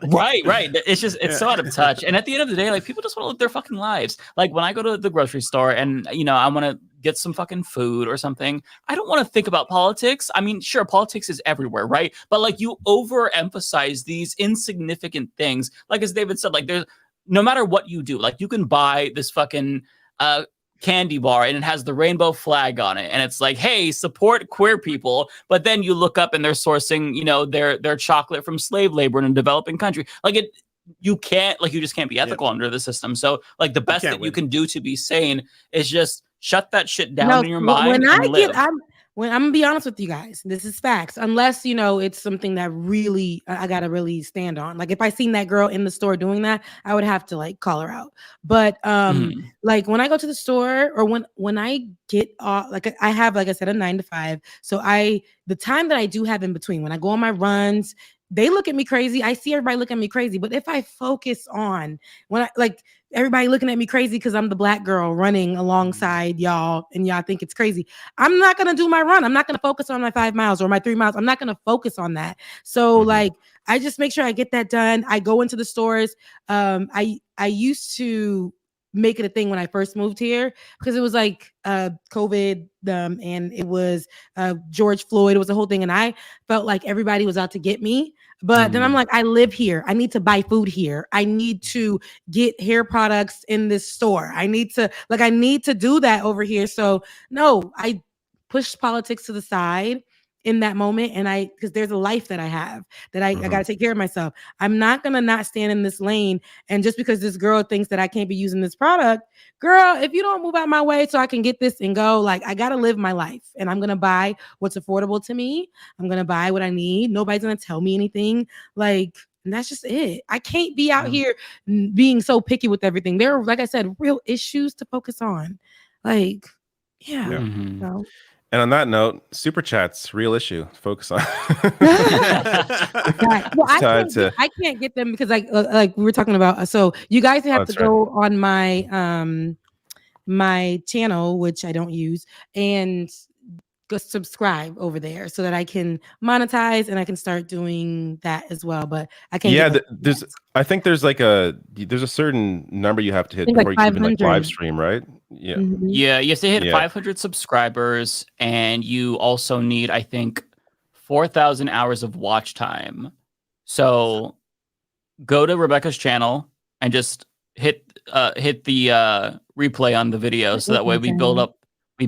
right. It's just, it's so out of touch. And at the end of the day, like, people just want to live their fucking lives. Like, when I go to the grocery store and, I want to get some fucking food or something, I don't want to think about politics. I mean, sure, politics is everywhere, right? But like, you overemphasize these insignificant things. Like, as David said, like, no matter what you do, like, you can buy this fucking candy bar and it has the rainbow flag on it, and it's like, hey, support queer people, but then you look up and they're sourcing, you know, their chocolate from slave labor in a developing country. Like you just can't be ethical under the system. So like the best that you can do to be sane is just shut that shit down in your mind. When I'm gonna be honest with you guys, this is facts. Unless, you know, it's something that really I gotta really stand on. Like if I seen that girl in the store doing that, I would have to like call her out. But like when I go to the store or when I get off, like I have, like I said, a 9 to 5. So the time that I do have in between, when I go on my runs, they look at me crazy. I see everybody look at me crazy. But if I focus on everybody looking at me crazy because I'm the black girl running alongside y'all and y'all think it's crazy, I'm not going to do my run. I'm not going to focus on my 5 miles or my 3 miles. I'm not going to focus on that. So like, I just make sure I get that done. I go into the stores. I used to make it a thing when I first moved here because it was like COVID and it was George Floyd. It was a whole thing. And I felt like everybody was out to get me. But then I'm like, I live here. I need to buy food here. I need to get hair products in this store. I need to do that over here. So no, I pushed politics to the side in that moment. And because there's a life that I have that I got to take care of myself. I'm not going to not stand in this lane. And just because this girl thinks that I can't be using this product, girl, if you don't move out my way so I can get this and go, like, I got to live my life and I'm going to buy what's affordable to me. I'm going to buy what I need. Nobody's going to tell me anything. Like, and that's just it. I can't be out here being so picky with everything. There are, like I said, real issues to focus on. Like, yeah. So. And on that note, Superchats, real issue. Focus on. Well, I can't get them because like we were talking about. So you guys have to go on my my channel, which I don't use, and go subscribe over there so that I can monetize and I can start doing that as well. But I can't. Yeah, I think there's a certain number you have to hit before you can even live stream, right? Yeah. Yeah, you have to hit 500 subscribers, and you also need, I think, 4,000 hours of watch time. So go to Rebecca's channel and just hit the replay on the video, so that way we build up the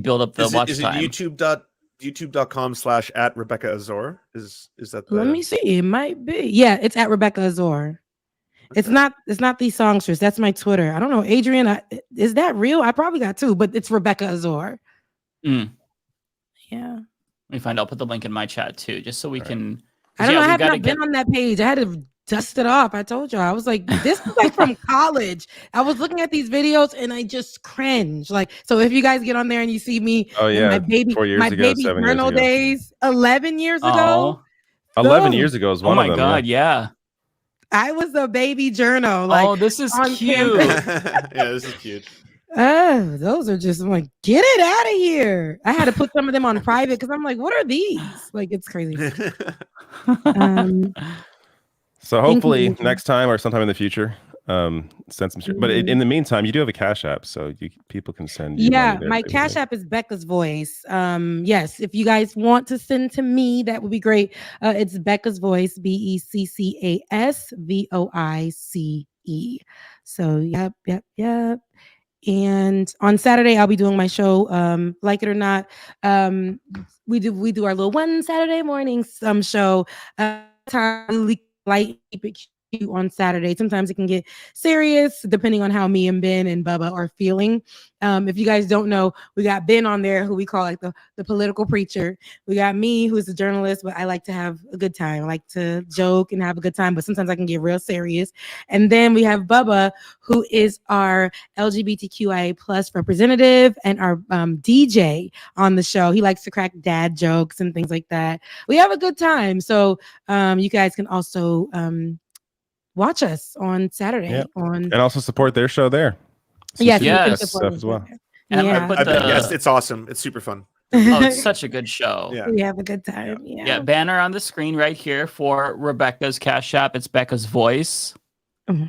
watch time. Is it youtube.com/@Rebecca Azor? Is that the... Let me see. It might be. Yeah, it's at Rebecca Azor. It's not the songstress. That's my Twitter. I don't know, Adrian. Is that real? I probably got two, but it's Rebecca Azor. Yeah. Let me find. I'll put the link in my chat too, just so we can. I don't know. I have not been on that page. I had to dust it off. I told you. I was like, this is like from college. I was looking at these videos and I just cringe. Like, so if you guys get on there and you see me, my baby journal days, 11 years ago. 11 years ago is one of them. Oh my God, yeah. I was a baby journal. Like, this is cute. Yeah, this is cute. Oh, those are just, I'm like, get it out of here. I had to put some of them on private because I'm like, what are these? Like, it's crazy. So hopefully next time or sometime in the future, send some. But in the meantime, you do have a Cash App, so people can send. My Cash App is Becca's Voice. Yes, if you guys want to send to me, that would be great. It's Becca's Voice, BECCASVOICE. So yep. And on Saturday, I'll be doing my show. Like it or not, we do our little one Saturday morning show. Light, keep it cute on Saturday. Sometimes it can get serious depending on how me and Ben and Bubba are feeling. If you guys don't know, we got Ben on there, who we call like the political preacher. We got me, who's a journalist, but I like to have a good time. I like to joke and have a good time, but sometimes I can get real serious. And then we have Bubba, who is our LGBTQIA plus representative and our DJ on the show. He likes to crack dad jokes and things like that. We have a good time. So you guys can also watch us on Saturday. And also support their show there. Yes. Stuff as well. And yes, it's awesome. It's super fun. Oh, it's such a good show. Yeah. We have a good time. Yeah. Banner on the screen right here for Rebecca's Cash App. It's Becca's Voice.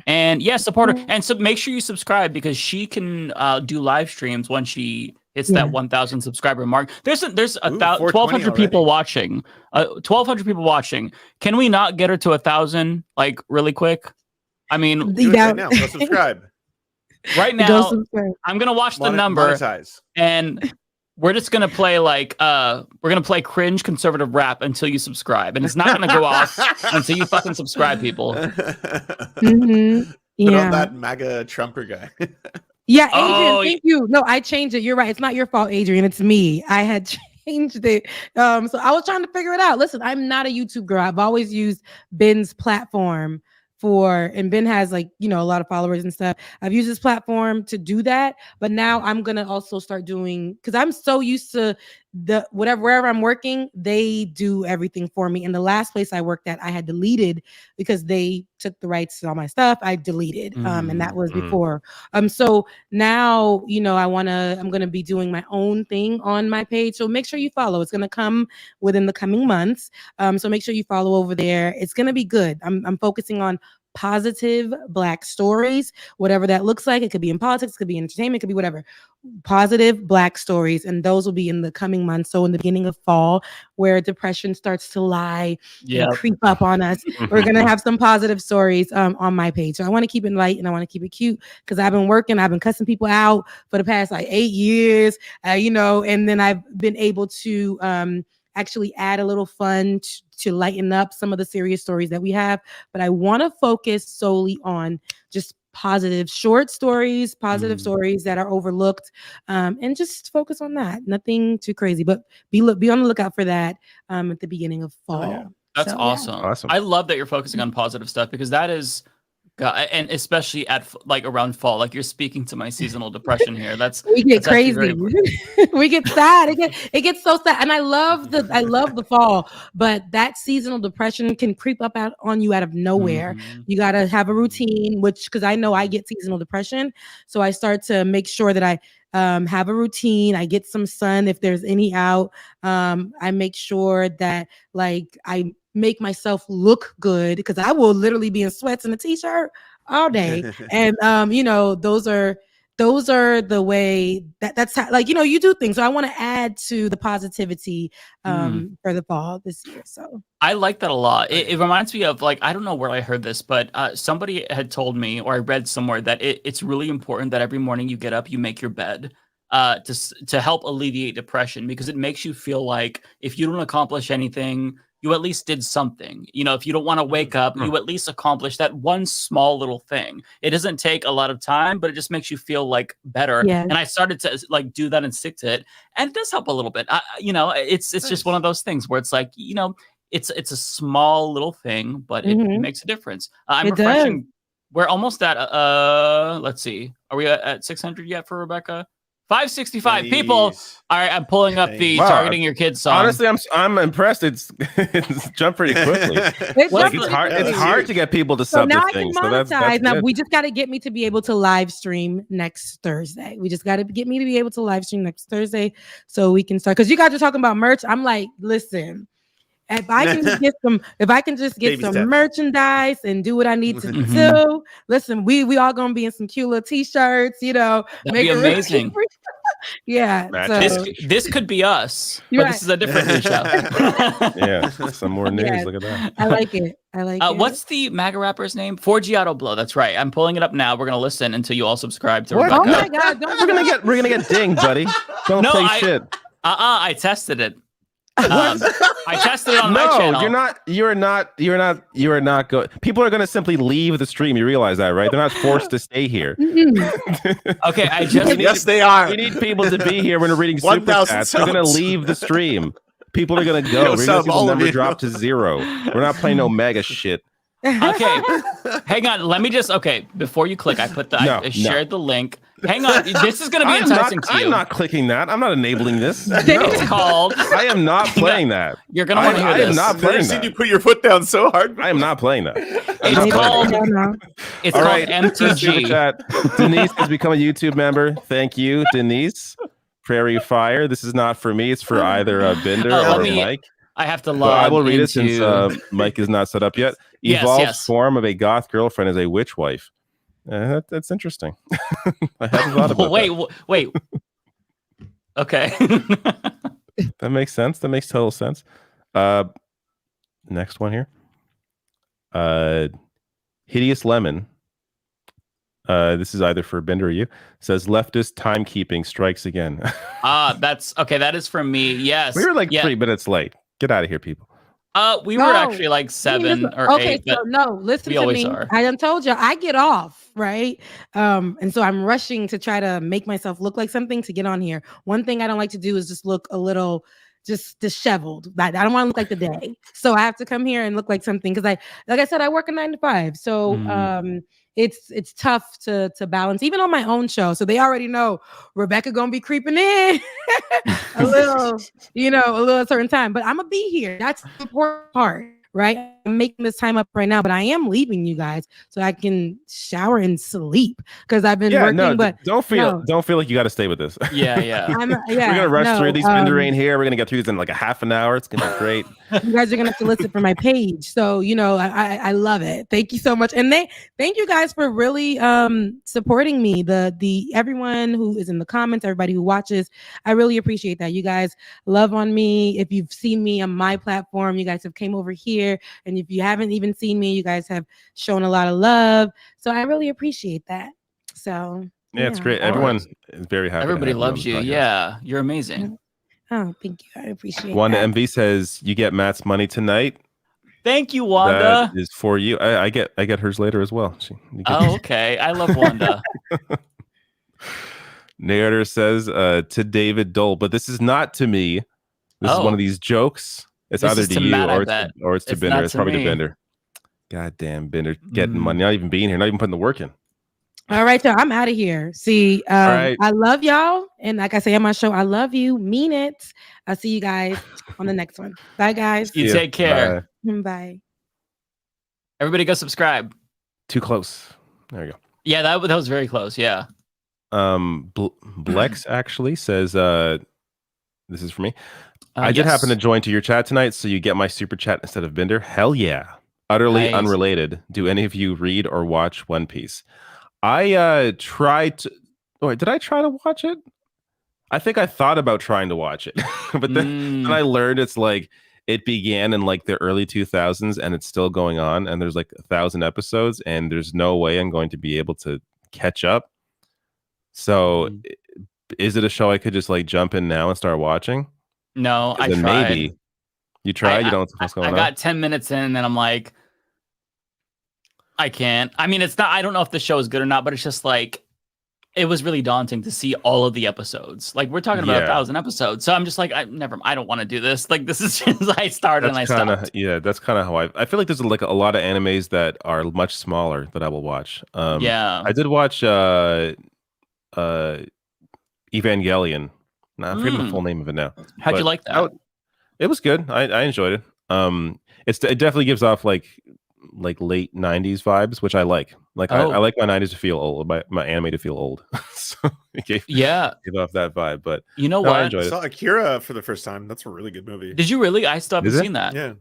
And support her. And so make sure you subscribe because she can do live streams when she hits that 1,000 subscriber mark. There's 1,200 people watching. 1,200 people watching. Can we not get her to 1,000 like really quick? I mean, do it right now. Go subscribe. Right Go now, subscribe. I'm gonna watch the number, and we're just gonna play like we're gonna play cringe conservative rap until you subscribe, and it's not gonna go off until you fucking subscribe, people. Mm-hmm. Put on Yeah. that MAGA Trumper guy. Yeah, Adrian, Oh, thank you. No, I changed it. You're right. It's not your fault, Adrian. It's me. I had changed it. So I was trying to figure it out. Listen, I'm not a YouTube girl. I've always used Ben's platform and Ben has like, a lot of followers and stuff. I've used his platform to do that, but now I'm going to also start doing, because I'm so used to wherever I'm working, they do everything for me. And the last place I worked at, I had deleted because they took the rights to all my stuff. I deleted, and that was before. So now, I'm going to be doing my own thing on my page. So make sure you follow. It's going to come within the coming months. So make sure you follow over there. It's going to be good. I'm focusing on positive Black stories, whatever that looks like. It could be in politics, it could be in entertainment, it could be whatever. Positive Black stories, and those will be in the coming months. So in the beginning of fall, where depression starts to lie and creep up on us, we're gonna have some positive stories on my page. So I want to keep it light and I want to keep it cute because I've been cussing people out for the past like 8 years, and then I've been able to actually add a little fun to lighten up some of the serious stories that we have. But I want to focus solely on just positive short stories, positive stories that are overlooked, and just focus on that. Nothing too crazy, but be on the lookout for that at the beginning of fall. Oh, yeah. That's So, awesome. yeah. I love that you're focusing on positive stuff because that is, and especially at like around fall, like you're speaking to my seasonal depression here. We get that's actually crazy. very We get sad. It gets so sad. And I love the fall, but that seasonal depression can creep up on you out of nowhere. You got to have a routine, because I know I get seasonal depression. So I start to make sure that I have a routine. I get some sun if there's any out. I make sure that I make myself look good because I will literally be in sweats and a t-shirt all day. And those are the way that's how, you do things. So I want to add to the positivity for the fall this year. So I like that a lot. It reminds me of I don't know where I heard this, but somebody had told me, or I read somewhere, that it's really important that every morning you get up, you make your bed to help alleviate depression, because it makes you feel like if you don't accomplish anything, you at least did something. If you don't want to wake up, you at least accomplished that one small little thing. It doesn't take a lot of time, but it just makes you feel better. Yeah. And I started to do that and stick to it, and it does help a little bit. It's just one of those things where it's it's a small little thing, but it makes a difference. I'm refreshing. Does. We're almost at let's see, are we at 600 yet for Rebecca? 565 people. All right, I'm pulling up the Targeting Your Kids song. Honestly, I'm impressed. It's jumped pretty quickly. It's hard to get people to sub now this I can thing. monetize. So that's now good. we just got to get me to be able to live stream next Thursday. We just got to get me to be able to live stream next Thursday so we can start. Because you guys are talking about merch. I'm like, listen. If I can just get some merchandise and do what I need to do, listen, we all gonna be in some cute little t-shirts, That'd be amazing. Yeah. So. This could be us, but Right. this is a different news show. Yeah, some more news. Yes. Look at that. I like it. it. What's the MAGA rapper's name? 4G Auto Blow. That's right. I'm pulling it up now. We're gonna listen until you all subscribe to What? Rebecca. Oh my God! We're gonna get dinged, buddy. Don't play shit. I tested it. I tested it on my channel. You're not going. People are going to simply leave the stream. You realize that, right? They're not forced to stay here. Okay, I just yes, they are. We need people to be here when we're reading Superchats. They're going to leave the stream. People are going to go. We're going to see the number drop to 0. We're not playing no mega shit. Okay, hang on. Let me before you click, I shared the link. Hang on. This is going to be enticing to you. I'm not clicking that. I'm not enabling this. It's called. I am not playing that. You're going to want to hear this. I am not playing that. You put your foot down so hard. I am not playing that. It's called MTG. Denise has become a YouTube member. Thank you, Denise. Prairie Fire. This is not for me. It's for either Binder or Mike. I have to log I will read into... it since Mike is not set up yet. Evolved form of a goth girlfriend is a witch wife. That's interesting. I hadn't thought about that. Wait. Okay. That makes sense. That makes total sense. Next one here. Hideous Lemon This is either for Bender or you. It says leftist timekeeping strikes again. That's okay. That is from me. Yes. We were like 3 minutes late. Get out of here, people. We were actually like 7 or 8. Okay, so no, listen to me. Are. I done told you I get off, right? And so I'm rushing to try to make myself look like something to get on here. One thing I don't like to do is just look a little just disheveled. I don't want to look like the day. So I have to come here and look like something because like I said, I work a 9 to 5. So it's tough to balance even on my own show. So they already know Rebecca gonna be creeping in a little at a certain time, but I'm gonna be here. That's the important part, right? I'm making this time up right now, but I am leaving you guys so I can shower and sleep because I've been working. But don't feel like you got to stay with this. Yeah. We're gonna rush through these. Bender ain't here. We're gonna get through these in like a half an hour. It's gonna be great. You guys are gonna have to listen for my page. So I love it. Thank you so much, and thank you guys for really supporting me. The everyone who is in the comments, everybody who watches, I really appreciate that. You guys love on me. If you've seen me on my platform, you guys have came over here, and if you haven't even seen me, you guys have shown a lot of love. So I really appreciate that. So yeah, it's great. Everyone is very happy. Everybody loves you. Yeah, you're amazing. Oh, thank you. I appreciate Wanda that. MV says you get Matt's money tonight. Thank you, Wanda. That is for you. I get hers later as well. Okay. I love Wanda. Narrator says to David Doel, but this is not to me. This is one of these jokes. It's This either is to to you Matt, I or bet. it's to It's Bender. not It's to probably me. to Bender. God damn, Bender getting money, not even being here, not even putting the work in. All right, y'all. I'm out of here. See, right. I love y'all. And like I say on my show, I love you. Mean it. I'll see you guys on the next one. Bye, guys. You take care. Bye. Everybody go subscribe. Too close. There you go. Yeah, that was very close. Yeah. Blex actually says, this is for me. I did yes. happen to join to your chat tonight, so you get my super chat instead of Bender. Hell yeah. Utterly Nice. unrelated. Do any of you read or watch One Piece? I tried to... Wait, did I try to watch it? I think I thought about trying to watch it. But then I learned it's like it began in like the early 2000s and it's still going on. And there's like 1,000 episodes and there's no way I'm going to be able to catch up. So is it a show I could just like jump in now and start watching? No, I tried. Maybe. You tried? You don't know what's going on? I got 10 minutes in and then I'm like, I can't. I mean, it's not, I don't know if the show is good or not, but it's just like, it was really daunting to see all of the episodes. Like we're talking about 1,000 episodes. So I'm just like, I don't want to do this. Like this is just, I started and I stopped. Yeah, that's kind of how I feel like there's like a lot of animes that are much smaller that I will watch. Yeah. I did watch Evangelion. I forget the full name of it now. How'd you like that? It was good. I enjoyed it. It definitely gives off like late 90s vibes, which I like. Like I like my 90s to feel old, my anime to feel old. So it gave off that vibe. But you know what? I saw Akira for the first time. That's a really good movie. Did you really? I still haven't seen that. Yeah.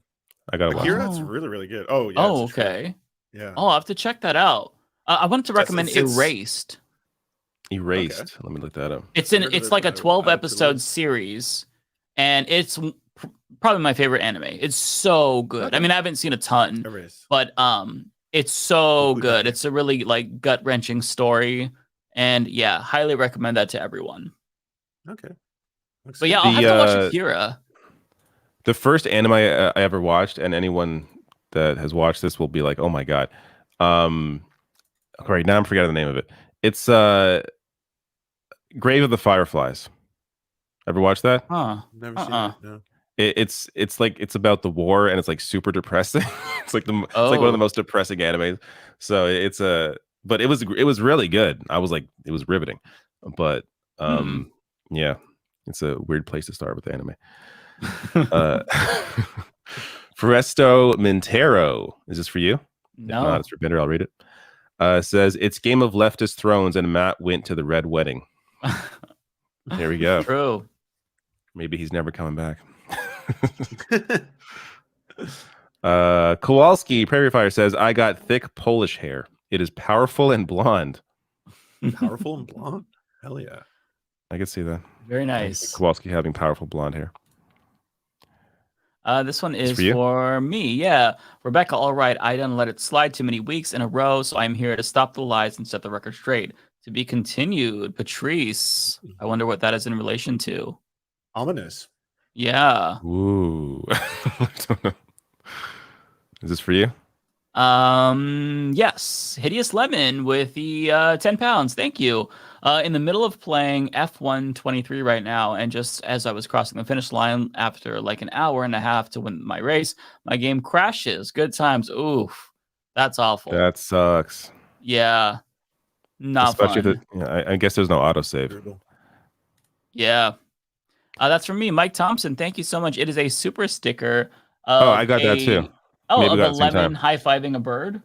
I gotta watch Akira, it's really, really good. Oh, yeah. Oh, okay. Yeah. Oh, I'll have to check that out. I wanted to recommend Erased. Erased. Okay. Let me look that up. It's like a 12 episode series, and it's probably my favorite anime. It's so good. Okay. I mean, I haven't seen a ton, but it's so good. It's a really like gut wrenching story, and yeah, highly recommend that to everyone. Okay. But yeah, I'll have to watch Akira. The first anime I ever watched, and anyone that has watched this will be like, "Oh my god!" Right now, I'm forgetting the name of it. It's Grave of the Fireflies. Ever watch that? Never seen it. No. It's like it's about the war and it's like super depressing. It's like it's like one of the most depressing animes. So but it was really good. I was like, it was riveting. But yeah, it's a weird place to start with anime. Foresto Mintero, is this for you? No, if not, it's for Bender. I'll read it. Says it's Game of Leftist Thrones and Matt went to the Red Wedding. There we go. True. Maybe he's never coming back. Kowalski Prairie Fire says, I got thick Polish hair. It is powerful and blonde. Powerful and blonde? Hell yeah. I can see that. Very nice. Kowalski having powerful blonde hair. This one is for you? for me. Yeah. Rebecca, all right. I done let it slide too many weeks in a row, so I'm here to stop the lies and set the record straight. To be continued. Patrice, I wonder what that is in relation to. Ominous. Yeah. Ooh. I don't know. Is this for you? Yes. Hideous Lemon with the 10 pounds. Thank you. In the middle of playing F123 right now, and just as I was crossing the finish line after like an hour and a half to win my race, my game crashes. Good times. Oof. That's awful. That sucks. Yeah. Not Especially fun. I guess there's no autosave. Yeah. That's from me, Mike Thompson. Thank you so much. It is a super sticker. I got that too. Oh, Maybe of got a it at the same lemon time. high-fiving a bird?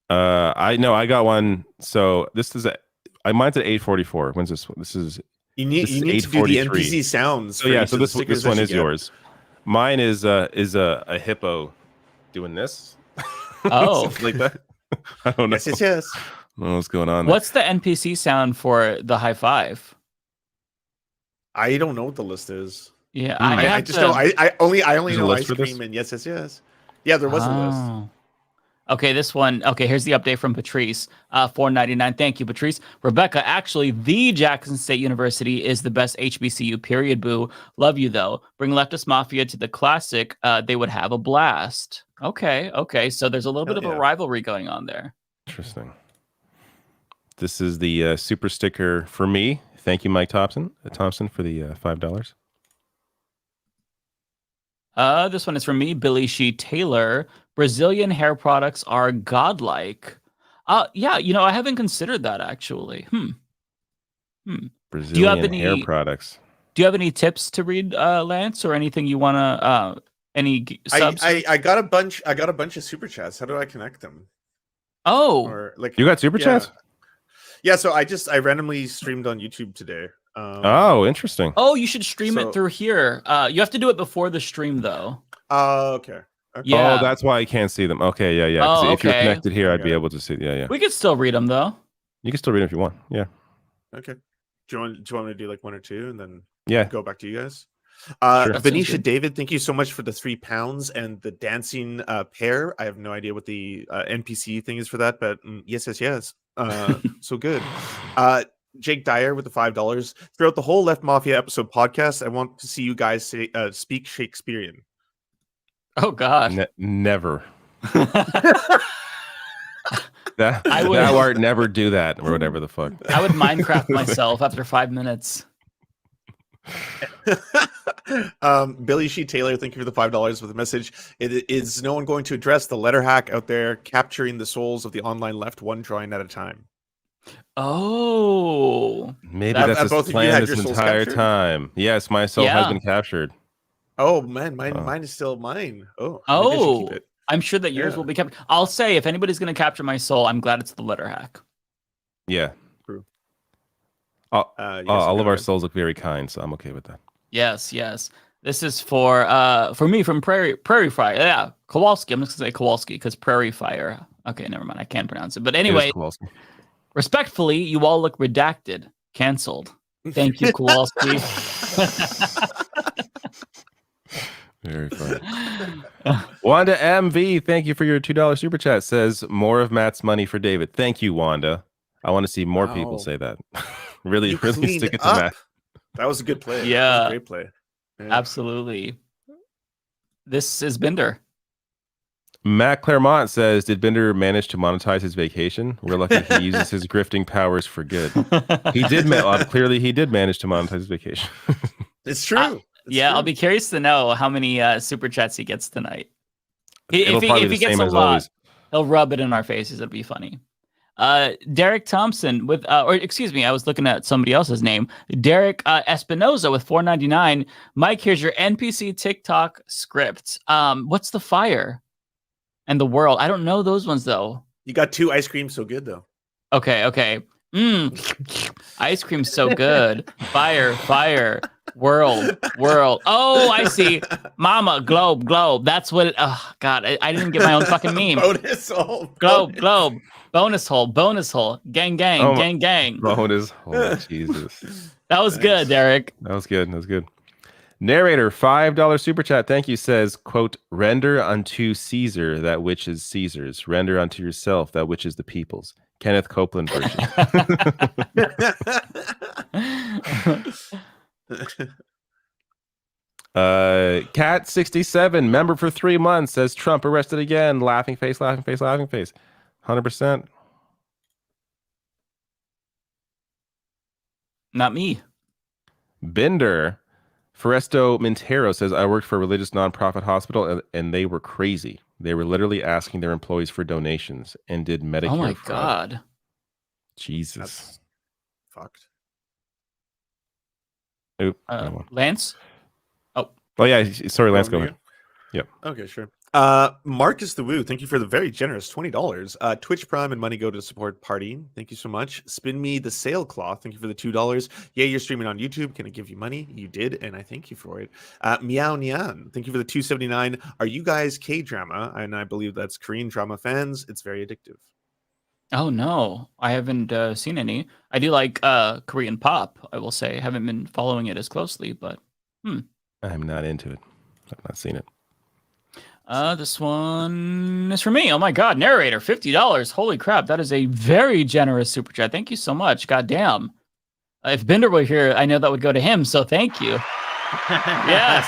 I got one. So this is mine's at 844. When's this one? This is You need to do the NPC sounds. So yeah, so this one is yours. Mine is a hippo doing this. Oh. Something like that. I don't know. Yes. I don't know what's going on. What's the NPC sound for the high five? I don't know what the list is. Yeah, I just know. I only There's a know list ice for this? cream and yes. Yeah, there was a list. Okay, this one. Okay, here's the update from Patrice. $4.99. Thank you, Patrice. Rebecca, actually, the Jackson State University is the best HBCU. Period. Boo. Love you though. Bring Leftist Mafia to the classic. They would have a blast. Okay. So there's a little bit of a rivalry going on there. Interesting. This is the super sticker for me. Thank you, Mike Thompson for the $5. This one is from me, Billy Shee Taylor. Brazilian hair products are godlike. Yeah, I haven't considered that actually. Brazilian hair products. Do you have any tips to read, Lance, or anything you wanna any subs? I got a bunch. I got a bunch of super chats. How do I connect them? Oh, or like you got super chats? Yeah. So I randomly streamed on YouTube today. Oh, interesting. Oh, you should stream it through here. You have to do it before the stream, though. Okay. Yeah. Oh, that's why I can't see them. Okay, yeah. Oh, If you're okay. connected here, I'd be able to see. Yeah. We could still read them though. You can still read them if you want. Yeah. Okay. Do you want me to do like one or two and then go back to you guys? Sure. Venetia David, thank you so much for the 3 pounds and the dancing pair. I have no idea what the NPC thing is for that, but yes. So good. Jake Dyer with the $5. Throughout the whole Left Mafia episode podcast, I want to see you guys speak Shakespearean. Oh God. Never. that art never do that or whatever the fuck. I would Minecraft myself after 5 minutes. Billy Shee Taylor, thank you for the $5 with a message. Is no one going to address the letter hack out there capturing the souls of the online left one drawing at a time? Oh, maybe that's his plan this entire time. Yes, my soul has been captured. Oh man, mine is still mine. Oh, keep it. I'm sure that yours will be kept. I'll say if anybody's going to capture my soul, I'm glad it's the letter hack. Yeah. True. All of our souls look very kind, so I'm okay with that. Yes. This is for me from Prairie Fire. Yeah, Kowalski. I'm just gonna say Kowalski because Prairie Fire. Okay, never mind. I can't pronounce it. But anyway, respectfully, you all look redacted. Canceled. Thank you, Kowalski. Very funny. Wanda MV, thank you for your $2 super chat. Says more of Matt's money for David. Thank you, Wanda. I want to see more people say that. really stick it to Matt. That was a good play. Yeah, that was a great play. Yeah. Absolutely. This is Binder. Matt Claremont says, did Binder manage to monetize his vacation? We're lucky he uses his grifting powers for good. He did. Clearly, he did manage to monetize his vacation. It's true. I'll be curious to know how many super chats he gets tonight. It'll If he gets a lot, always. he'll rub it in our faces. It'll be funny. Derek Thompson with, or excuse me, I was looking at somebody else's name. Derek Espinoza with $4.99. Mike, here's your NPC TikTok script. What's the fire and the world? I don't know those ones though. You got 2 ice creams, so good though. Okay. Ice cream's so good. Fire. World. Oh, I see. Mama, globe. That's what it. Oh God, I didn't even get my own fucking meme. Bonus hole. Globe. Bonus hole. Gang. Bonus hole. Jesus. That was good, Derek. That was good. Narrator, $5 super chat. Thank you. Says, quote, render unto Caesar that which is Caesar's. Render unto yourself that which is the people's. Kenneth Copeland version. Cat67, member for 3 months, says Trump arrested again. Laughing face, laughing face, laughing face. 100%. Not me. Bender. Foresto Mintero says, I worked for a religious nonprofit hospital and they were crazy. They were literally asking their employees for donations and did Medicare Oh my fraud. God. Jesus. That's fucked. Oop, Lance? Oh yeah, sorry, Lance, go ahead. Yep. Okay, sure. Marcus the Woo, thank you for the very generous $20. Twitch Prime and money go to support party. Thank you so much. Spin Me the Sailcloth, thank you for the $2. Yeah, you're streaming on YouTube. Can I give you money? You did, and I thank you for it. Meow Nyan, thank you for the $2.79. Are you guys K-drama? And I believe that's Korean drama fans. It's very addictive. Oh no, I haven't seen any. I do like Korean pop, I will say. I haven't been following it as closely, but I'm not into it. I've not seen it. This one is for me. Oh my God, narrator, $50. Holy crap, that is a very generous super chat. Thank you so much. God damn. If Bender were here, I know that would go to him, so thank you. Yes.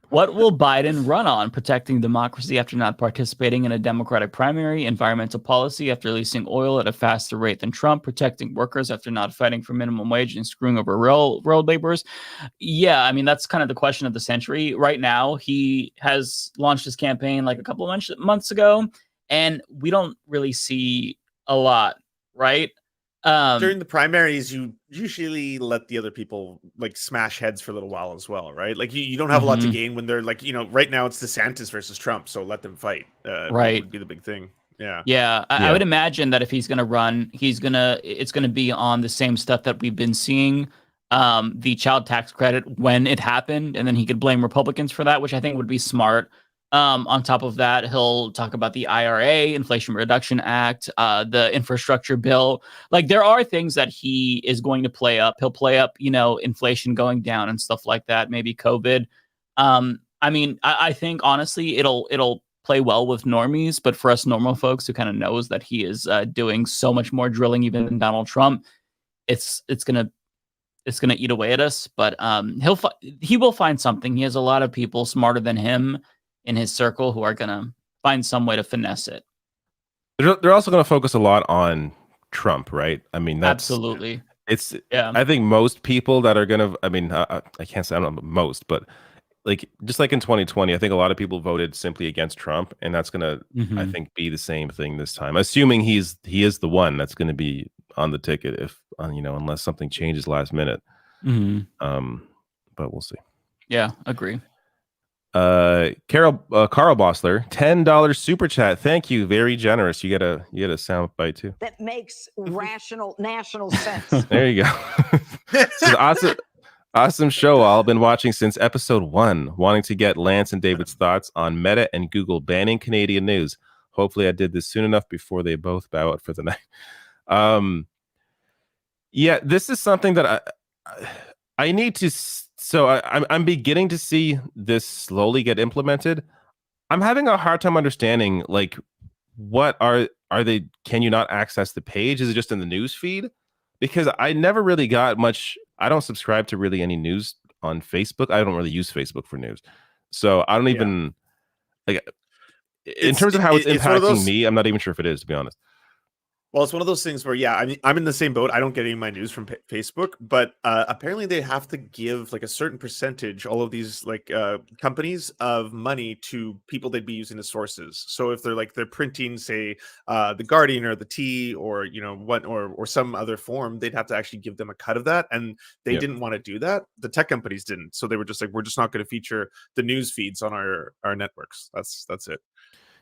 What will Biden run on? Protecting democracy after not participating in a Democratic primary, environmental policy after releasing oil at a faster rate than Trump, protecting workers after not fighting for minimum wage and screwing over road laborers. Yeah, I mean, that's kind of the question of the century. Right now, he has launched his campaign like a couple of months ago, and we don't really see a lot, right? During the primaries, you usually let the other people like smash heads for a little while as well, right? Like you don't have a lot to gain when they're like, right now it's DeSantis versus Trump, so let them fight. Right, would be the big thing. Yeah, yeah. I would imagine that if he's gonna run, it's gonna be on the same stuff that we've been seeing. The child tax credit when it happened, and then he could blame Republicans for that, which I think would be smart. On top of that, he'll talk about the IRA, Inflation Reduction Act, the infrastructure bill. Like there are things that he is going to play up. He'll play up, inflation going down and stuff like that. Maybe COVID. I mean, I think honestly, it'll play well with normies, but for us normal folks who kind of knows that he is doing so much more drilling even than Donald Trump, it's gonna eat away at us. But he will find something. He has a lot of people smarter than him in his circle who are going to find some way to finesse it. They're also going to focus a lot on Trump, right? I mean, that's absolutely. I think most people that are going to, I mean, I can't say I don't know most, but like, just like in 2020, I think a lot of people voted simply against Trump, and that's going to, I think, be the same thing this time, assuming he is the one that's going to be on the ticket if, unless something changes last minute. But we'll see. Yeah, agree. Carl Bossler, $10 super chat. Thank you, very generous. You get a sound bite too. That makes national sense. There you go. This is awesome show. I've been watching since episode 1, wanting to get Lance and David's thoughts on Meta and Google banning Canadian news. Hopefully, I did this soon enough before they both bow out for the night. Yeah, this is something that I need to. So I'm beginning to see this slowly get implemented. I'm having a hard time understanding, like, what are they? Can you not access the page? Is it just in the news feed? Because I never really got much. I don't subscribe to really any news on Facebook. I don't really use Facebook for news, so I don't even like. In terms of how it's impacting me, I'm not even sure if it is, to be honest. Well, it's one of those things where, yeah, I mean, I'm in the same boat. I don't get any of my news from Facebook, but apparently they have to give like a certain percentage, all of these like companies, of money to people they'd be using as sources. So if they're printing, say, the Guardian or the T or or some other form, they'd have to actually give them a cut of that, and they didn't want to do that. The tech companies didn't, so they were just like, we're just not going to feature the news feeds on our networks. That's it.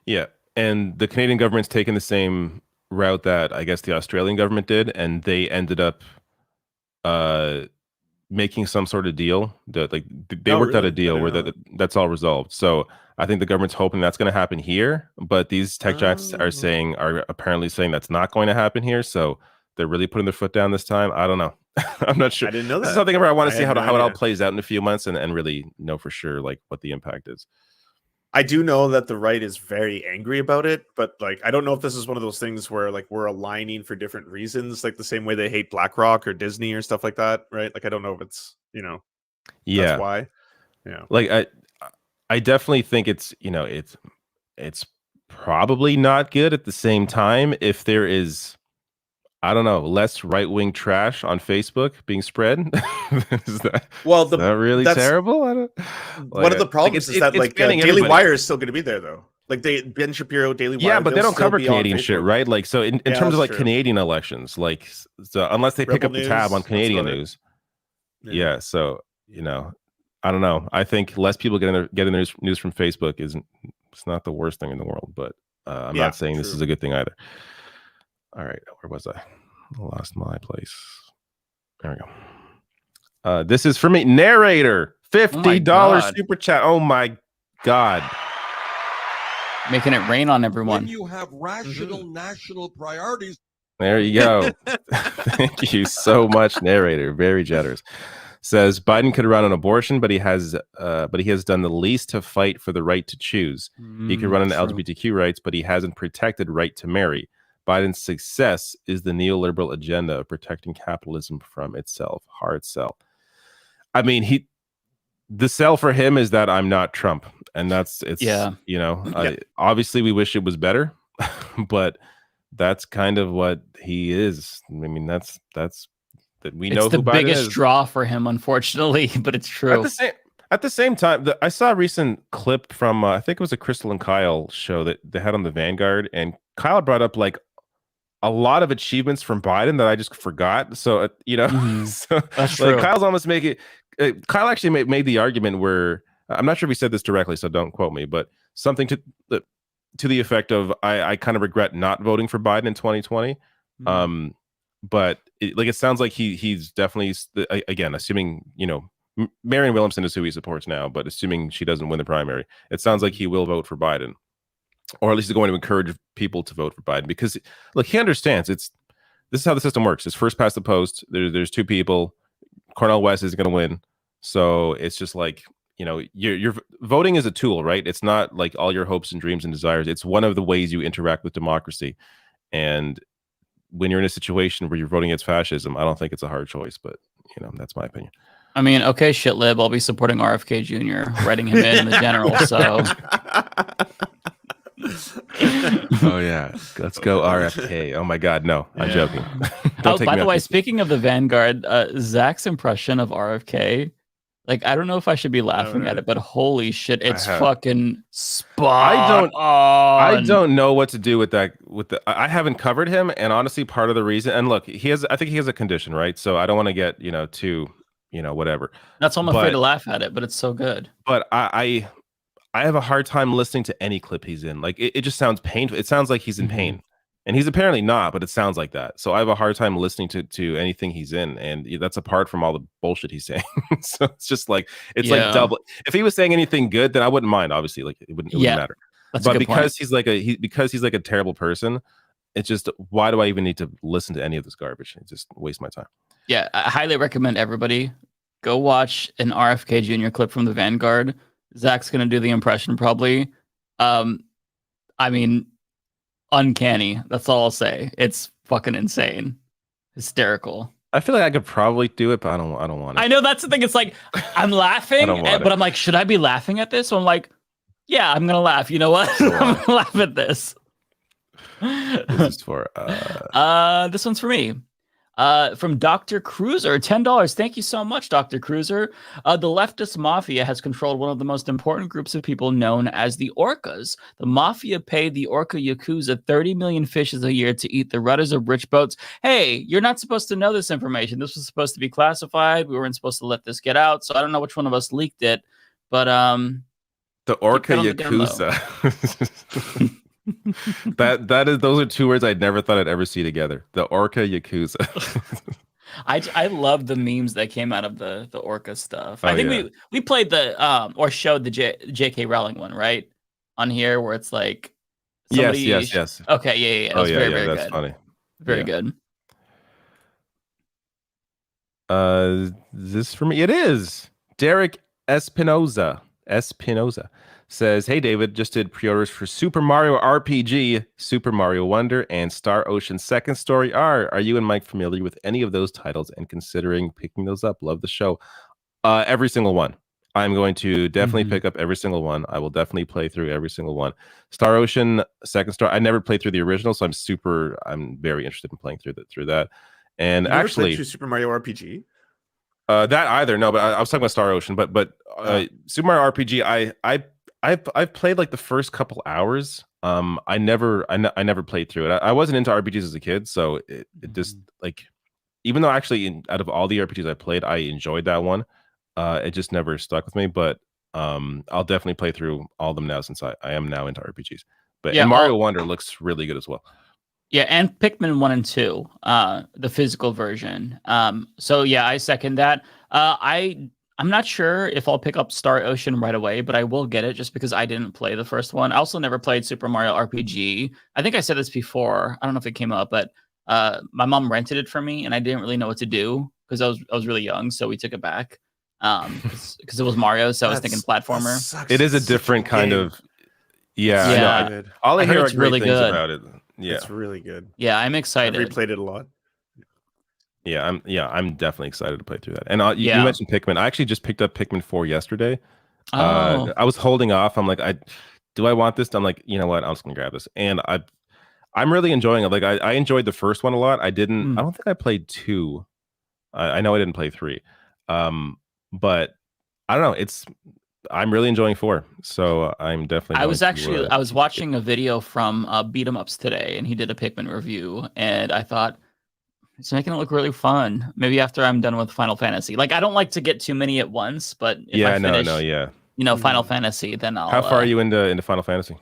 Yeah, and the Canadian government's taken the same route that I guess the Australian government did, and they ended up making some sort of deal that they worked out a deal where that's all resolved. So I think the government's hoping that's going to happen here, but these tech giants are apparently saying that's not going to happen here. So they're really putting their foot down this time. I don't know. I'm not sure. I didn't know that. This is something where I want to see how no it all idea. plays out in a few months and really know for sure like what the impact is. I do know that the right is very angry about it, but like I don't know if this is one of those things where like we're aligning for different reasons, like the same way they hate BlackRock or Disney or stuff like that, right? Like I don't know if it's that's why. Yeah, like I definitely think it's it's probably not good at the same time if there is, I don't know, less right-wing trash on Facebook being spread. Is that really terrible? I don't, one of the problems is that like Daily Wire is still going to be there though. Like Ben Shapiro, Daily Wire. Yeah, but they they'll don't still cover be on Canadian shit, Facebook. right? Like, so in terms of like true. Canadian elections, like, so unless they pick Rebel up the tab News, on Canadian that's about news, Yeah. so I don't know. I think less people getting their news from Facebook it's not the worst thing in the world, but I'm not saying this is a good thing either. All right, where was I? I lost my place. There we go. This is for me, narrator, $50 super chat. Oh my god, making it rain on everyone. When you have rational national priorities. There you go. Thank you so much, narrator. Very generous. Says Biden could run on abortion, but he has done the least to fight for the right to choose. He could run on LGBTQ rights, but he hasn't protected right to marry. Biden's success is the neoliberal agenda of protecting capitalism from itself. Hard sell. I mean, the sell for him is that I'm not Trump, and obviously we wish it was better, but that's kind of what he is. I mean, that's that we know. It's the who Biden biggest is. draw for him, unfortunately, but it's true. At the same time, I saw a recent clip from I think it was a Crystal and Kyle show that they had on the Vanguard, and Kyle brought up like a lot of achievements from Biden that I just forgot. So so That's like true. Kyle's almost making. Kyle actually made the argument where I'm not sure if he said this directly, so don't quote me, but something to the effect of I kind of regret not voting for Biden in 2020. But it sounds like he's definitely, again, assuming Marianne Williamson is who he supports now, but assuming she doesn't win the primary, it sounds like he will vote for Biden, or at least he's going to encourage people to vote for Biden because look, he understands this is how the system works. It's first past the post. There's two people. Cornel West is going to win, so it's just like you're voting is a tool, right? It's not like all your hopes and dreams and desires. It's one of the ways you interact with democracy, and when you're in a situation where you're voting against fascism, I don't think it's a hard choice, but that's my opinion. I mean, okay, shit lib, I'll be supporting RFK Jr., writing him in the general, so. Oh yeah, let's go RFK. Oh my god, no, I'm joking. By the way, speaking of the Vanguard, Zach's impression of RFK, like, I don't know if I should be laughing at it, but holy shit, it's fucking spot I don't know what to do with that. I haven't covered him, and honestly, part of the reason, and look, I think he has a condition, right? So I don't want to get too whatever. That's why I'm afraid to laugh at it, but it's so good. But I have a hard time listening to any clip he's in. Like it just sounds painful. It sounds like he's in pain. And he's apparently not, but it sounds like that. So I have a hard time listening to anything he's in, and that's apart from all the bullshit he's saying. So it's just like like double. If he was saying anything good, then I wouldn't mind. Obviously, like it wouldn't matter. But because he's like a terrible person, it's just, why do I even need to listen to any of this garbage? It just waste my time. Yeah, I highly recommend everybody go watch an RFK Jr. clip from the Vanguard. Zach's gonna do the impression probably. I mean, uncanny. That's all I'll say. It's fucking insane, hysterical. I feel like I could probably do it, but I don't want it. I know that's the thing. It's like I'm laughing, but I'm like, should I be laughing at this? So I'm like, yeah, I'm gonna laugh. You know what? I'm gonna laugh at this. This is for this one's for me. From Dr. Cruiser, $10. Thank you so much, Dr. Cruiser. The Leftist Mafia has controlled one of the most important groups of people known as the Orcas. The Mafia paid the Orca Yakuza 30 million fishes a year to eat the rudders of rich boats. Hey, you're not supposed to know this information. This was supposed to be classified. We weren't supposed to let this get out. So I don't know which one of us leaked it, but the Orca Yakuza. Those are two words I never thought I'd ever see together. The Orca Yakuza. I love the memes that came out of the Orca stuff. I think we played or showed the J.K. Rowling one, right, on here, where it's like yes. Okay, yeah. That's very that's good. funny. Very good. Is this for me? It is. Derek Espinoza says, "Hey David, just did pre-orders for Super Mario RPG, Super Mario Wonder, and Star Ocean Second Story R. Are you and Mike familiar with any of those titles and considering picking those up? Love the show." Every single one. I'm going to definitely pick up every single one. I will definitely play through every single one. Star Ocean Second Story. I never played through the original, so I'm very interested in playing through that. And You never actually, played through Super Mario RPG. That either no, but I was talking about Star Ocean, but Super Mario RPG, I've played like the first couple hours. I never played through it. I wasn't into RPGs as a kid, so it just like, even though actually out of all the RPGs I played, I enjoyed that one. It just never stuck with me, but I'll definitely play through all of them now since I am now into RPGs. But Yeah, and Mario Wonder looks really good as well. Yeah, and Pikmin 1 and 2, the physical version. So yeah, I second that. I'm not sure if I'll pick up Star Ocean right away, but I will get it just because I didn't play the first one. I also never played Super Mario RPG. I think I said this before. I don't know if it came up, but my mom rented it for me, and I didn't really know what to do because I was really young, so we took it back because it was Mario, so I was thinking platformer. It is a different kind of yeah. all I hear it's are great really things good about it. Yeah, It's really good. Yeah, I'm excited. I've replayed it a lot. Yeah, I'm definitely excited to play through that. And you mentioned Pikmin. I actually just picked up Pikmin 4 yesterday. I was holding off. I'm like, do I want this? I'm like, you know what? I'm just gonna grab this. And I'm really enjoying it. Like I enjoyed the first one a lot. I don't think I played 2. I know I didn't play 3. But I don't know. I'm really enjoying 4. So I'm definitely I was watching a video from Beat 'em Ups today, and he did a Pikmin review, and I thought it's making it look really fun. Maybe after I'm done with Final Fantasy. Like, I don't like to get too many at once, but if I finish, Final Fantasy, then I'll. How far are you into Final Fantasy?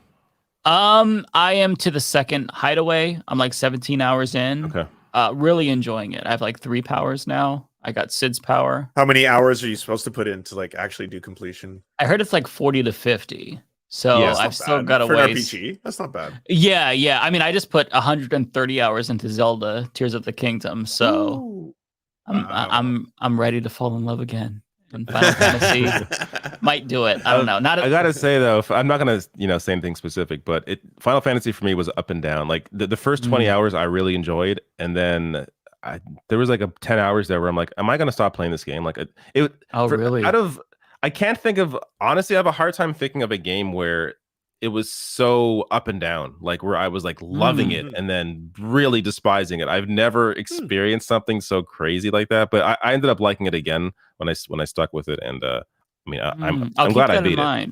I am to the second hideaway. I'm like 17 hours in. Okay. Really enjoying it. I have like 3 powers now. I got Sid's power. How many hours are you supposed to put in to like actually do completion? I heard it's like 40 to 50. So I've still got a ways. For an RPG, that's not bad. Yeah. I mean, I just put 130 hours into Zelda Tears of the Kingdom, so I'm ready to fall in love again. And Final Fantasy might do it. I don't know. I gotta say though, I'm not gonna say anything specific, but Final Fantasy for me was up and down. Like the first 20 hours I really enjoyed, and then there was like 10 hours there where I'm like, am I gonna stop playing this game? Like really? I can't think of, honestly, I have a hard time thinking of a game where it was so up and down, like where I was like loving it and then really despising it. I've never experienced something so crazy like that, but I ended up liking it again when I stuck with it. And I'm glad I beat it.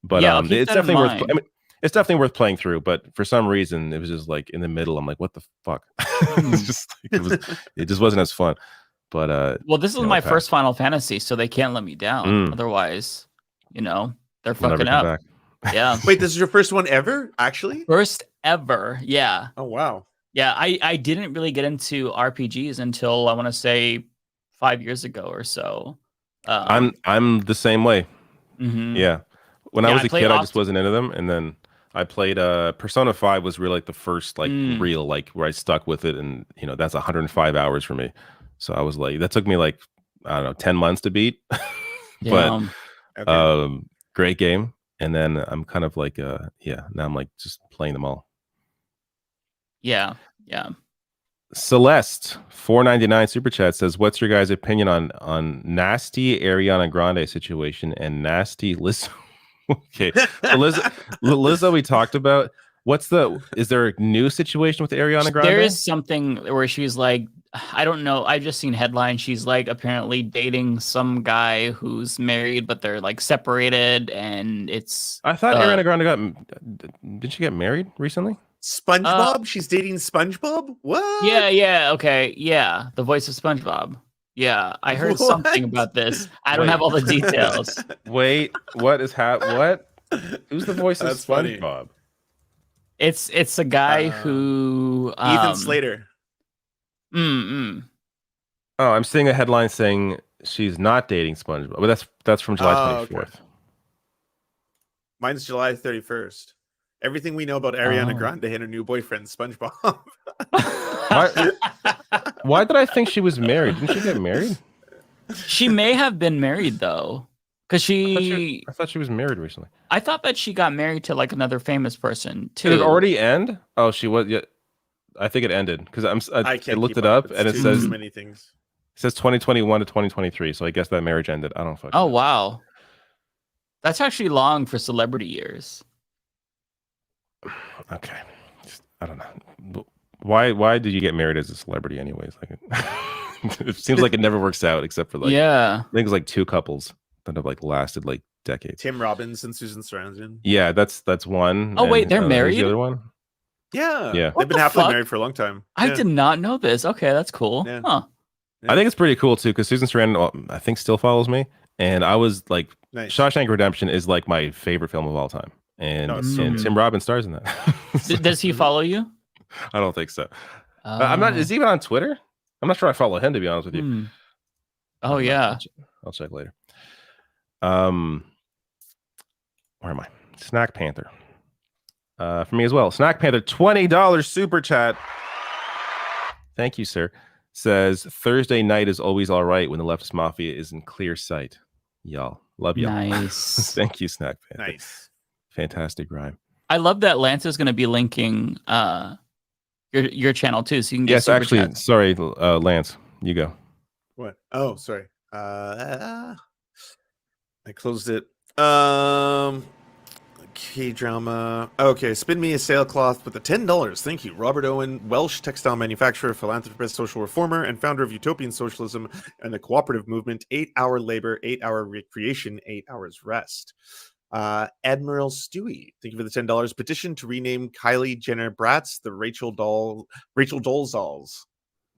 But it's definitely worth. It's definitely worth playing through. But for some reason, it was just like in the middle. I'm like, what the fuck? It's just it just wasn't as fun. But well, this is my first Final Fantasy, so they can't let me down. Otherwise, they're fucking up. Back. Yeah. Wait, this is your first one ever? Actually, first ever. Yeah. Oh wow. Yeah, I didn't really get into RPGs until I want to say 5 years ago or so. I'm the same way. Yeah. When I was a kid, I just wasn't into them, and then I played Persona 5 was really like the first real where I stuck with it, and that's 105 hours for me. So I was like, that took me I don't know, 10 months to beat. But great game. And then I'm kind of like now I'm like just playing them all. Yeah. Celeste 4.99 super chat says, what's your guys' opinion on nasty Ariana Grande situation and nasty Lizzo? Okay. So Lizzo we talked about. Is there a new situation with Ariana Grande? There is something where she's like, I don't know. I've just seen headlines. She's like apparently dating some guy who's married, but they're like separated, and it's. I thought Ariana Grande did she get married recently? SpongeBob? She's dating SpongeBob? What? Yeah. Okay. Yeah. The voice of SpongeBob. Yeah. I heard something about this. I don't have all the details. Wait, what is what? Who's the voice of SpongeBob? Funny. It's a guy who Ethan Slater. Oh, I'm seeing a headline saying she's not dating SpongeBob, but that's from July 24th. Okay. Mine's July 31st. Everything we know about Ariana Grande and her new boyfriend SpongeBob. Why did I think she was married? Didn't she get married? She may have been married though, because I thought she was married recently. I thought that she got married to like another famous person too. Did it already end? Oh, she was. Yeah, I think it ended because I looked it up and it says too many things. It says 2021 to 2023, so I guess that marriage ended. I don't fucking Oh know. wow, that's actually long for celebrity years. Okay, I don't know. Why did you get married as a celebrity anyways? Like it seems like it never works out except for like I think it's like two couples that have like lasted like decades. Tim Robbins and Susan Sarandon. Yeah, that's one. Oh wait, they're who's married? The other one. Yeah, Yeah. they've been happily married for a long time. I Yeah. did not know this. Okay, that's cool. Yeah. Huh. I think it's pretty cool too because Susan Sarandon, I think, still follows me, and I was like, Nice. Shawshank Redemption is like my favorite film of all time, and, No, it's so and good. Tim Robbins stars in that. Does he follow you? I don't think so. I'm not. Is he even on Twitter? I'm not sure I follow him, to be honest with you. Oh yeah. I'll check later. Where am I? Snack Panther. For me as well. Snack Panther, $20 super chat. Thank you, sir. Says Thursday night is always all right when the Leftist Mafia is in clear sight. Y'all. Love y'all. Nice. Thank you, Snack Panther. Nice. Fantastic rhyme. I love that Lance is going to be linking your channel too, so you can get Yes, super actually, chats. sorry, Lance, you go. What? Oh, sorry. I closed it. K-drama. Okay, spin me a sailcloth with the $10. Thank you. Robert Owen, Welsh textile manufacturer, philanthropist, social reformer, and founder of utopian socialism and the cooperative movement. 8-hour labor, 8-hour recreation, 8 hours rest. Admiral Stewie, thank you for the $10. Petition to rename Kylie Jenner Bratz the Rachel Dolezals.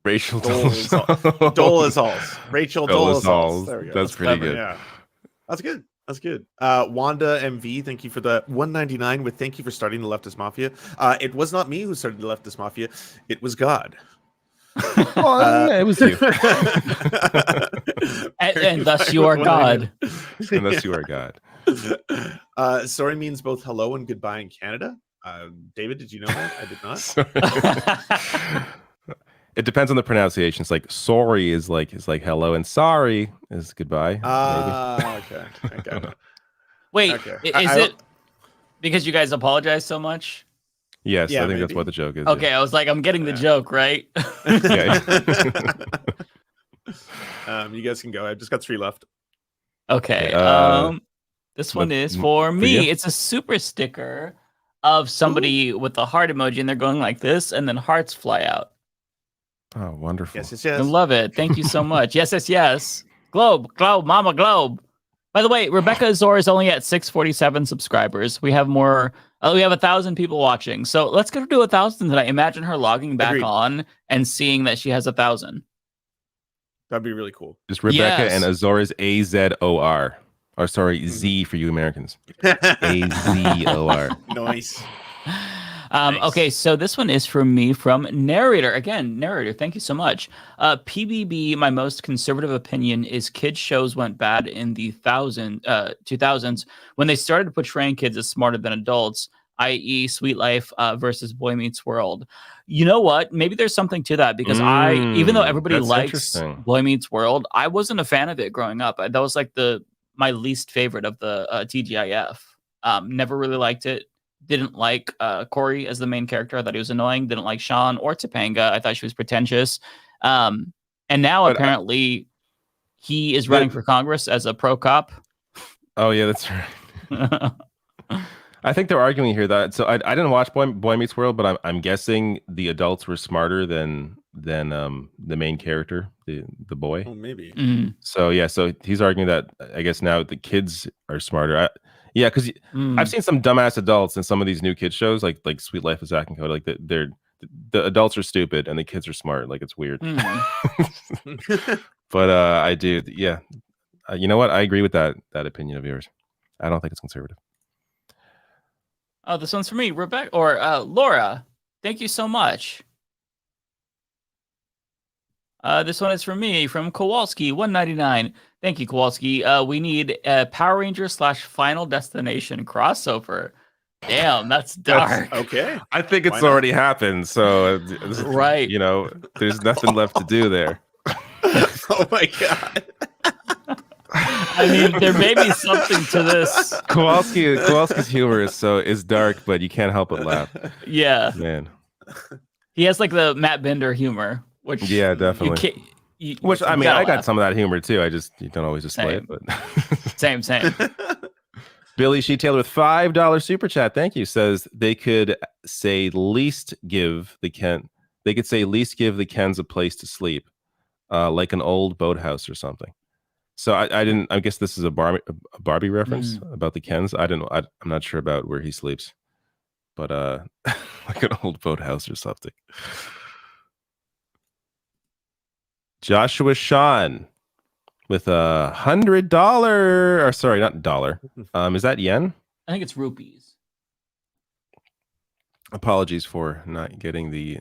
Rachel Dolezals. Rachel Dolezals. Dolezals. There we go. That's pretty good. Yeah, that's good. That's good. Wanda MV, thank you for the $1.99 with thank you for starting the Leftist Mafia. It was not me who started the Leftist Mafia. It was God. Yeah, it was you. and thus you are God. And thus you are God. Sorry means both hello and goodbye in Canada. David, did you know that? I did not. It depends on the pronunciation. It's like sorry is like hello, and sorry is goodbye. Okay. Okay. Wait, Okay. is it because you guys apologize so much? Yes, Yeah, I think that's maybe. what the joke is. Okay, I was like, I'm getting the joke, right? Yeah. You guys can go. I've just got 3 left. Okay. This one is for me. you? It's a super sticker of somebody with a heart emoji, and they're going like this, and then hearts fly out. Oh, wonderful. Yes. I love it. Thank you so much. Yes. Globe, mama, globe. By the way, Rebecca Azor is only at 647 subscribers. We have more. We have 1,000 people watching. So let's go to 1,000 tonight. Imagine her logging back Agreed. on and seeing that she has 1,000. That'd be really cool. Just Rebecca Yes. and Azor is AZOR. Or sorry, Z for you Americans. AZOR. Nice. Okay, so this one is from me from Narrator. Again, Narrator, thank you so much. PBB, my most conservative opinion is kids shows went bad in the 2000s when they started portraying kids as smarter than adults, i.e. Sweet Life versus Boy Meets World. You know what? Maybe there's something to that because even though everybody that's likes interesting. Boy Meets World, I wasn't a fan of it growing up. That was like my least favorite of the TGIF. Never really liked it. Didn't like Corey as the main character. I thought he was annoying. Didn't like Sean or Topanga. I thought she was pretentious. And now apparently he is running for Congress as a pro cop. Oh yeah, that's right. I think they're arguing here that I didn't watch Boy Meets World, but I'm guessing the adults were smarter than the main character, the boy. Oh, maybe. So yeah, so he's arguing that I guess now the kids are smarter. Yeah, because I've seen some dumbass adults in some of these new kids shows, like Sweet Life of Zack and Cody. Like the adults are stupid and the kids are smart. Like it's weird. But I do, yeah. You know what? I agree with that opinion of yours. I don't think it's conservative. Oh, this one's for me, Rebecca or Laura. Thank you so much. This one is for me from Kowalski, $1.99. Thank you, Kowalski. We need a Power Ranger / Final Destination crossover. Damn, that's dark. Okay. I think it's already happened. So Right. You know, there's nothing left to do there. Oh my god. I mean, there may be something to this. Kowalski's humor is dark, but you can't help but laugh. Yeah, man. He has like the Matt Bender humor, which definitely. I got some of that humor too. You don't always display it, but same. Billy She Taylor with $5 super chat. Thank you. Says they could say least give the Kens a place to sleep, like an old boathouse or something. So I guess this is a Barbie reference about the Kens. I'm not sure about where he sleeps, but like an old boathouse or something. Joshua Sean with $100, or sorry, not dollar. Is that yen? I think it's rupees. Apologies for not getting the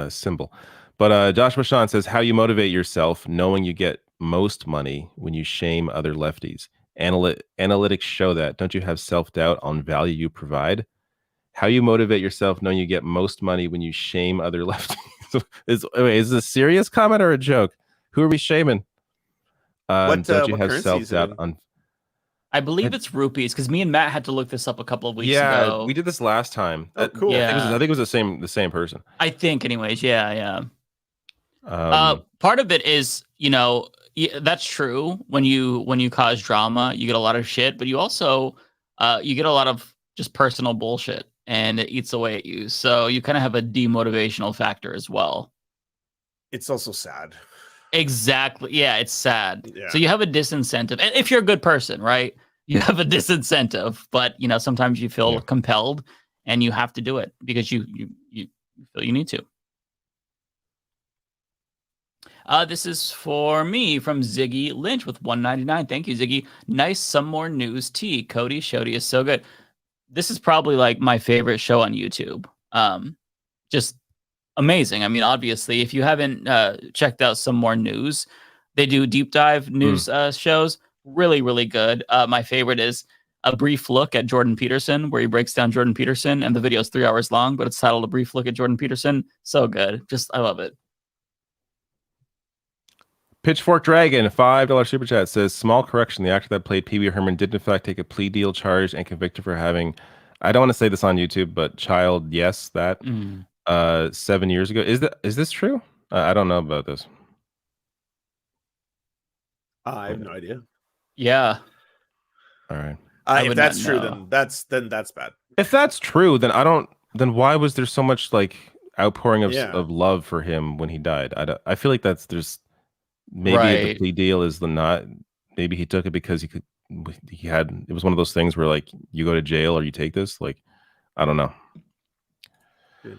symbol. But Joshua Sean says, how you motivate yourself knowing you get most money when you shame other lefties. Analytics show that. Don't you have self-doubt on value you provide? How you motivate yourself knowing you get most money when you shame other lefties. Is this a serious comment or a joke? Who are we shaming? Don't you have self-doubt on? I believe it's rupees because me and Matt had to look this up a couple of weeks ago. Yeah, we did this last time. Oh, cool. Yeah. I think it was the same person. I think, anyways. Yeah. Part of it is, that's true. When you cause drama, you get a lot of shit, but you also you get a lot of just personal bullshit, and it eats away at you. So you kind of have a demotivational factor as well. It's also sad. Exactly. Yeah, it's sad. Yeah. So you have a disincentive. And if you're a good person, right? You have a disincentive, but sometimes you feel compelled and you have to do it because you feel you need to. This is for me from Ziggy Lynch with $1.99. Thank you, Ziggy. Nice Some More News tea. Cody Shody is so good. This is probably like my favorite show on YouTube. Just amazing. I mean, obviously, if you haven't checked out Some More News, they do deep dive news shows. Really, really good. My favorite is A Brief Look at Jordan Peterson, where he breaks down Jordan Peterson, and the video is 3 hours long, but it's titled A Brief Look at Jordan Peterson. So good. I love it. Pitchfork Dragon, $5 super chat says, small correction. The actor that played Pee Wee Herman did in fact take a plea deal charged and convicted for having, I don't want to say this on YouTube, but child, yes, that 7 years ago. Is this true? I don't know about this. I have no idea. Yeah. All right. If that's true, then that's bad. If that's true, then why was there so much like outpouring of love for him when he died? I feel like there's maybe the plea deal is maybe he took it because it was one of those things where like you go to jail or you take this, like I don't know.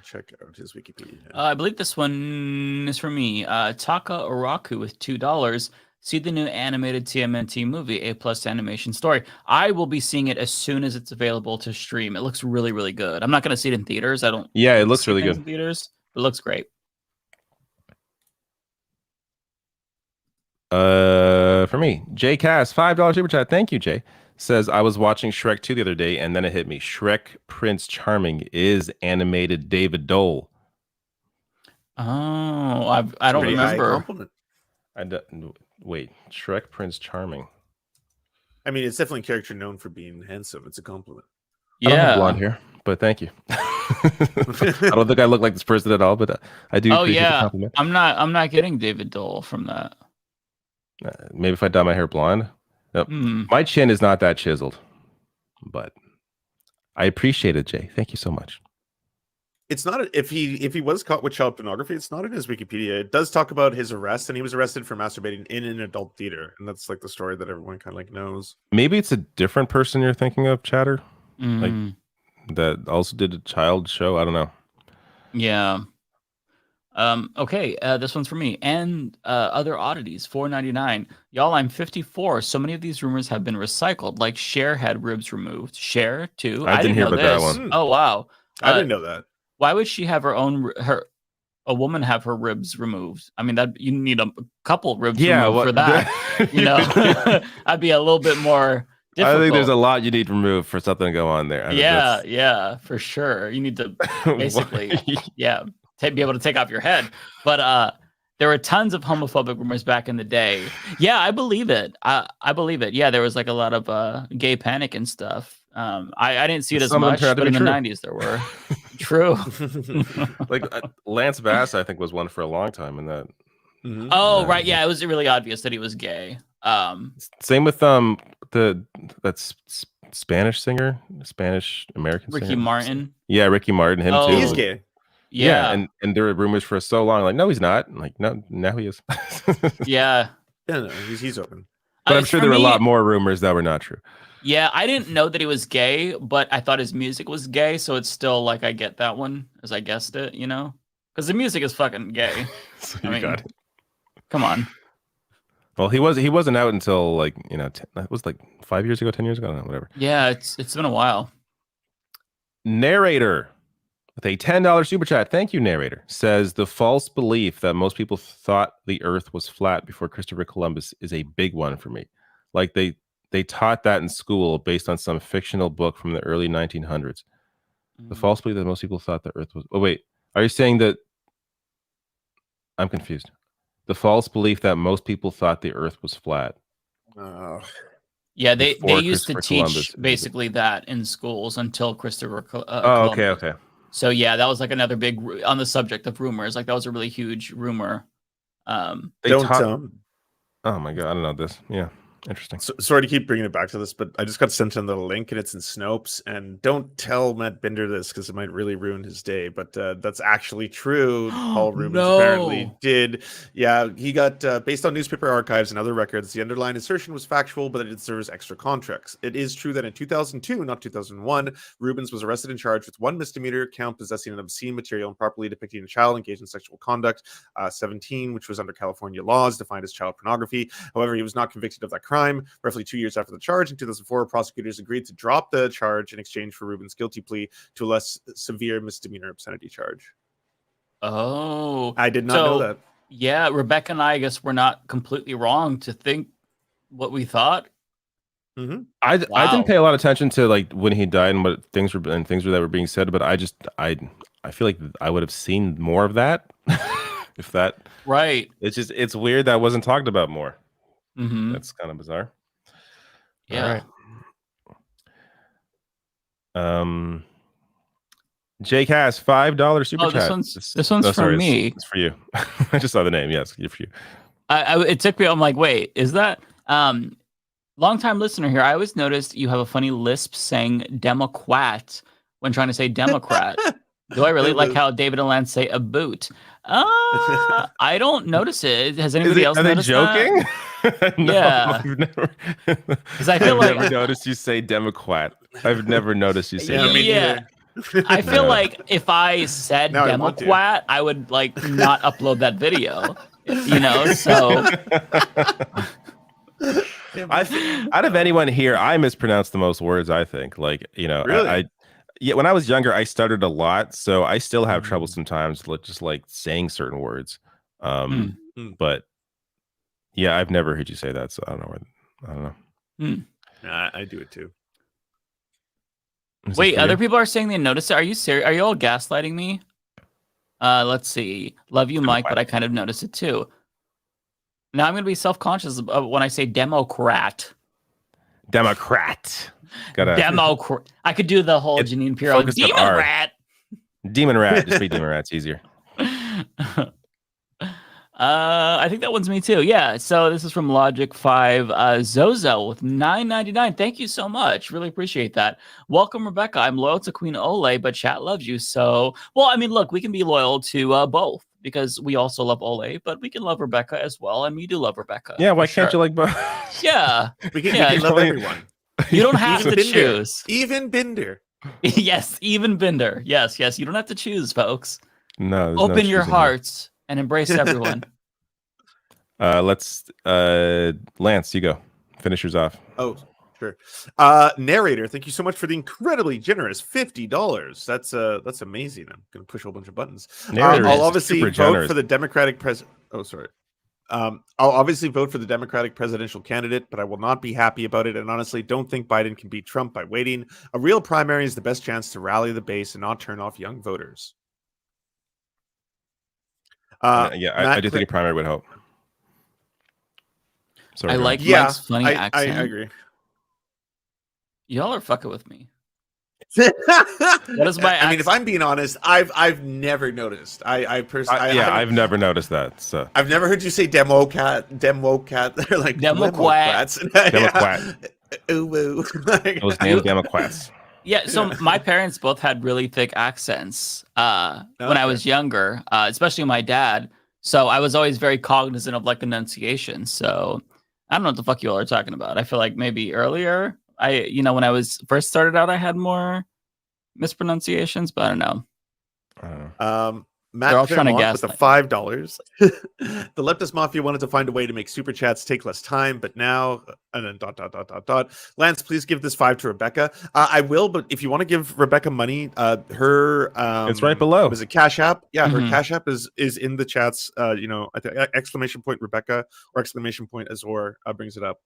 Check out his Wikipedia. I believe this one is for me. Taka Oraku with $2. See the new animated TMNT movie, A+ animation story. I will be seeing it as soon as it's available to stream. It looks really, really good. I'm not going to see it in theaters. Yeah, it looks really good in theaters. It looks great. For me, Jay Cass, $5 super chat. Thank you, Jay. Says, I was watching Shrek 2 the other day, and then it hit me. Shrek Prince Charming is animated David Doel. Oh, I don't remember. Wait, Shrek Prince Charming. I mean, it's definitely a character known for being handsome. It's a compliment. I don't have blonde hair, but thank you. I don't think I look like this person at all, but I do. Oh appreciate yeah, the compliment. I'm not getting David Doel from that. Maybe if I dye my hair blonde. Nope. My chin is not that chiseled, but I appreciate it, Jay. Thank you so much. It's not if he was caught with child pornography. It's not in his Wikipedia. It does talk about his arrest, and he was arrested for masturbating in an adult theater, and that's like the story that everyone kind of like knows. Maybe it's a different person you're thinking of, Chatter, like that also did a child show. I don't know. Yeah. Okay, this one's for me. And other oddities, $4.99. Y'all, I'm 54. So many of these rumors have been recycled. Like Cher had ribs removed. Cher too. I didn't hear about that one. Oh wow. I didn't know that. Why would she have a woman have her ribs removed? I mean, that you need a couple ribs removed for that. I'd be a little bit more difficult. I think there's a lot you need to remove for something to go on there. Yeah, for sure. You need to basically, be able to take off your head. But There were tons of homophobic rumors back in the day. Yeah, I believe it. I believe it. Yeah, there was like a lot of gay panic and stuff. I didn't see it as much, but in the 90s there were. True. Like Lance Bass, I think, was one for a long time in that. Oh, right. Yeah, it was really obvious that he was gay. Same with that's Spanish singer, Spanish American Ricky singer. Martin. Yeah, Ricky Martin, him too. He's gay. Yeah, and there were rumors for so long, like, no, he's not. Like, no, now he is. Yeah. Yeah, no, he's open. But I'm sure there were a lot more rumors that were not true. Yeah, I didn't know that he was gay, but I thought his music was gay, so it's still like I get that one as I guessed it, you know? Because the music is fucking gay. So I mean, got it. Come on. Well, he wasn't out until like, you know, it was like 5 years ago, 10 years ago, I don't know, whatever. Yeah, it's been a while. Narrator with a $10 super chat. Thank you, narrator. Says the false belief that most people thought the earth was flat before Christopher Columbus is a big one for me. Like they taught that in school based on some fictional book from the early 1900s. The false belief that most people thought the earth was... Oh, wait. Are you saying that... I'm confused. The false belief that most people thought the earth was flat. Yeah, they used to Christopher teach Columbus. basically that in schools until Christopher Oh, Columbus. okay. So yeah, that was like another big on the subject of rumors. Like that was a really huge rumor. Oh my god, I don't know this. Yeah, interesting. So, sorry to keep bringing it back to this, but I just got sent another link and it's in Snopes. And don't tell Matt Binder this because it might really ruin his day. But that's actually true. Paul Reubens apparently did. Yeah, he got based on newspaper archives and other records. The underlying assertion was factual, but it deserves extra context. It is true that in 2002, not 2001, Reubens was arrested and charged with 1 misdemeanor count possessing an obscene material and properly depicting a child engaged in sexual conduct, 17, which was under California laws defined as child pornography. However, he was not convicted of that crime. Roughly 2 years after the charge, in 2004, prosecutors agreed to drop the charge in exchange for Reubens' guilty plea to a less severe misdemeanor obscenity charge. Oh, I did not know that. Yeah, Rebecca and I guess we're not completely wrong to think what we thought. I didn't pay a lot of attention to like when he died and what things were that were being said, but I feel like I would have seen more of that if that. Right. It's weird that wasn't talked about more. That's kind of bizarre. Yeah. All right. Jake has $5 super chat. This one's for me. It's for you. I just saw the name. Yes, it's for you. It took me. I'm like, wait, is that long-time listener here? I always noticed you have a funny lisp saying Democrat when trying to say Democrat. Do I really like how David and Lance say a boot? I don't notice it. Has anybody else noticed that? Are they joking? No, Yeah. Because I feel like I've never noticed you say Democrat. I've never noticed you say yeah. I feel like if I said Democrat, I would like not upload that video. You know, so out of anyone here, I mispronounce the most words, I think. Like, you know, Really? Yeah, when I was younger, I stuttered a lot, so I still have trouble sometimes, just like saying certain words. But yeah, I've never heard you say that, so I don't know. Nah, I do it too. Wait, other people are saying they notice it. Are you serious? Are you all gaslighting me? Let's see. Love you, Mike, but I kind of notice it too. Now I'm gonna be self-conscious of when I say Democrat. Democrat. Democrat. I could do the whole Janine Pirro Demon Rat. Demon Rat. Just be Demon Rat. It's easier. I think that one's me too. Yeah. So this is from Logic 5 Zozo with $9.99. Thank you so much. Really appreciate that. Welcome, Rebecca. I'm loyal to Queen Ole, but chat loves you. So, well, I mean, look, we can be loyal to both because we also love Ole, but we can love Rebecca as well. And we do love Rebecca. Yeah. Why can't you like both? Yeah. We can love everyone. You don't have to choose. Even Binder. Yes, even Binder. Yes. You don't have to choose, folks. No. Open your hearts and embrace everyone. Let's Lance, you go. Finish yours off. Oh, sure. Narrator, thank you so much for the incredibly generous $50. That's amazing. I'm gonna push a whole bunch of buttons. I'll obviously vote for the Democratic president. Oh, sorry. I'll obviously vote for the Democratic presidential candidate, but I will not be happy about it. And honestly, don't think Biden can beat Trump by waiting. A real primary is the best chance to rally the base and not turn off young voters. I do think a primary would help. Sorry, I go like ahead. Mike's funny accent. I agree. Y'all are fucking with me. What is my? I mean, if I'm being honest, I've never noticed. I personally, I've never noticed that. So I've never heard you say Democat. They're like Demoquat. Demoquat. Ooh. Those damn Demoquats. Yeah, so my parents both had really thick accents when I was younger, especially my dad. So I was always very cognizant of like enunciation. So I don't know what the fuck you all are talking about. I feel like maybe earlier, when I was first started out, I had more mispronunciations, but I don't know. Matt, they're all trying to guess with the $5. The Leftist Mafia wanted to find a way to make super chats take less time, but now and then ... Lance, please give this 5 to Rebecca. I will, but if you want to give Rebecca money, her it's right below. Was it Cash App? Yeah, her Cash App is in the chats. I think exclamation point Rebecca or exclamation point Azor brings it up.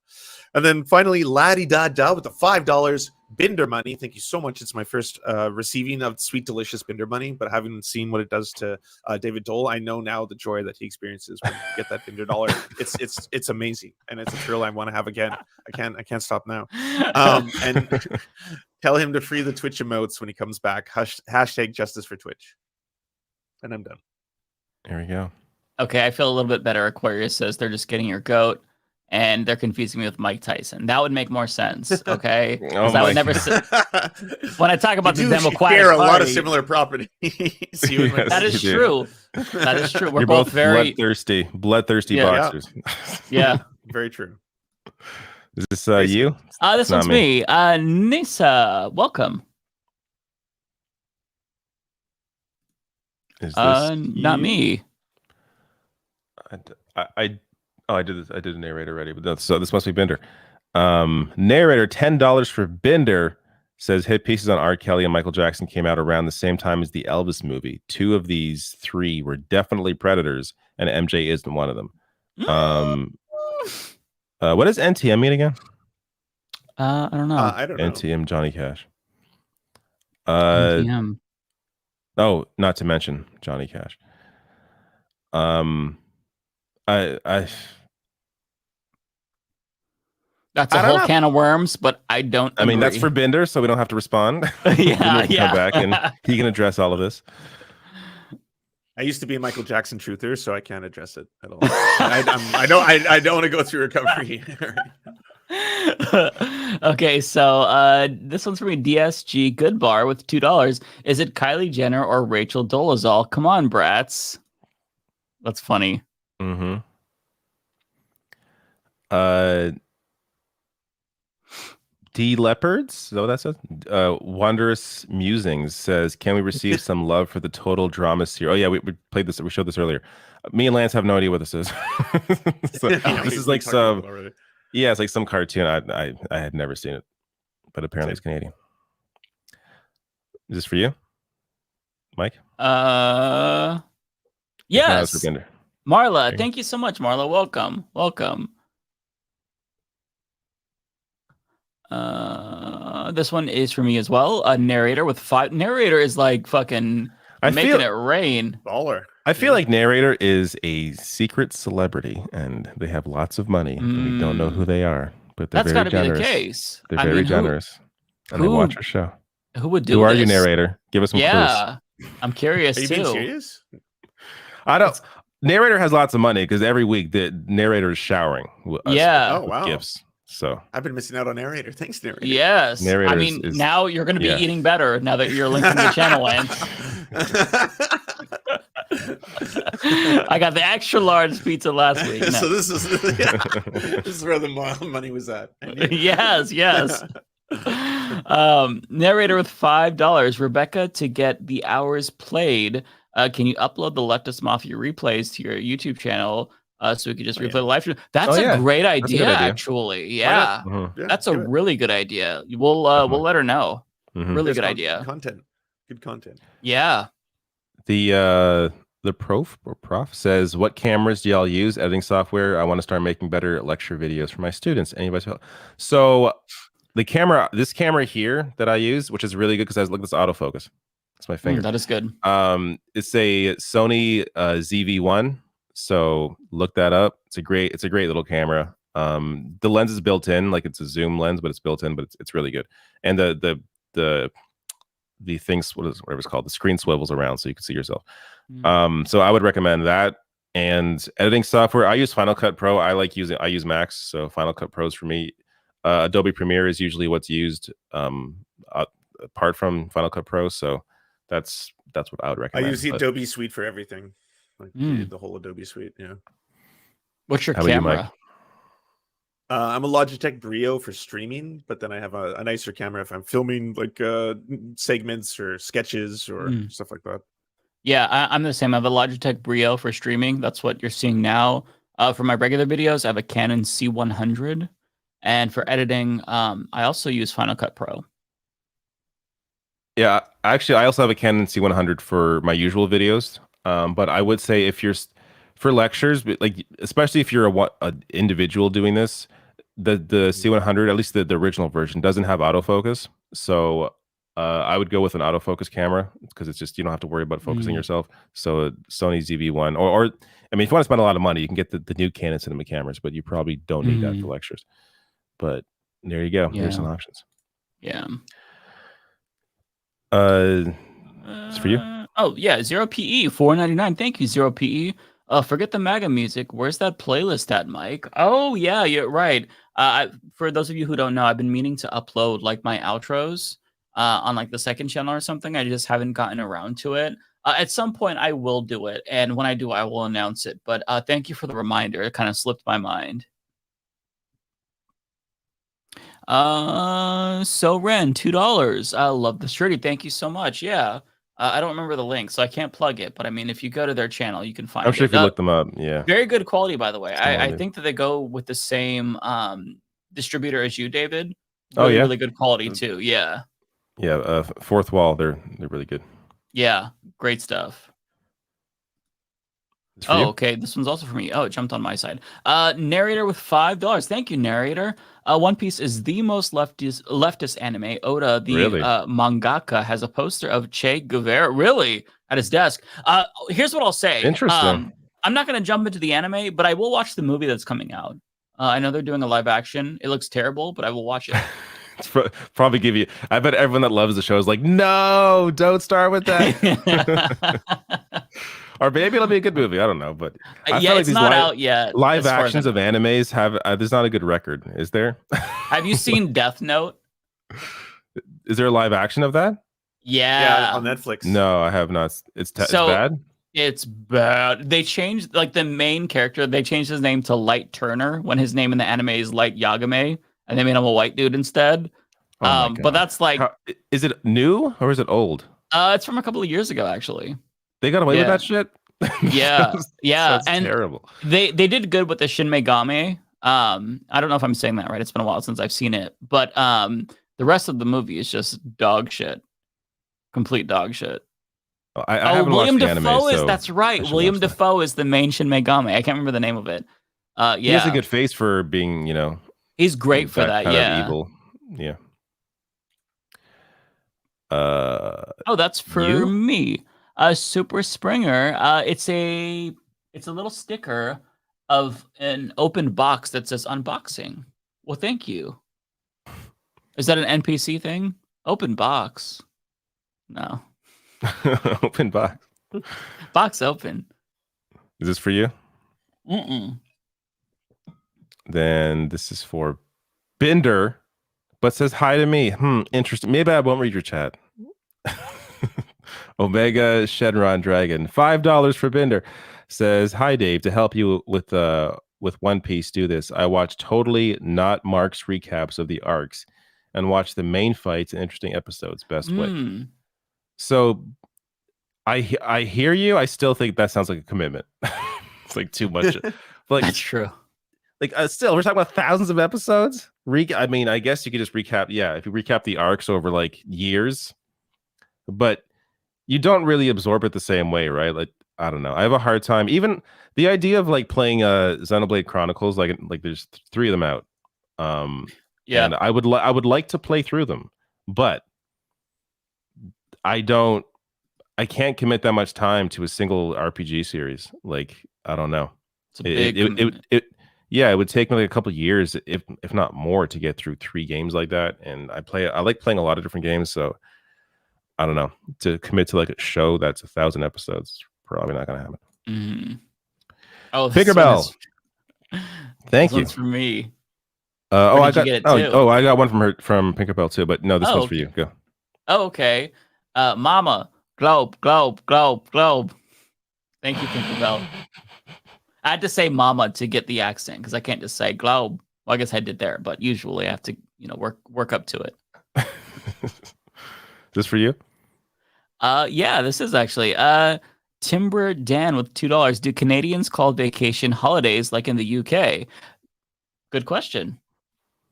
And then finally, Laddie Da with the $5. Binder money, thank you so much. It's my first receiving of sweet, delicious Binder money, but having seen what it does to David Doel, I know now the joy that he experiences when you get that Binder dollar. It's amazing, and it's a thrill I want to have again. I can't stop now. And tell him to free the Twitch emotes when he comes back. Hashtag justice for Twitch. And I'm done. There we go. Okay, I feel a little bit better. Aquarius says they're just getting your goat. And they're confusing me with Mike Tyson. That would make more sense, okay? Because I would never. When I talk about the Democratic share a Party, lot of similar property. That is true. That is true. We're You're both very bloodthirsty boxers. Yeah, very true. Is this you? This one's me. Nisa, welcome. Is this not me. I did this. I did a narrator already, but so this must be Binder. Narrator, $10 for Binder, says hit pieces on R. Kelly and Michael Jackson came out around the same time as the Elvis movie. 2 of these 3 were definitely predators, and MJ isn't one of them. What does NTM mean again? I don't know. I don't know. NTM Johnny Cash. NTM. Oh, not to mention Johnny Cash. That's a whole can of worms, but I don't. I mean, that's agree. for Binder, so we don't have to respond. Yeah. Come back and he can address all of this. I used to be a Michael Jackson truther, so I can't address it at all. I don't want to go through recovery. Okay, so this one's for me. DSG Goodbar with $2. Is it Kylie Jenner or Rachel Dolezal? Come on, Bratz. That's funny. Mm-hmm. D Leopards, is that what that says? Wondrous Musings says, can we receive some love for the total drama series? Oh yeah, we played this, we showed this earlier. Me and Lance have no idea what this is. This is like some, it's like some cartoon. I had never seen it, but apparently it's Canadian. Is this for you, Mike? Yes. For Binder. Marla, thank you so much, Marla. Welcome. This one is for me as well. A narrator with 5. Narrator is like fucking making it rain. Baller. I feel like narrator is a secret celebrity, and they have lots of money, and we don't know who they are. But they're That's very gotta generous. Be the case. They're very generous, and they watch our show. Who would do? Who are this? you, narrator? Give us some clues. I'm curious Are you too. being serious? I don't. Narrator has lots of money because every week the narrator is showering with gifts. So I've been missing out on narrator. Thanks, narrator. Yes. Narrator I mean, is now you're going to be eating better now that you're linking the channel, Lance. I got the extra large pizza last week. No. So this is where the money was at. Yes. Narrator with $5. Rebecca, to get the hours played, can you upload the Leftist Mafia replays to your YouTube channel so we could just replay the live stream? That's a great idea, actually. Yeah. That's a really good idea. We'll let her know. Really good idea. Good content. Yeah. The prof says, what cameras do y'all use? Editing software. I want to start making better lecture videos for my students. Anybody? So this camera here that I use, which is really good because I look at this autofocus. That's my finger. That is good. It's a Sony ZV-1. So look that up. It's a great little camera. The lens is built in, like it's a zoom lens, but it's built in, but it's really good. And the things, whatever it's called, the screen swivels around so you can see yourself. So I would recommend that. And editing software, I use Final Cut Pro. I use Max, so Final Cut Pro is for me. Adobe Premiere is usually what's used apart from Final Cut Pro. So that's what I would recommend. I use the Adobe Suite for everything, like the whole Adobe Suite. Yeah. What's your camera? I'm a Logitech Brio for streaming, but then I have a nicer camera if I'm filming like segments or sketches or stuff like that. Yeah, I'm the same. I have a Logitech Brio for streaming. That's what you're seeing now. For my regular videos, I have a Canon C100. And for editing, I also use Final Cut Pro. Yeah, actually, I also have a Canon C100 for my usual videos. But I would say if you're for lectures, like especially if you're an individual doing this, the C100, at least the original version, doesn't have autofocus. So I would go with an autofocus camera because it's just you don't have to worry about focusing yourself. So Sony ZV-1, or I mean, if you want to spend a lot of money, you can get the new Canon cinema cameras, but you probably don't need that for lectures. But there you go. Yeah. Here's some options. Yeah. It's for you. Oh yeah, 0PE, $4.99. Thank you, 0PE. Forget the MAGA music. Where's that playlist at, Mike? Oh yeah, you're right. For those of you who don't know, I've been meaning to upload like my outros on like the second channel or something. I just haven't gotten around to it. At some point, I will do it, and when I do, I will announce it. But thank you for the reminder. It kind of slipped my mind. So Ren, $2. I love the shirty. Thank you so much. Yeah. I don't remember the link, so I can't plug it. But I mean, if you go to their channel, you can find it. I'm sure if you look them up, yeah. Very good quality, by the way. I think that they go with the same distributor as you, David. Really, really good quality too. Yeah. Yeah. Fourth Wall, they're really good. Yeah. Great stuff. Oh, okay. This one's also for me. Oh, it jumped on my side. Narrator with $5. Thank you, Narrator. One Piece is the most leftist anime. Oda, the mangaka, has a poster of Che Guevara, really, at his desk. Here's what I'll say. Interesting. I'm not going to jump into the anime, but I will watch the movie that's coming out. I know they're doing a live action. It looks terrible, but I will watch it. It's probably give you. I bet everyone that loves the show is like, no, don't start with that. Or maybe it'll be a good movie. I don't know, but I feel like it's not out yet. Live actions of animes have there's not a good record, is there? Have you seen Death Note? Is there a live action of that? Yeah, on Netflix. No, I have not. It's bad. It's bad. They changed like the main character. They changed his name to Light Turner when his name in the anime is Light Yagame, and they made him a white dude instead. But that's like, is it new or is it old? It's from a couple of years ago, actually. They got away with that shit. Yeah, yeah, and terrible. They did good with the Shin Megami. I don't know if I'm saying that right. It's been a while since I've seen it, but the rest of the movie is just dog shit, complete dog shit. I William Dafoe is that's right. William Dafoe is the main Shin Megami. I can't remember the name of it. Yeah, he has a good face for being, he's great for that. Yeah, evil. Yeah. Oh, that's for me. Super Springer. It's a little sticker of an open box that says unboxing. Well, thank you. Is that an NPC thing? Open box. No. Open box. Box open. Is this for you? Mm-mm. Then this is for Binder, but says hi to me. Interesting. Maybe I won't read your chat. Omega Shenron Dragon, $5 for Binder, says hi Dave. To help you with One Piece, do this. I watch totally not Mark's recaps of the arcs and watch the main fights and interesting episodes. Best way. So I hear you. I still think that sounds like a commitment. It's like too much. Like that's true. Like still, we're talking about thousands of episodes. I mean, I guess you could just recap. Yeah, if you recap the arcs over like years, but you don't really absorb it the same way, right? Like, I don't know. I have a hard time. Even the idea of like playing Xenoblade Chronicles, like there's 3 of them out. Yeah, and I would like to play through them, but I don't I can't commit that much time to a single RPG series. Like, I don't know. It's a big it would take me like a couple of years, if not more, to get through 3 games like that. And I like playing a lot of different games, so I don't know. To commit to like a show that's 1,000 episodes, probably not gonna happen. Mm-hmm. Oh, Tinkerbell. Thank you. This one's for me. I got one from Tinkerbell too, but no, this one's for okay. you. Go. Oh, okay. Mama, globe, globe, globe, globe. Thank you, Tinkerbell. I had to say mama to get the accent because I can't just say globe. Well, I guess I did there, but usually I have to, work up to it. This for you? Yeah, this is actually Timber Dan with $2. Do Canadians call vacation holidays like in the UK? Good question.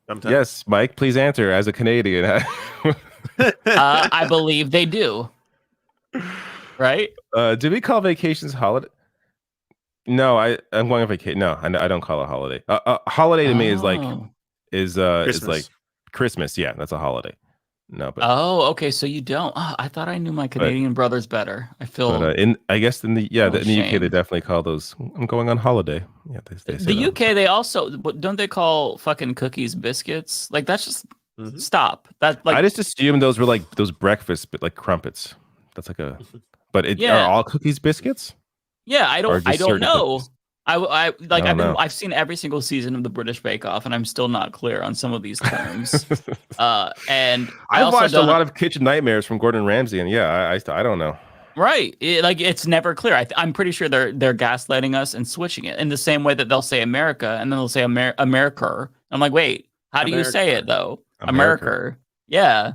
Sometimes. Yes, Mike, please answer as a Canadian. I believe they do. Right? Do we call vacations holiday? No, I'm going on vacation. No, I don't call it a holiday. Holiday to me is like Christmas. Yeah, that's a holiday. No, but okay, so you don't. Oh, I thought I knew my Canadian brothers better. I feel. But in the UK they definitely call those. I'm going on holiday. Yeah, they say the UK they also don't they call fucking cookies biscuits? Like that's just stop. That like I just assumed those were like those breakfast, but like crumpets. That's like a. But are all cookies biscuits? Yeah, I don't know. Cookies? I've seen every single season of the British Bake Off, and I'm still not clear on some of these terms. And I've watched a lot of Kitchen Nightmares from Gordon Ramsay, and I don't know. Right, it's never clear. I'm pretty sure they're gaslighting us and switching it in the same way that they'll say America and then they'll say America. I'm like, wait, how do you say it though? America. Yeah.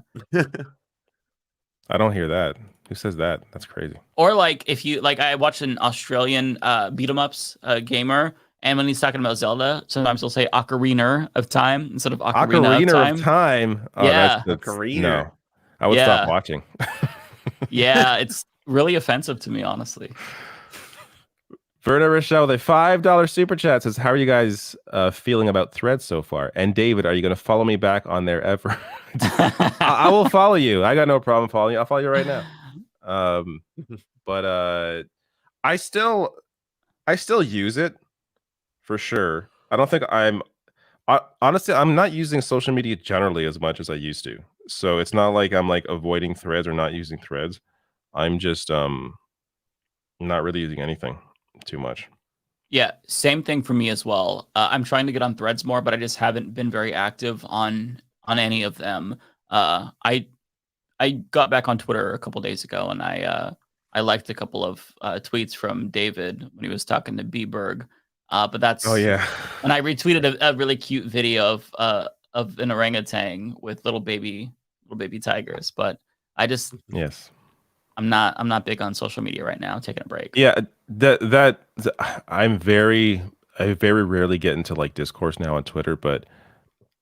I don't hear that. Who says that? That's crazy. Or like if you I watched an Australian beat 'em ups gamer, and when he's talking about Zelda, sometimes he'll say Ocarina of Time instead of Ocarina of Time. Oh, yeah, Ocarina. No, I would stop watching. Yeah, it's really offensive to me, honestly. Verna Rochelle, the $5 super chat says, "How are you guys feeling about Threads so far?" And David, are you going to follow me back on there ever? I will follow you. I got no problem following you. I'll follow you right now. But I still use it for sure. I don't think honestly, I'm not using social media generally as much as I used to. So it's not like I'm like avoiding Threads or not using Threads. I'm just not really using anything too much. Yeah, same thing for me as well. I'm trying to get on Threads more, but I just haven't been very active on any of them. I got back on Twitter a couple days ago, and I liked a couple of tweets from David when he was talking to Boebert. But that's and I retweeted a really cute video of an orangutan with little baby tigers. But I just I'm not big on social media right now. I'm taking a break. Yeah, I very rarely get into like Discourse now on Twitter, but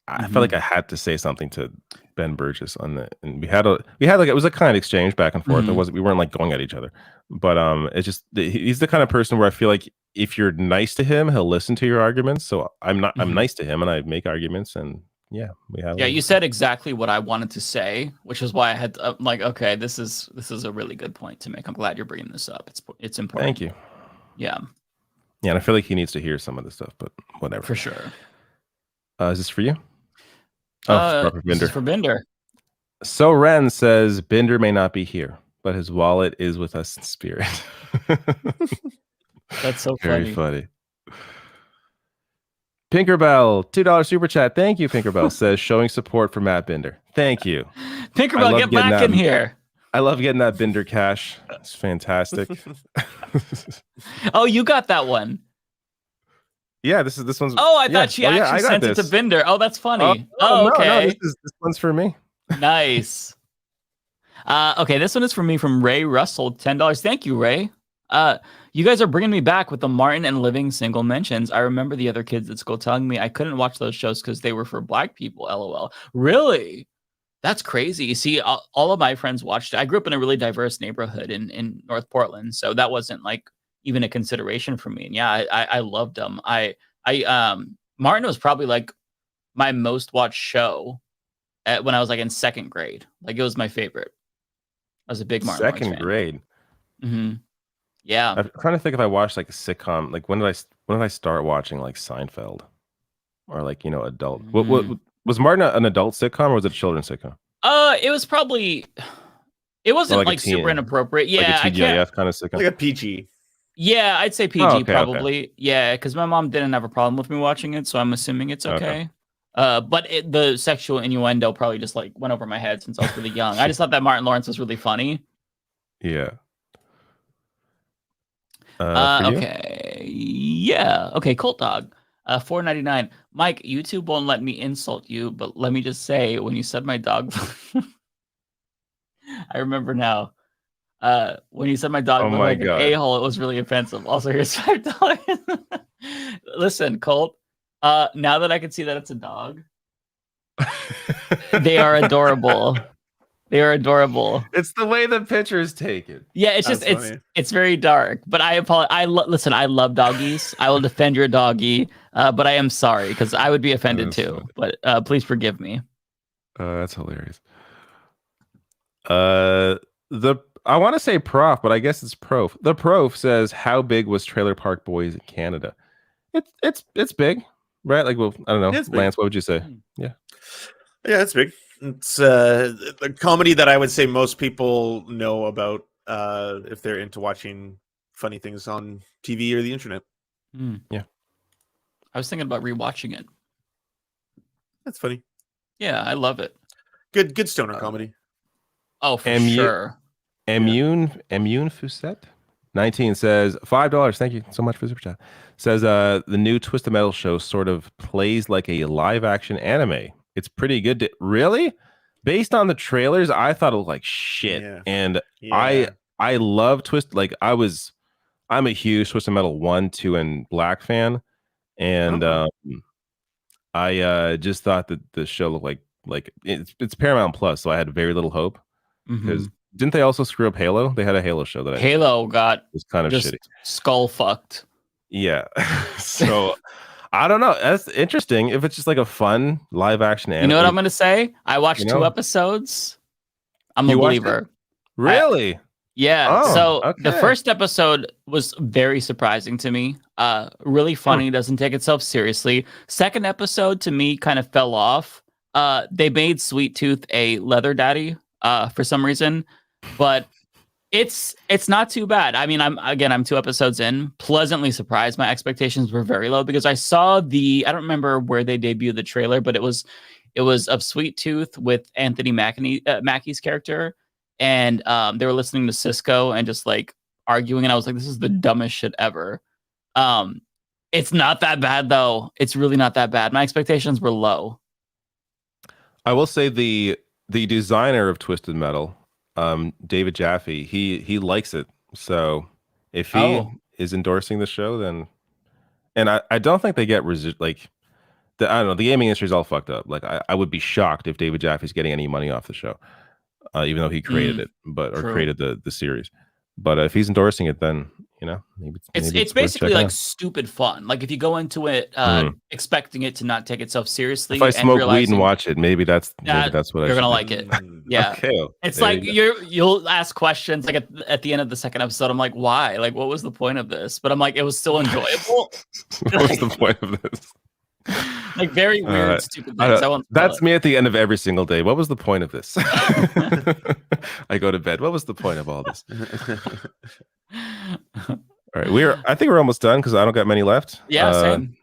I felt like I had to say something to Ben Burgess on the, and we had like, it was a kind exchange back and forth. We weren't like going at each other, but it's just, he's the kind of person where I feel like if you're nice to him, he'll listen to your arguments. So I'm nice to him, and I make arguments, and you said exactly what I wanted to say, which is why I had to, like, okay, this is a really good point to make. I'm glad you're bringing this up. It's important. Thank you. Yeah, and I feel like he needs to hear some of this stuff, but whatever. For sure. Is this for you? This is for Binder. So Ren says Binder may not be here, but his wallet is with us in spirit. That's so very funny. Pinkerbell, $2 super chat. Thank you, Pinkerbell. Says showing support for Matt Binder. Thank you. Pinkerbell, get back in here. I love getting that Binder cash. It's fantastic. Oh, you got that one. Yeah, this one's. Oh, I thought she actually sent it to Binder. Oh, that's funny. Okay. No, this one's for me. Nice. Okay, this one is for me from Ray Russell, $10. Thank you, Ray. You guys are bringing me back with the Martin and Living single mentions. I remember the other kids at school telling me I couldn't watch those shows because they were for Black people. LOL. Really? That's crazy. You see, all of my friends watched it. I grew up in a really diverse neighborhood in North Portland, so that wasn't like even a consideration for me. And yeah, I loved them. Martin was probably like my most watched show when I was like in second grade. Like, it was my favorite. I was a big Martin. Second grade. Yeah. I'm trying to think if I watched like a sitcom. Like when did I start watching like Seinfeld or like adult? What was Martin an adult sitcom or was it a children's sitcom? It was probably. It wasn't like super inappropriate. Yeah, like a TGIF kind of sitcom. Like a PG. Yeah, I'd say PG okay, probably. Okay. Yeah, because my mom didn't have a problem with me watching it, so I'm assuming it's okay. But the sexual innuendo probably just like went over my head since I was really young. I just thought that Martin Lawrence was really funny. Yeah. Okay. Yeah. Okay. Colt Dog. $4.99. Mike, YouTube won't let me insult you, but let me just say, when you said my dog, I remember now. When you said my dog looked like an a-hole, it was really offensive. Also, here's $5. Listen, Colt. Now that I can see that it's a dog, they are adorable. They are adorable. It's the way the picture is taken. Yeah, it's just it's very dark. But I apologize. Listen, I love doggies. I will defend your doggie. But I am sorry because I would be offended too. Funny. But please forgive me. That's hilarious. I want to say prof, but I guess it's prof. The prof says, "How big was Trailer Park Boys in Canada?" It's big, right? Like, well, I don't know, Lance. What would you say? Yeah, it's big. It's a comedy that I would say most people know about if they're into watching funny things on TV or the internet. Yeah, I was thinking about rewatching it. That's funny. Yeah, I love it. Good stoner comedy. Oh, for sure. Immune Fusette 19 says $5. Thank you so much for the super chat. Says the new Twisted Metal show sort of plays like a live action anime. It's pretty good. Really? Based on the trailers, I thought it was like shit. Yeah. And I love Twist. Like I'm a huge Twisted Metal 1, 2, and Black fan. And I just thought that the show looked like it's Paramount Plus, so I had very little hope. Because didn't they also screw up Halo? They had a Halo show that Halo got was kind of just shitty. Skull fucked. Yeah. So I don't know. That's interesting. If it's just like a fun live action anime. You know what I'm gonna say? I watched 2 episodes. I'm a believer. Really? Yeah. So the first episode was very surprising to me. Really funny, doesn't take itself seriously. Second episode to me kind of fell off. They made Sweet Tooth a leather daddy for some reason, but it's not too bad. I mean, I'm 2 episodes in, pleasantly surprised. My expectations were very low because I saw I don't remember where they debuted the trailer, but it was of Sweet Tooth with Anthony Mackie's character, and they were listening to Cisco and just like arguing, and I was like, this is the dumbest shit ever. It's not that bad though. It's really not that bad. My expectations were low. I will say the designer of Twisted Metal, David Jaffe, he likes it. So if he is endorsing the show, then, and I don't think they get I don't know, the gaming industry is all fucked up. Like I would be shocked if David Jaffe's getting any money off the show, even though he created it, created the series. But if he's endorsing it, then maybe it's basically like stupid fun. Like if you go into it expecting it to not take itself seriously, if I smoke weed and watch it, maybe that's what you're gonna like it. Yeah, okay, it's like you'll ask questions like at the end of the second episode. I'm like, why? Like, what was the point of this? But I'm like, it was still enjoyable. What was the point of this? Like very weird, stupid things. That's me at the end of every single day. What was the point of this? I go to bed. What was the point of all this? All right, I think we're almost done because I don't got many left. Yeah, same.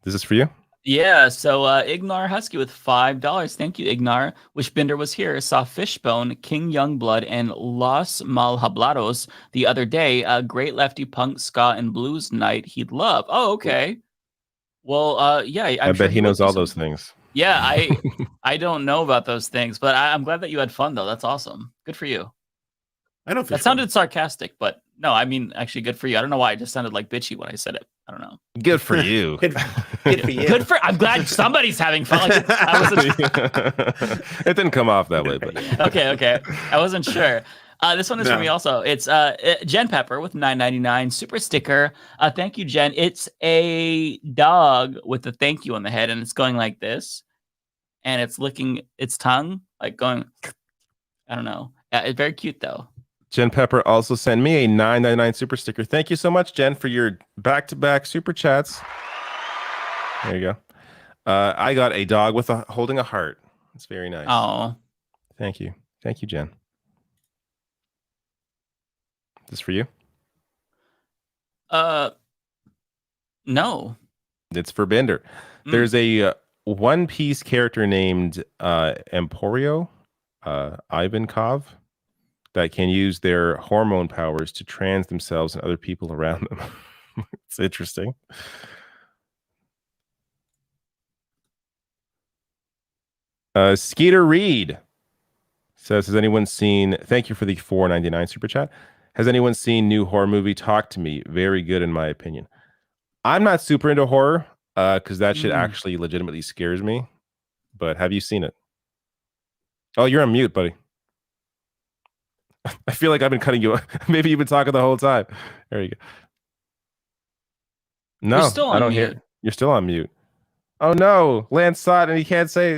Is this for you? Yeah. So Ignar Husky with $5. Thank you, Ignar. Wishbinder was here. Saw Fishbone, King Youngblood, and Los Malhablados the other day. A great lefty punk, ska, and blues night he'd love. Oh, okay. Well, yeah. I bet he knows all those things. Yeah, I don't know about those things, but I'm glad that you had fun though. That's awesome. Good for you. I know that sounded sarcastic, but no, I mean actually good for you. I don't know why I just sounded like bitchy when I said it. I don't know. Good for you. Good for you. I'm glad somebody's having fun. Like, it didn't come off that way, but okay. I wasn't sure. This one is for me also. It's Jen Pepper with $9.99 super sticker. Thank you, Jen. It's a dog with a thank you on the head, and it's going like this, and it's licking its tongue, like going. I don't know. It's very cute though. Jen Pepper also sent me a $9.99 super sticker. Thank you so much, Jen, for your back-to-back super chats. There you go. I got a dog with holding a heart. It's very nice. Oh, thank you, Jen. Is this for you? No. It's for Bender. There's a One Piece character named Emporio Ivankov that can use their hormone powers to trans themselves and other people around them. It's interesting. Skeeter Reed says, has anyone seen, thank you for the $4.99 super chat. Has anyone seen new horror movie Talk to Me? Very good in my opinion. I'm not super into horror because that shit actually legitimately scares me. But have you seen it? Oh, you're on mute, buddy. I feel like I've been cutting you. Maybe you've been talking the whole time. There you go. No, You're still on I don't mute. hear. You're still on mute. Oh no, Lance saw it and he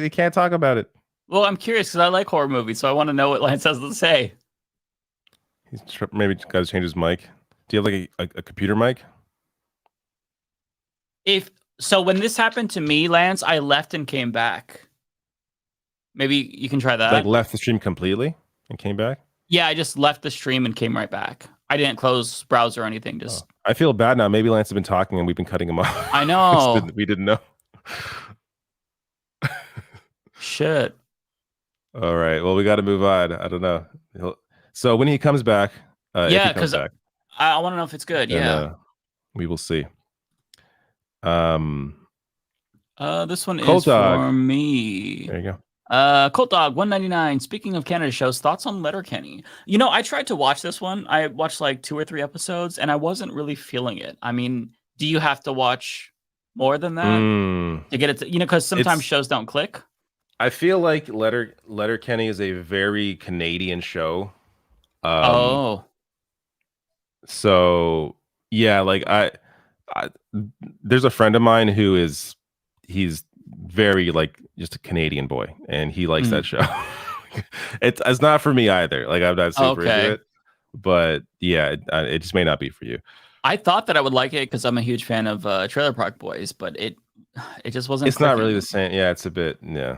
can't talk about it. Well, I'm curious because I like horror movies, so I want to know what Lance has to say. He's maybe got to change his mic. Do you have like a computer mic? So when this happened to me, Lance, I left and came back. Maybe you can try that. Like left the stream completely and came back? Yeah, I just left the stream and came right back. I didn't close browser or anything. Just I feel bad now. Maybe Lance has been talking and we've been cutting him off. I know. We didn't know. Shit. All right. Well, we got to move on. I don't know. So when he comes back, yeah, because I want to know if it's good. Yeah. We will see. This one Cold is Dog. for me. There you go. Colt Dog 199. Speaking of Canada shows, thoughts on Letterkenny? You know, I tried to watch this one. I watched like 2 or 3 episodes, and I wasn't really feeling it. I mean, do you have to watch more than that to get it? Because sometimes shows don't click. I feel like Letterkenny is a very Canadian show. So yeah, like I there's a friend of mine who he's very like just a Canadian boy, and he likes that show. It's not for me either. Like I'm not super into it, but yeah, it just may not be for you. I thought that I would like it because I'm a huge fan of Trailer Park Boys, but it just wasn't. It's not really the same. Yeah, it's a bit. Yeah.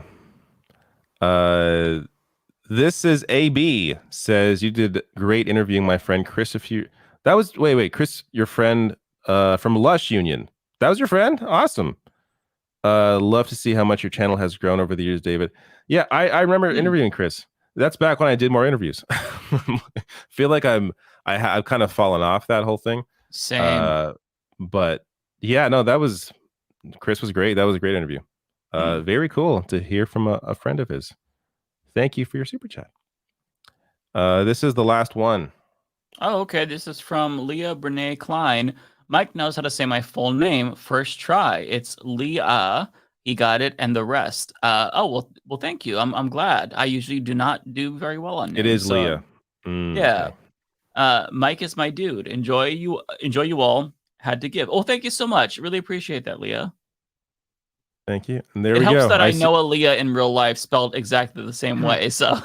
This is AB says you did great interviewing my friend Chris. That was wait, Chris, your friend from Lush Union. That was your friend? Awesome. Love to see how much your channel has grown over the years, David. Yeah, I remember interviewing Chris. That's back when I did more interviews. Feel like I've kind of fallen off that whole thing. Same. But yeah, no, Chris was great. That was a great interview. Very cool to hear from a friend of his. Thank you for your super chat. This is the last one. Oh, okay. This is from Leah Brene Klein. Mike knows how to say my full name first try. It's Leah. He got it, and the rest. Well, thank you. I'm glad. I usually do not do very well on names. It is Leah. Yeah. Okay. Mike is my dude. Enjoy you all. Had to give. Oh, thank you so much. Really appreciate that, Leah. Thank you. And there we go. It helps that I know a Leah in real life spelled exactly the same way. So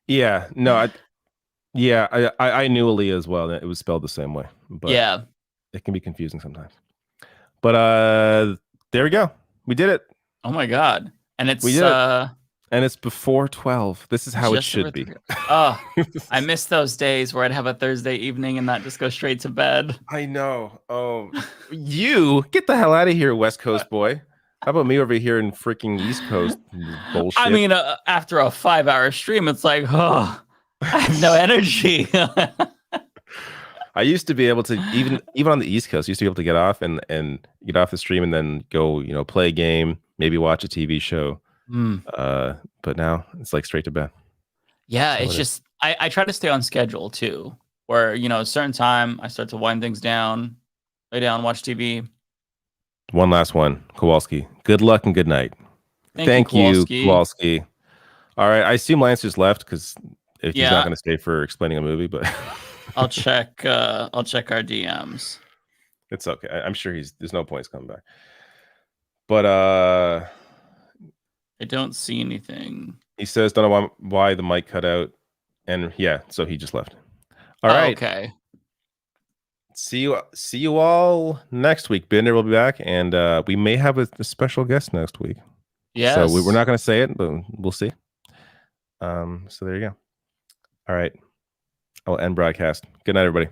yeah, no, I knew Aaliyah as well. It was spelled the same way. But yeah, it can be confusing sometimes. But there we go. We did it. Oh my god. And it's and it's before 12. This is how it should be. Oh, I miss those days where I'd have a Thursday evening and not just go straight to bed. I know. Oh, you get the hell out of here, West Coast boy. How about me over here in freaking East Coast bullshit? I mean, after a 5-hour stream, it's like, oh, I have no energy. I used to be able to even on the East Coast, used to be able to get off and get off the stream and then go, play a game, maybe watch a TV show. But now it's like straight to bed. Yeah, it's just I try to stay on schedule too, where a certain time I start to wind things down, lay down, watch TV. One last one, Kowalski. Good luck and good night. Thank you, Kowalski. All right, I assume Lance just left because if he's not going to stay for explaining a movie, but I'll check our DMs. It's okay. I'm sure there's no point he's coming back. But I don't see anything. He says, don't know why the mic cut out. And yeah, so he just left. All right. Okay. See you all next week. Bender will be back, and we may have a special guest next week. Yes. So we're not going to say it, but we'll see. So there you go. All right. I'll end broadcast. Good night, everybody.